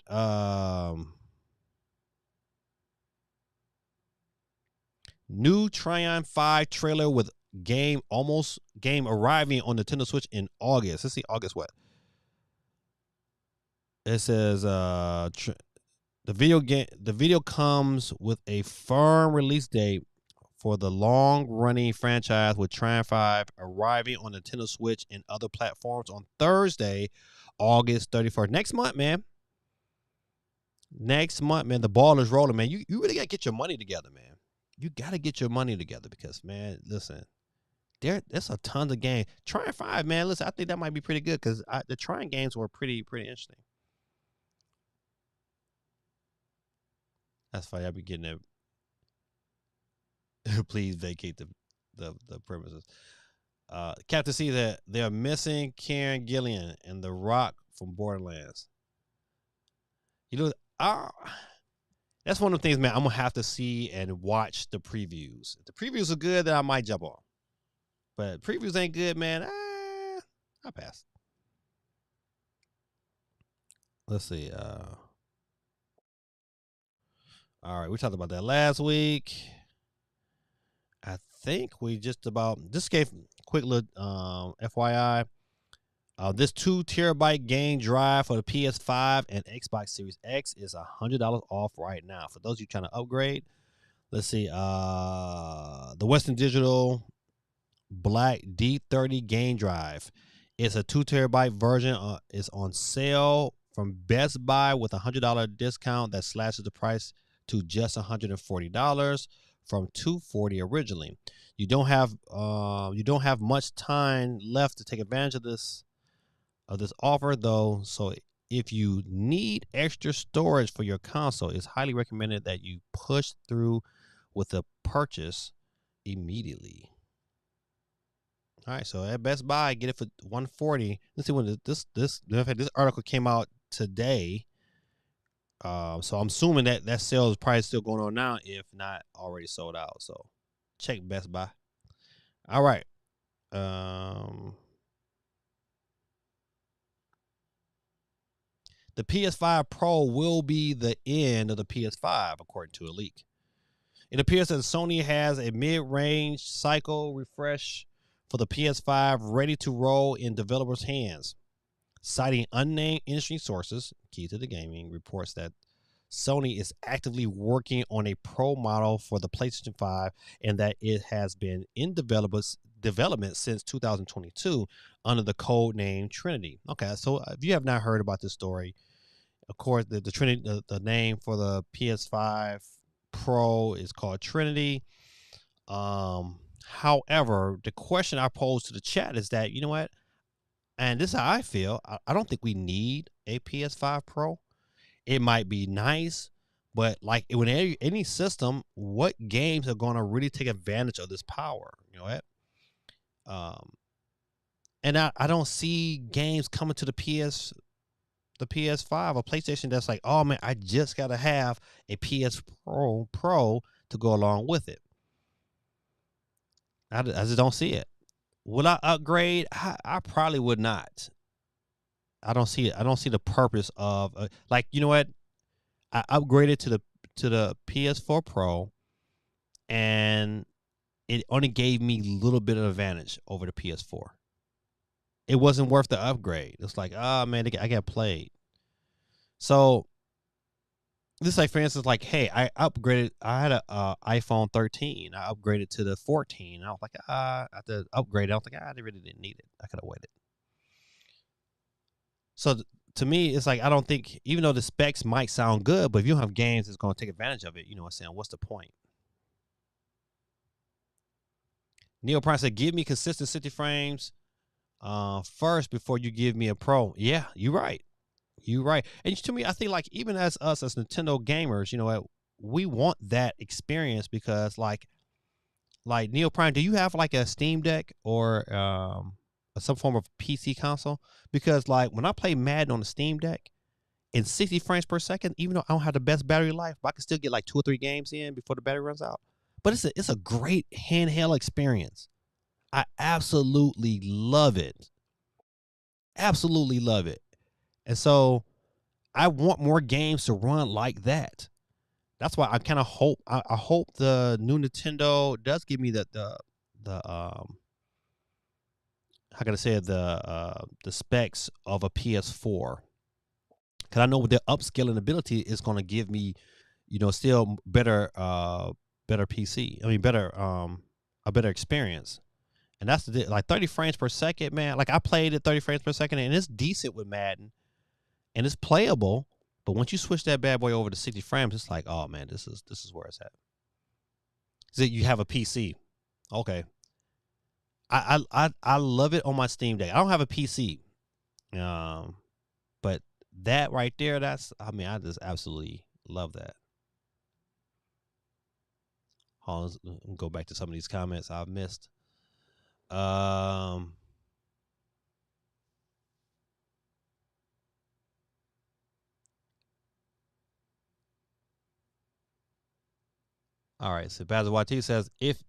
New Tryon 5 trailer with game arriving on Nintendo Switch in August. Let's see, August what? It says the video comes with a firm release date for the long-running franchise, with Trine 5 arriving on Nintendo Switch and other platforms on Thursday, August 31st. Next month, man. Next month, man. The ball is rolling, man. You really got to get your money together, man. You got to get your money together because, man, listen, there's a ton of games. Trine 5, man, listen, I think that might be pretty good because the Trine games were pretty interesting. That's fine. I'll be getting it. Please vacate the premises. Captain C, that they're missing Karen Gillan and The Rock from Borderlands. You know, that's one of the things, man, I'm going to have to see and watch the previews. If the previews are good, then I might jump on. But previews ain't good, man. I'll pass. Let's see. All right, we talked about that last week. I think we just gave quick little FYI. This 2 terabyte game drive for the PS5 and Xbox Series X is $100 off right now. For those of you trying to upgrade, let's see. The Western Digital Black D30 game drive. It's a 2 terabyte version. Is on sale from Best Buy with a $100 discount that slashes the price to just $140 from $240 originally. You don't have much time left to take advantage of this offer though. So if you need extra storage for your console, it's highly recommended that you push through with the purchase immediately. All right, so at Best Buy, get it for $140. Let's see when this article came out today. So I'm assuming that sale is probably still going on now, if not already sold out. So check Best Buy. All right. The PS5 Pro will be the end of the PS5, according to a leak. It appears that Sony has a mid-range cycle refresh for the PS5 ready to roll in developers' hands. Citing unnamed industry sources, key to the gaming, reports that Sony is actively working on a Pro model for the PlayStation 5 and that it has been in development since 2022 under the code name Trinity. Okay, so if you have not heard about this story, of course, the Trinity, the name for the PS5 Pro is called Trinity. However, the question I pose to the chat is that, you know what? And this is how I feel. I don't think we need a PS5 Pro. It might be nice, but like when any system, what games are going to really take advantage of this power? You know what? And I don't see games coming to the PS5 or PlayStation that's like, oh man, I just got to have a PS Pro to go along with it. I just don't see it. Will I upgrade? I probably would not. I don't see it. I don't see the purpose of like, you know what? I upgraded to the PS4 Pro, and it only gave me a little bit of advantage over the PS4. It wasn't worth the upgrade. It's like, oh man, I got played. So this, like, for instance, like, hey, I upgraded. I had a iPhone 13. I upgraded to the 14. I was like, after upgrade, I was like, I really didn't need it. I could have waited. So to me, it's like, I don't think, even though the specs might sound good, but if you don't have games that's going to take advantage of it, you know what I'm saying? What's the point? Neil Prime said, give me consistent 60 frames first before you give me a Pro. Yeah, you're right. You're right. And to me, I think like even as us as Nintendo gamers, you know, we want that experience because like Neil Prime, do you have like a Steam Deck or some form of PC console? Because like when I play Madden on the Steam Deck in 60 frames per second, even though I don't have the best battery life, but I can still get like 2 or 3 games in before the battery runs out. But it's a great handheld experience. I absolutely love it. Absolutely love it. And so I want more games to run like that. That's why I kind of hope I hope the new Nintendo does give me the how can I say it, the specs of a PS4. Cuz I know with the upscaling ability is going to give me, you know, still better better PC. I mean, a better experience. And that's like 30 frames per second, man. Like I played at 30 frames per second, and it's decent with Madden, and it's playable. But once you switch that bad boy over to 60 frames, it's like, oh man, this is where it's at. So you have a PC, okay. I love it on my Steam Deck. I don't have a PC, but that right there, I just absolutely love that. Hold on, let's go back to some of these comments I've missed. All right, so Bazawati says, if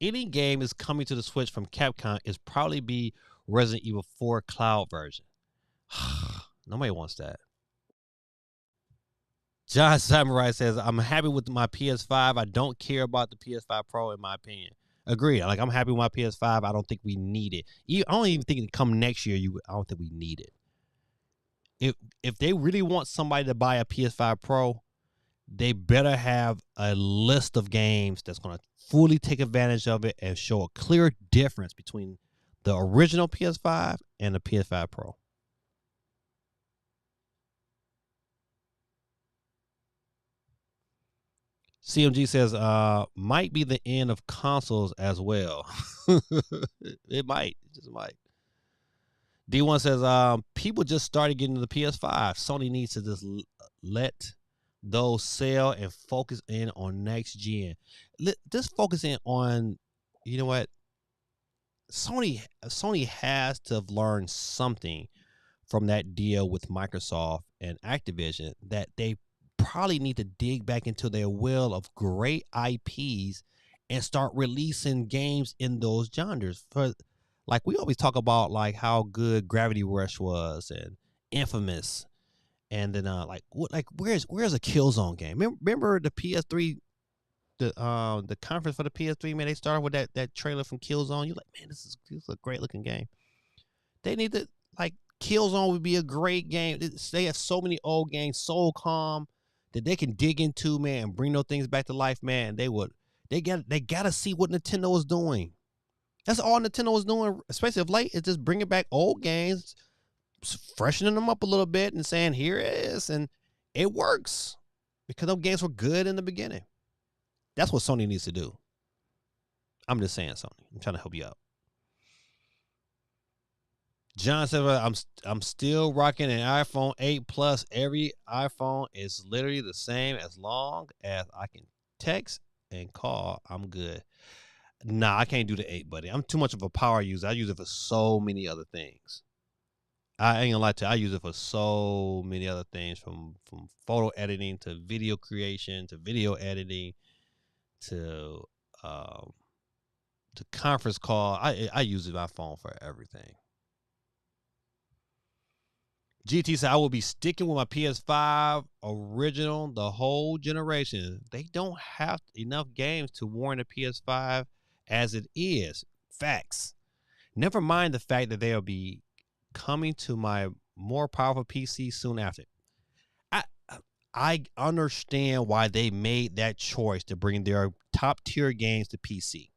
any game is coming to the Switch from Capcom, it's probably be Resident Evil 4 cloud version. Nobody wants that. John Samurai says, I'm happy with my PS5. I don't care about the PS5 Pro, in my opinion. Agree. Like, I'm happy with my PS5. I don't think we need it. I don't even think it come next year. I don't think we need it. If they really want somebody to buy a PS5 Pro, they better have a list of games that's going to fully take advantage of it and show a clear difference between the original PS5 and the PS5 Pro. CMG says, might be the end of consoles as well. It might. It just might. D1 says, people just started getting to the PS5. Sony needs to just let those sell and focus in on next gen. Just focus in on, you know what? Sony has to have learned something from that deal with Microsoft and Activision, that they probably need to dig back into their well of great IPs and start releasing games in those genres. For like, we always talk about like how good Gravity Rush was and Infamous, and then where's a Killzone game? Remember the PS3, the conference for the PS3, man? They started with that trailer from Killzone. You're like, man, this is a great looking game. They need to, like, Killzone would be a great game. They have so many old games, Soulcom, that they can dig into, man, and bring those things back to life, man. They gotta see what Nintendo is doing. That's all Nintendo is doing, especially of late, is just bringing back old games, freshening them up a little bit, and saying, here it is, and it works because those games were good in the beginning. That's what Sony needs to do. I'm just saying, Sony. I'm trying to help you out. John said, I'm still rocking an iPhone 8 Plus. Every iPhone is literally the same. As long as I can text and call, I'm good. Nah, I can't do the 8, buddy. I'm too much of a power user. I use it for so many other things. I ain't gonna lie to you. I use it for so many other things, from photo editing to video creation to video editing to conference call. I use my phone for everything. GT said, I will be sticking with my PS5 original the whole generation. They don't have enough games to warrant a PS5 as it is. Facts. Never mind the fact that they'll be coming to my more powerful PC soon after. I understand why they made that choice to bring their top tier games to PC.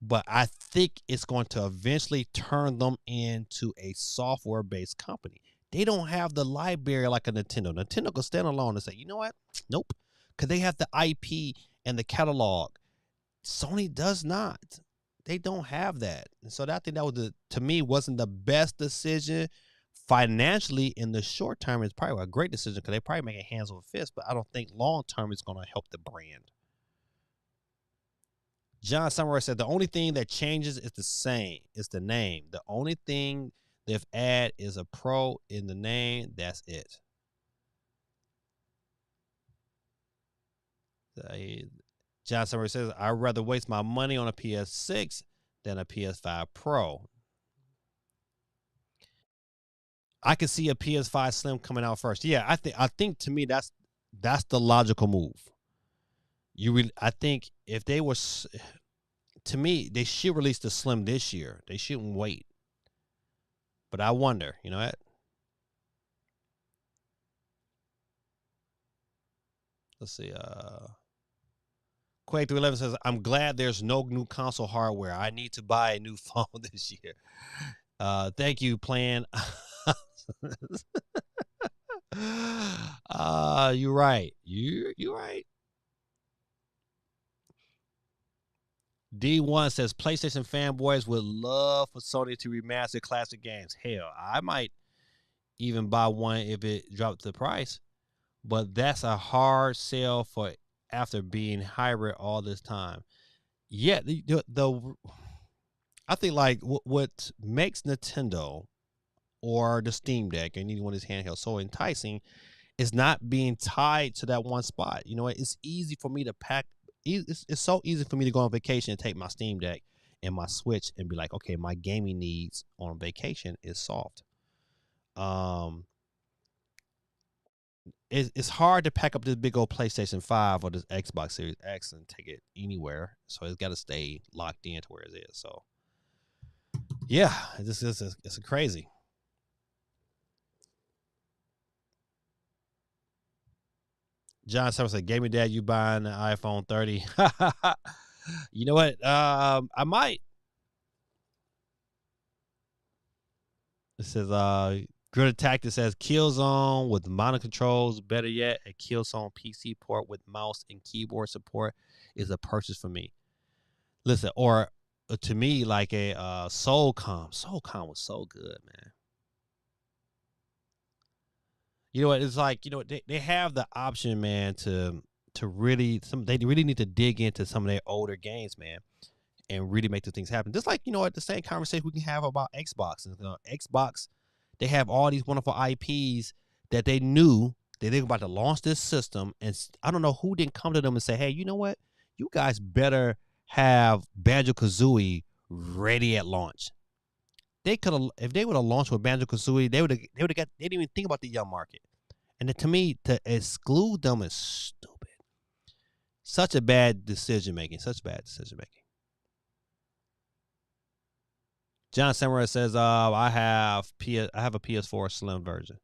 But I think it's going to eventually turn them into a software-based company. They don't have the library like a Nintendo. Nintendo can stand alone and say, you know what? Nope. Because they have the IP and the catalog. Sony does not. They don't have that. And so I think that was, to me, wasn't the best decision. Financially, in the short term, it's probably a great decision because they probably make it hands over fist, but I don't think long term it's going to help the brand. John Samurai said, the only thing that changes is the same. It's the name. The only thing they've added is a pro in the name. That's it. John Samurai says, I'd rather waste my money on a PS6 than a PS5 Pro. I could see a PS5 Slim coming out first. Yeah, I think to me that's the logical move. I think if they were, to me, they should release the Slim this year. They shouldn't wait. But I wonder, you know what? Let's see. Quake 311 says, I'm glad there's no new console hardware. I need to buy a new phone this year. Thank you, Plan. You're right. You're right. D1 says PlayStation fanboys would love for Sony to remaster classic games. Hell, I might even buy one if it dropped the price, but that's a hard sell for after being hybrid all this time. Yeah, the I think like what makes Nintendo or the Steam Deck and any one of these handhelds so enticing is not being tied to that one spot. You know, it's easy for me to pack. It's so easy for me to go on vacation and take my Steam Deck and my Switch and be like, okay, my gaming needs on vacation is solved. It's hard to pack up this big old PlayStation 5 or this Xbox Series X and take it anywhere. So it's got to stay locked in to where it is. So, yeah, it's crazy. John Summer said, "Gaming Dad, you buying the iPhone 30?" You know what? I might. It says, Good Tactic says, Killzone with mono controls. Better yet, a Killzone PC port with mouse and keyboard support is a purchase for me. Listen, or to me, like a Soulcom. Soulcom was so good, man. You know what? It's like, you know, they have the option, man, to really they really need to dig into some of their older games, man, and really make the things happen. Just like, you know, at the same conversation we can have about Xbox. And Xbox, they have all these wonderful IPs that they knew that they were about to launch this system, and I don't know who didn't come to them and say, hey, you know what? You guys better have Banjo-Kazooie ready at launch. They could have, if they would have launched with Banjo-Kazooie, they didn't even think about the young market. And to me, to exclude them is stupid. Such a bad decision making. John Samurai says, I have a PS4 Slim version.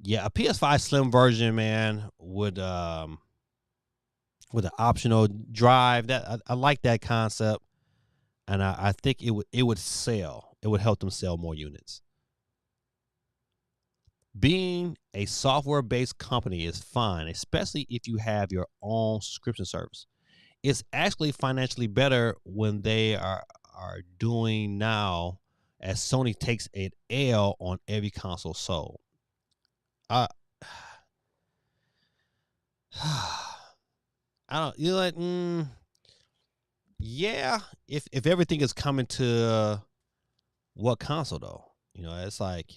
Yeah, a PS5 Slim version, man, with an optional drive. That I like that concept, and I think it would sell. It would help them sell more units. Being a software-based company is fine, especially if you have your own subscription service. It's actually financially better when they are doing now, as Sony takes an L on every console sold. I don't. You're like, yeah. If everything is coming to what console though? You know, it's like,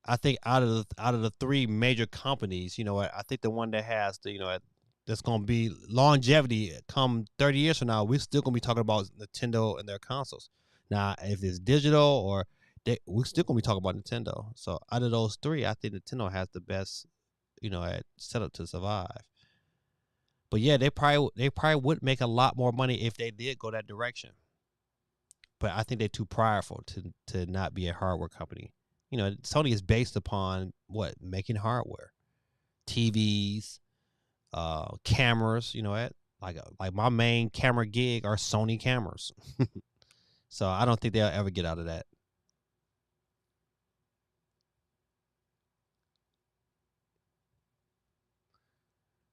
I think out of the three major companies, you know, I think the one that has the, you know, that's going to be longevity come 30 years from now, we're still going to be talking about Nintendo and their consoles. Now, if it's digital or we're still going to be talking about Nintendo. So out of those three, I think Nintendo has the best, you know, setup to survive. But yeah, they probably would make a lot more money if they did go that direction. But I think they're too prideful to not be a hardware company. You know, Sony is based upon what? Making hardware, TVs, cameras. You know, like my main camera gig are Sony cameras. So I don't think they'll ever get out of that.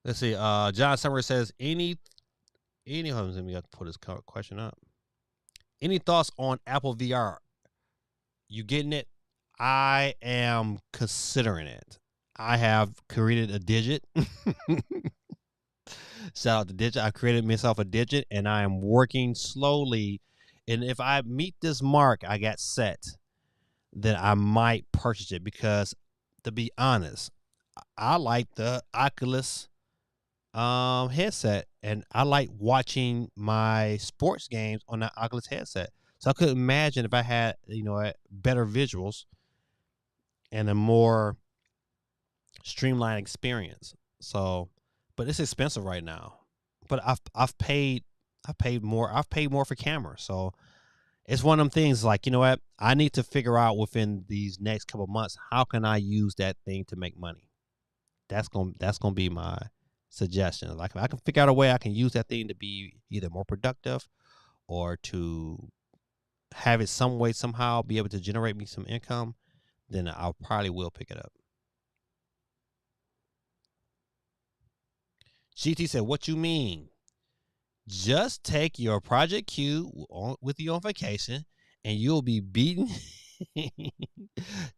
Let's see. John Summer says, let me have to put this question up. Any thoughts on Apple VR? You getting it? I am considering it. I have created a digit. Shout out to Digit. I created myself a digit, and I am working slowly. And if I meet this mark I got set, then I might purchase it, because, to be honest, I like the Oculus headset, and I like watching my sports games on the Oculus headset. So I couldn't imagine if I had, you know, better visuals and a more streamlined experience. So, but it's expensive right now. But I've paid more for camera. So it's one of them things, like, you know what? I need to figure out within these next couple of months, how can I use that thing to make money? That's gonna be my suggestions. Like I can figure out a way I can use that thing to be either more productive or to have it some way somehow be able to generate me some income, then I probably will pick it up. GT said, "What you mean? Just take your Project Q with you on vacation, and you'll be beating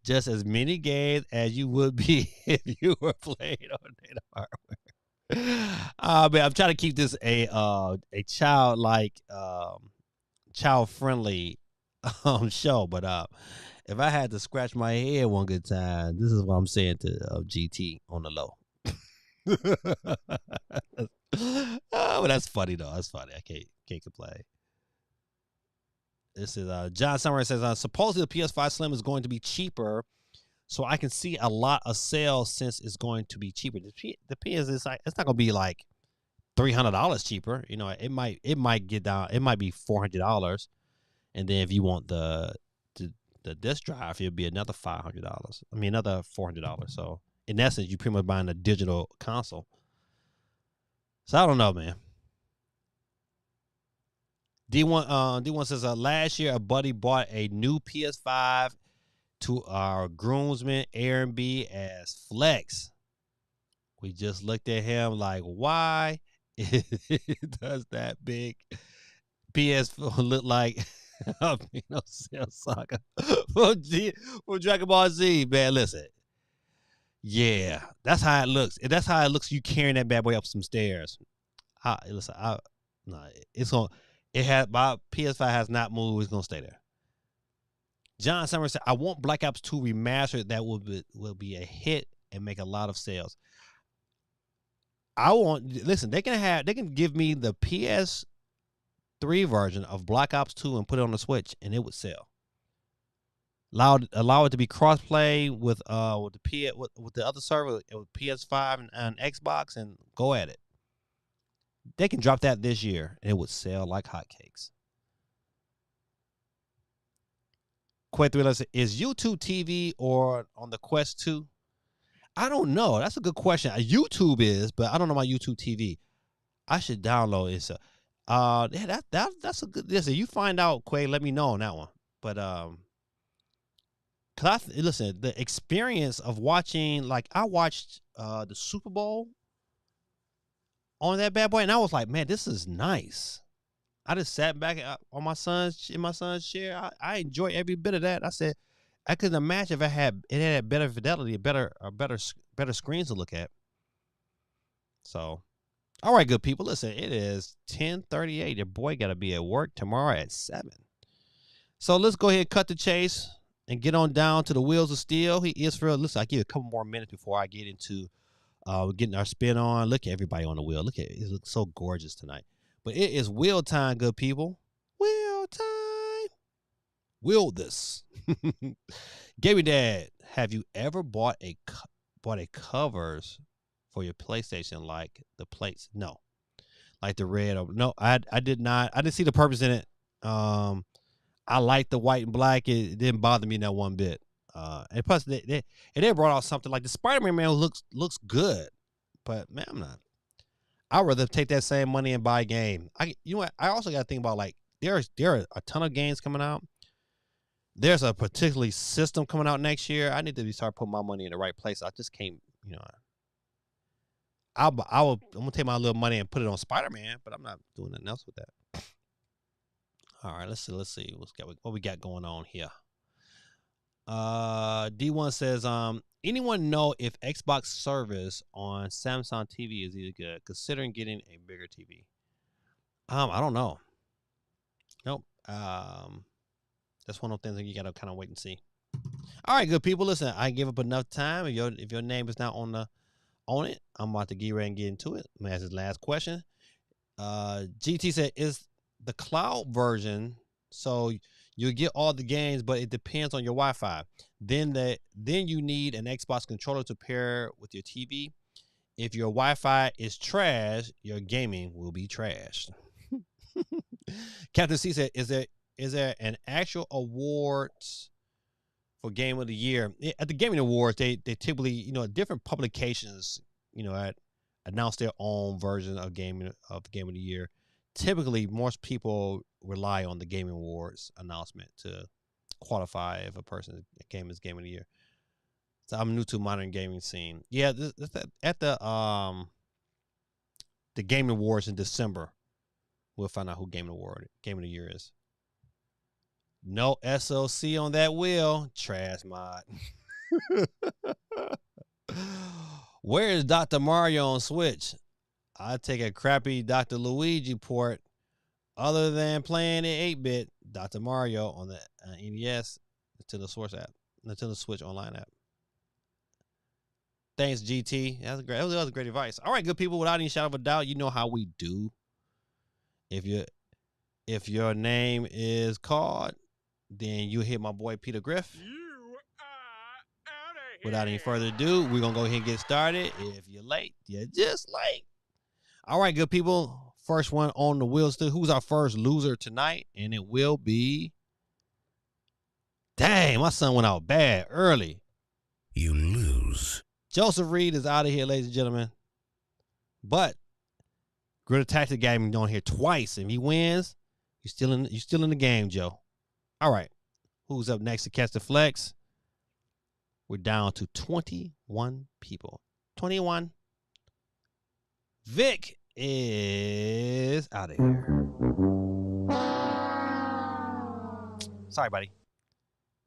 just as many games as you would be if you were playing on data hardware." Man, I'm trying to keep this a childlike, child friendly show, but if I had to scratch my head one good time, this is what I'm saying to GT on the low. But that's funny though. That's funny. I can't complain. This is John Summer says, supposedly the PS5 Slim is going to be cheaper, so I can see a lot of sales since it's going to be cheaper. The PS is like, it's not going to be like $300 cheaper. You know, it might get down. It might be $400, and then if you want the disk drive, it'll be another $500. I mean, another $400. So in essence, you pretty much buying a digital console. So I don't know, man. D1 says, last year a buddy bought a new PS5 to our groomsman Airbnb as flex. We just looked at him like, why does that big PS4 look like Cell Saga from Dragon Ball Z? Man, listen. Yeah, that's how it looks. If that's how it looks, you carrying that bad boy up some stairs. It's gonna. It had my PS5 has not moved. It's gonna stay there. John Summers said, "I want Black Ops 2 remastered. That will be a hit and make a lot of sales. Listen. They can give me the PS3 version of Black Ops 2 and put it on the Switch, and it would sell. Allow it to be crossplay with the other server with PS5 and Xbox, and go at it. They can drop that this year, and it would sell like hotcakes." Quest 3 says, is YouTube TV or on the Quest 2? I don't know. That's a good question. YouTube is, but I don't know my YouTube TV. I should download it. That's a good. Listen, you find out, Quay. Let me know on that one. But listen, the experience of watching, like I watched the Super Bowl on that bad boy, and I was like, man, this is nice. I just sat back in my son's chair. I enjoy every bit of that. I said, I couldn't imagine if it had better fidelity, better screens to look at. So, all right, good people. Listen, it is 10:38. Your boy got to be at work tomorrow at 7. So let's go ahead and cut the chase and get on down to the Wheels of Steel. He is for real. Listen, I give you a couple more minutes before I get into getting our spin on. Look at everybody on the wheel. Look at it. It looks so gorgeous tonight. But it is wheel time, good people. Wheel time. Wheel this. Gaming Dad, have you ever bought a covers for your PlayStation like the plates? No. Like the red. No, I did not. I didn't see the purpose in it. I like the white and black. It didn't bother me that one bit. And plus, they brought out something like the Spider-Man man looks good, but man, I'm not. I'd rather take that same money and buy a game. You know what? I also got to think about, like, there are a ton of games coming out. There's a particularly system coming out next year. I need to start putting my money in the right place. I just can't, I'm gonna take my little money and put it on Spider-Man, but I'm not doing nothing else with that. All right, let's see what we got going on here. D1 says, anyone know if Xbox service on Samsung TV is either good, considering getting a bigger TV? I don't know. Nope. That's one of the things that you gotta kind of wait and see. All right, good people. Listen, I give up enough time. If your name is not on it, I'm about to get ready and get into it. I'm gonna ask this last question. GT said, is the cloud version, so you'll get all the games, but it depends on your Wi-Fi. Then you need an Xbox controller to pair with your TV. If your Wi-Fi is trash, your gaming will be trashed. Captain C said, is there an actual awards for Game of the Year? At the Gaming Awards, they typically, different publications, announce their own version of Game of the Year. Typically, most people rely on the Game Awards announcement to qualify if a person's game is Game of the Year. So I'm new to modern gaming scene. Yeah, at the Game Awards in December, we'll find out who Game of the Year is. No SOC on that wheel. Trash mod. Where is Dr. Mario on Switch? I take a crappy Dr. Luigi port. Other than playing it 8-bit, Dr. Mario on the NES, Nintendo Switch Online app. Thanks, GT. That was great advice. All right, good people. Without any shadow of a doubt, you know how we do. If your name is called, then you hit my boy Peter Griff. You are out of here. Without any further ado, we're gonna go ahead and get started. If you're late, you're just late. All right, good people. First one on the wheel still. Who's our first loser tonight? And it will be. Dang, my son went out bad early. You lose. Joseph Reed is out of here, ladies and gentlemen. But Gritter Tactic Gaming on here twice. If he wins, you're still in the game, Joe. All right. Who's up next to catch the flex? We're down to 21 people. 21. Vic is out of here. Sorry, buddy.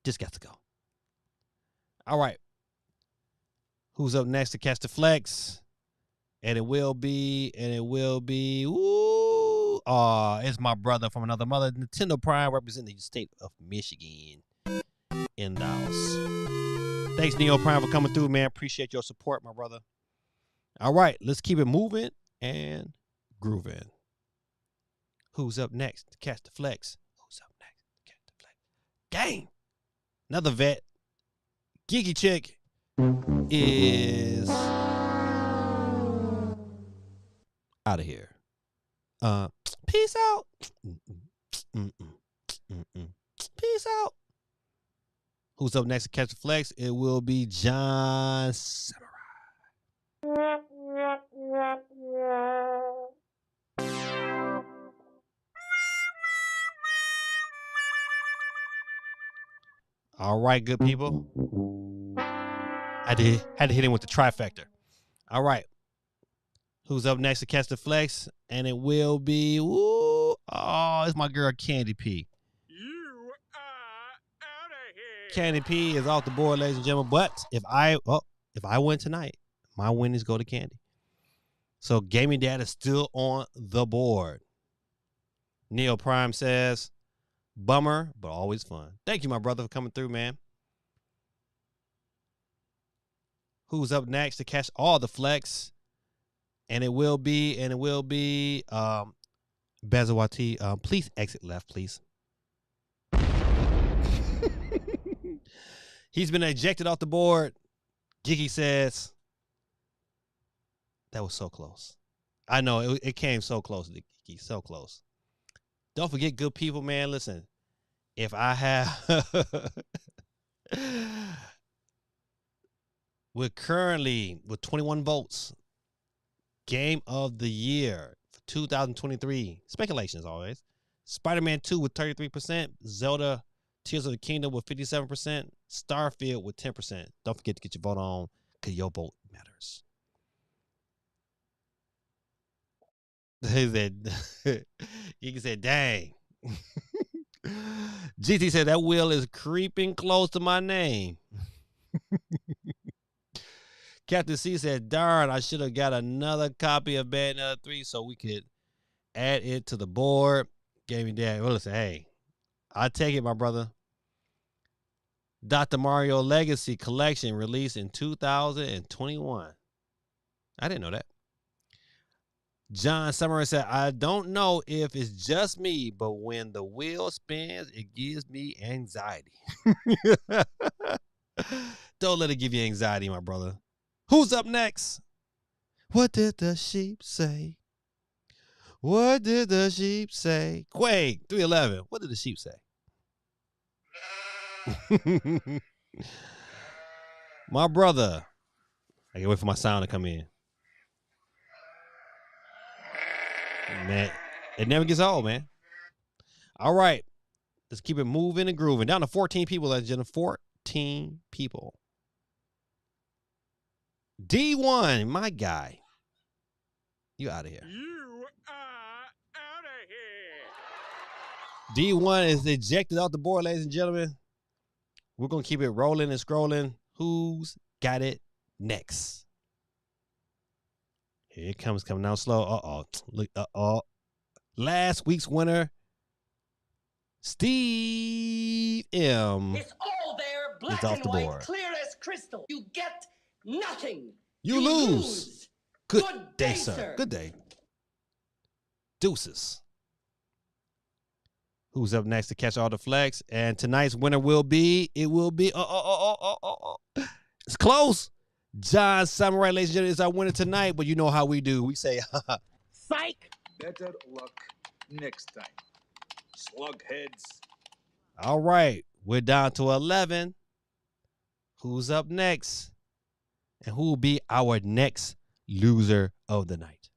Just got to go. All right. Who's up next to catch the flex? And it will be, it's my brother from another mother, Nintendo Prime, representing the state of Michigan in the house. Thanks, Neo Prime, for coming through, man. Appreciate your support, my brother. All right, let's keep it moving and grooving. Who's up next to catch the flex? Who's up next to catch the flex? Gang! Another vet. Geeky Chick is out of here. Peace out. Peace out. Who's up next to catch the flex? It will be John Samurai. All right, good people. Had to hit him with the trifecta. All right. Who's up next to catch the flex? And it will be, it's my girl Candy P. You are out of here. Candy P is off the board, ladies and gentlemen. But if I win tonight, my winnings go to Candy. So Gaming Dad is still on the board. Neo Prime says, bummer, but always fun. Thank you, my brother, for coming through, man. Who's up next to catch all the flex? And it will be Bezawati. Please exit left, please. He's been ejected off the board. Jiggy says, that was so close. I know, it came so close, Jiggy, so close. Don't forget, good people, man, listen. If I have... We're currently with 21 votes. Game of the Year for 2023. Speculation as always. Spider-Man 2 with 33%. Zelda Tears of the Kingdom with 57%. Starfield with 10%. Don't forget to get your vote on because your vote matters. He said, you said, dang. GT said, that wheel is creeping close to my name. Captain C said, darn, I should have got another copy of Bayonetta 3 so we could add it to the board. Gaming Dad. Well, listen, hey, I take it, my brother. Dr. Mario Legacy Collection released in 2021. I didn't know that. John Summer said, I don't know if it's just me, but when the wheel spins, it gives me anxiety. Don't let it give you anxiety, my brother. Who's up next? What did the sheep say? What did the sheep say? Quake 311. What did the sheep say? My brother. I can wait for my sound to come in. Man, it never gets old, man. All right. Let's keep it moving and grooving. Down to 14 people, ladies and gentlemen. 14 people. D1, my guy. You out of here. You are out of here. D1 is ejected off the board, ladies and gentlemen. We're going to keep it rolling and scrolling. Who's got it next? Here it comes, coming down slow. Uh-oh. Look, uh-oh. Last week's winner, Steve M. It's all there, black off and the white, board. clear as crystal. You get nothing. You lose. Good day, day, sir. Good day. Deuces. Who's up next to catch all the flags? And tonight's winner will be, it's close. John Samurai, ladies and gentlemen, is our winner tonight, but you know how we do. We say, Psych. Better luck next time. Slugheads. all right. We're down to 11. Who's up next? And who will be our next loser of the night?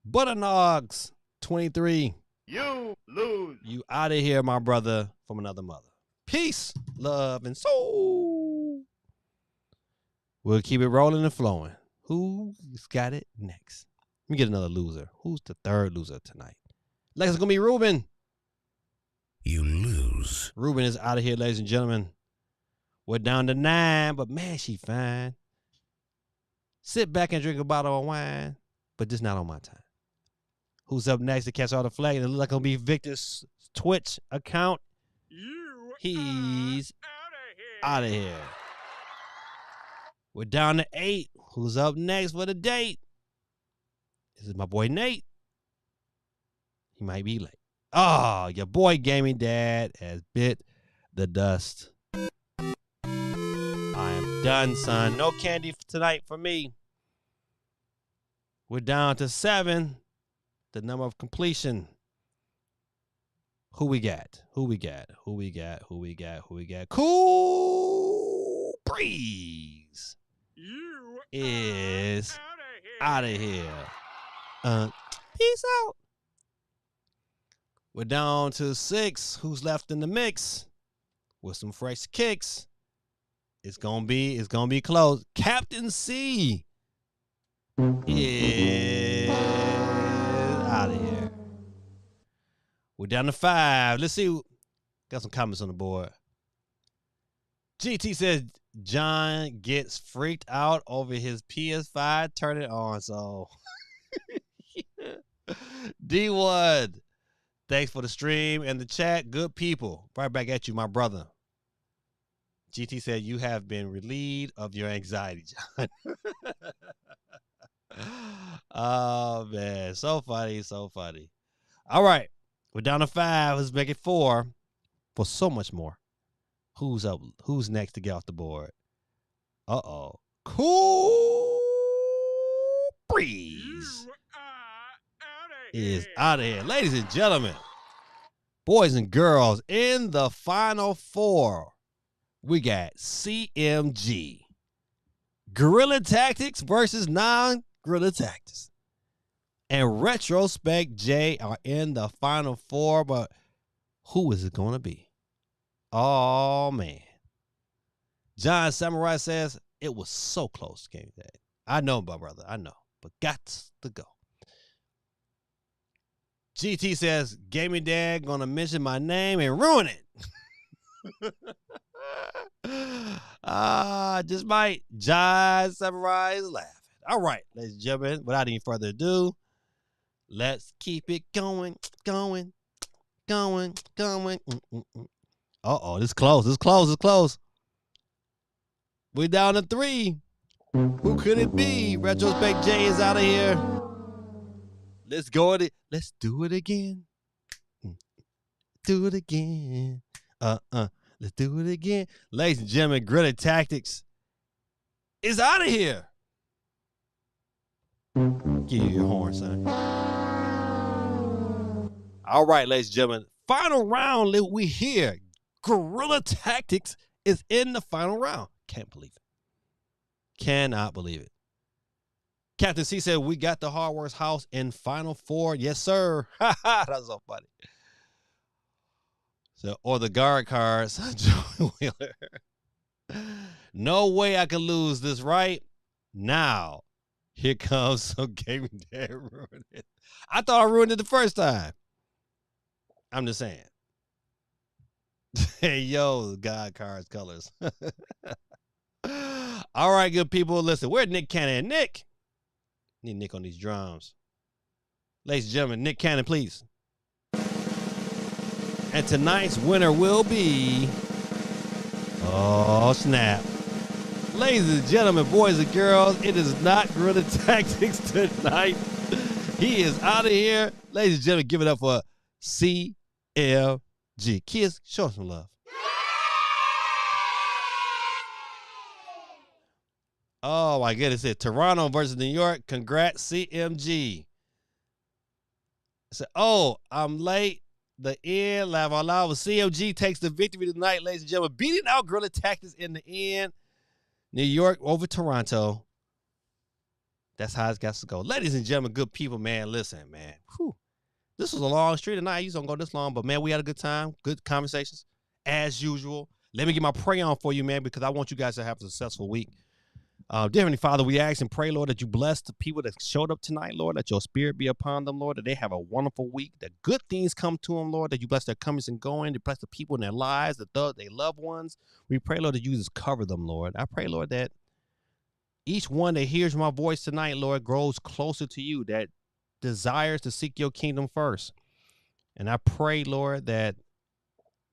Butternogs, 23. You lose. You out of here, my brother from another mother. Peace, love, and soul. We'll keep it rolling and flowing. Who's got it next? Let me get another loser. Who's the third loser tonight? Next is going to be Ruben. You lose. Ruben is out of here, ladies and gentlemen. We're down to 9, but man, she fine. Sit back and drink a bottle of wine, but just not on my time. Who's up next to catch all the flag? And it looks like it'll be Victor's Twitch account. You He's are out of here. We're down to 8. Who's up next for the date? This is my boy Nate. He might be late. Oh, your boy Gaming Dad has bit the dust. I am done, son. No candy tonight for me. We're down to 7. The number of completion. Who we got? Who we got? Who we got? Who we got? Who we got? Cool Breeze You is out out of here. of here. Peace out. We're down to 6. Who's left in the mix with some fresh kicks? It's gonna be close. Captain C is out of here. We're down to 5. Let's see. Got some comments on the board. GT says John gets freaked out over his PS5. Turn it on. So D1. Thanks for the stream and the chat. Good people. Right back at you, my brother. GT said you have been relieved of your anxiety, John. Oh, man. So funny. So funny. All right. We're down to 5. Let's make it 4 for so much more. Who's up? Who's next to get off the board? Uh-oh. Cool Breeze You are out of is here. out of here. Ladies and gentlemen, boys and girls, in the final 4, we got CMG. Guerrilla Tactics versus non-Guerrilla Tactics. And Retrospect J are in the final 4, but who is it going to be? Oh, man. John Samurai says, it was so close game day. I know, my brother. I know. But got to go. GT says, Gaming Dad going to mention my name and ruin it. Just might. John Samurai is laughing. All right, ladies and gentlemen, without any further ado, let's keep it going. Uh-oh, this close. We're down to 3. Who could it be? Retrospect J is out of here. Let's go at it. Let's do it again. Do it again. Let's do it again. Ladies and gentlemen, Guerrilla Tactics is out of here. Give you your horn, son. All right, ladies and gentlemen. Final round, we here. Guerrilla Tactics is in the final round. Can't believe it. Cannot believe it. Captain C said, we got the Hardworks house in Final Four. Yes, sir. That's so funny. So, or the guard cards. Joey Wheeler. No way I can lose this, right? Now, here comes some gaming dad ruined it. I thought I ruined it the first time. I'm just saying. Hey, yo, God cards colors. All right, good people. Listen, where's Nick Cannon? Nick. Need Nick on these drums. Ladies and gentlemen, Nick Cannon, please. And tonight's winner will be... Oh, snap. Ladies and gentlemen, boys and girls, it is not Guerrilla Tactics tonight. He is out of here. Ladies and gentlemen, give it up for CLG. Kids, show some love. Oh, my goodness. It's Toronto versus New York. Congrats, CMG. So, oh, I'm late. The end. Laugh out loud. CMG takes the victory tonight, ladies and gentlemen. Beating out Guerrilla Tactics in the end. New York over Toronto. That's how it's got to go. Ladies and gentlemen, good people, man. Listen, man. Whew. This was a long street tonight. I usually don't go this long, but, man, we had a good time. Good conversations, as usual. Let me get my prayer on for you, man, because I want you guys to have a successful week. Dear Heavenly Father, we ask and pray, Lord, that you bless the people that showed up tonight, Lord, that your spirit be upon them, Lord, that they have a wonderful week, that good things come to them, Lord, that you bless their comings and going, that bless the people in their lives, their loved ones. We pray, Lord, that you just cover them, Lord. I pray, Lord, that each one that hears my voice tonight, Lord, grows closer to you, that desires to seek your kingdom first. And I pray, Lord, that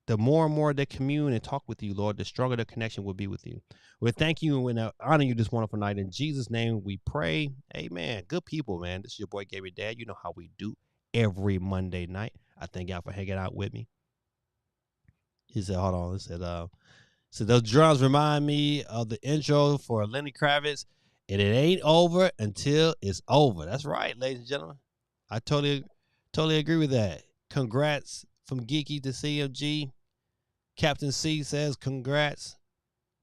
the more and more they commune and talk with you, Lord, the stronger the connection will be with you. We thank you and honor you this wonderful night. In Jesus' name we pray. Amen. Good people, man. This is your boy, Gary Dad. You know how we do every Monday night. I thank y'all for hanging out with me. He said, hold on. He said, those drums remind me of the intro for Lenny Kravitz, and it ain't over until it's over. That's right, ladies and gentlemen. I totally agree with that. Congrats from Geeky to CMG. Captain C says congrats.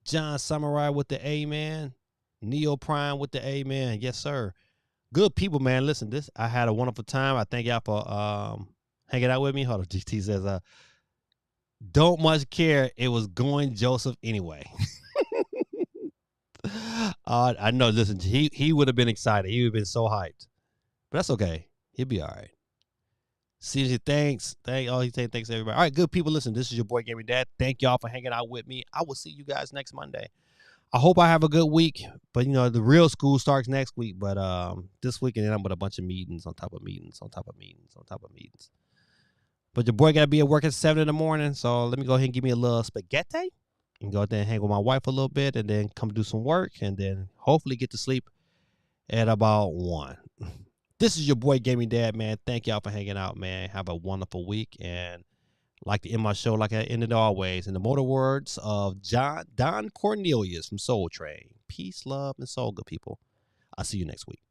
John Samurai with the amen. Neo Prime with the amen. Yes, sir. Good people, man. Listen, I had a wonderful time. I thank y'all for hanging out with me. Hold on, GT says, don't much care. It was going Joseph anyway. I know, listen, he would have been excited. He would have been so hyped. But that's okay. He'll be all right. CJ, thanks. He said thanks everybody. All right, good people. Listen, this is your boy Gaming Dad. Thank y'all for hanging out with me. I will see you guys next Monday. I hope I have a good week. But the real school starts next week. But this week, and then I'm with a bunch of meetings on top of meetings on top of meetings on top of meetings. But your boy gotta be at work at 7 in the morning. So let me go ahead and give me a little spaghetti and go out there and hang with my wife a little bit, and then come do some work, and then hopefully get to sleep at about 1. This is your boy Gaming Dad, man. Thank y'all for hanging out, man. Have a wonderful week. And like to end my show like I ended always, in the motor words of Don Cornelius from Soul Train. Peace, love, and soul, good people. I'll see you next week.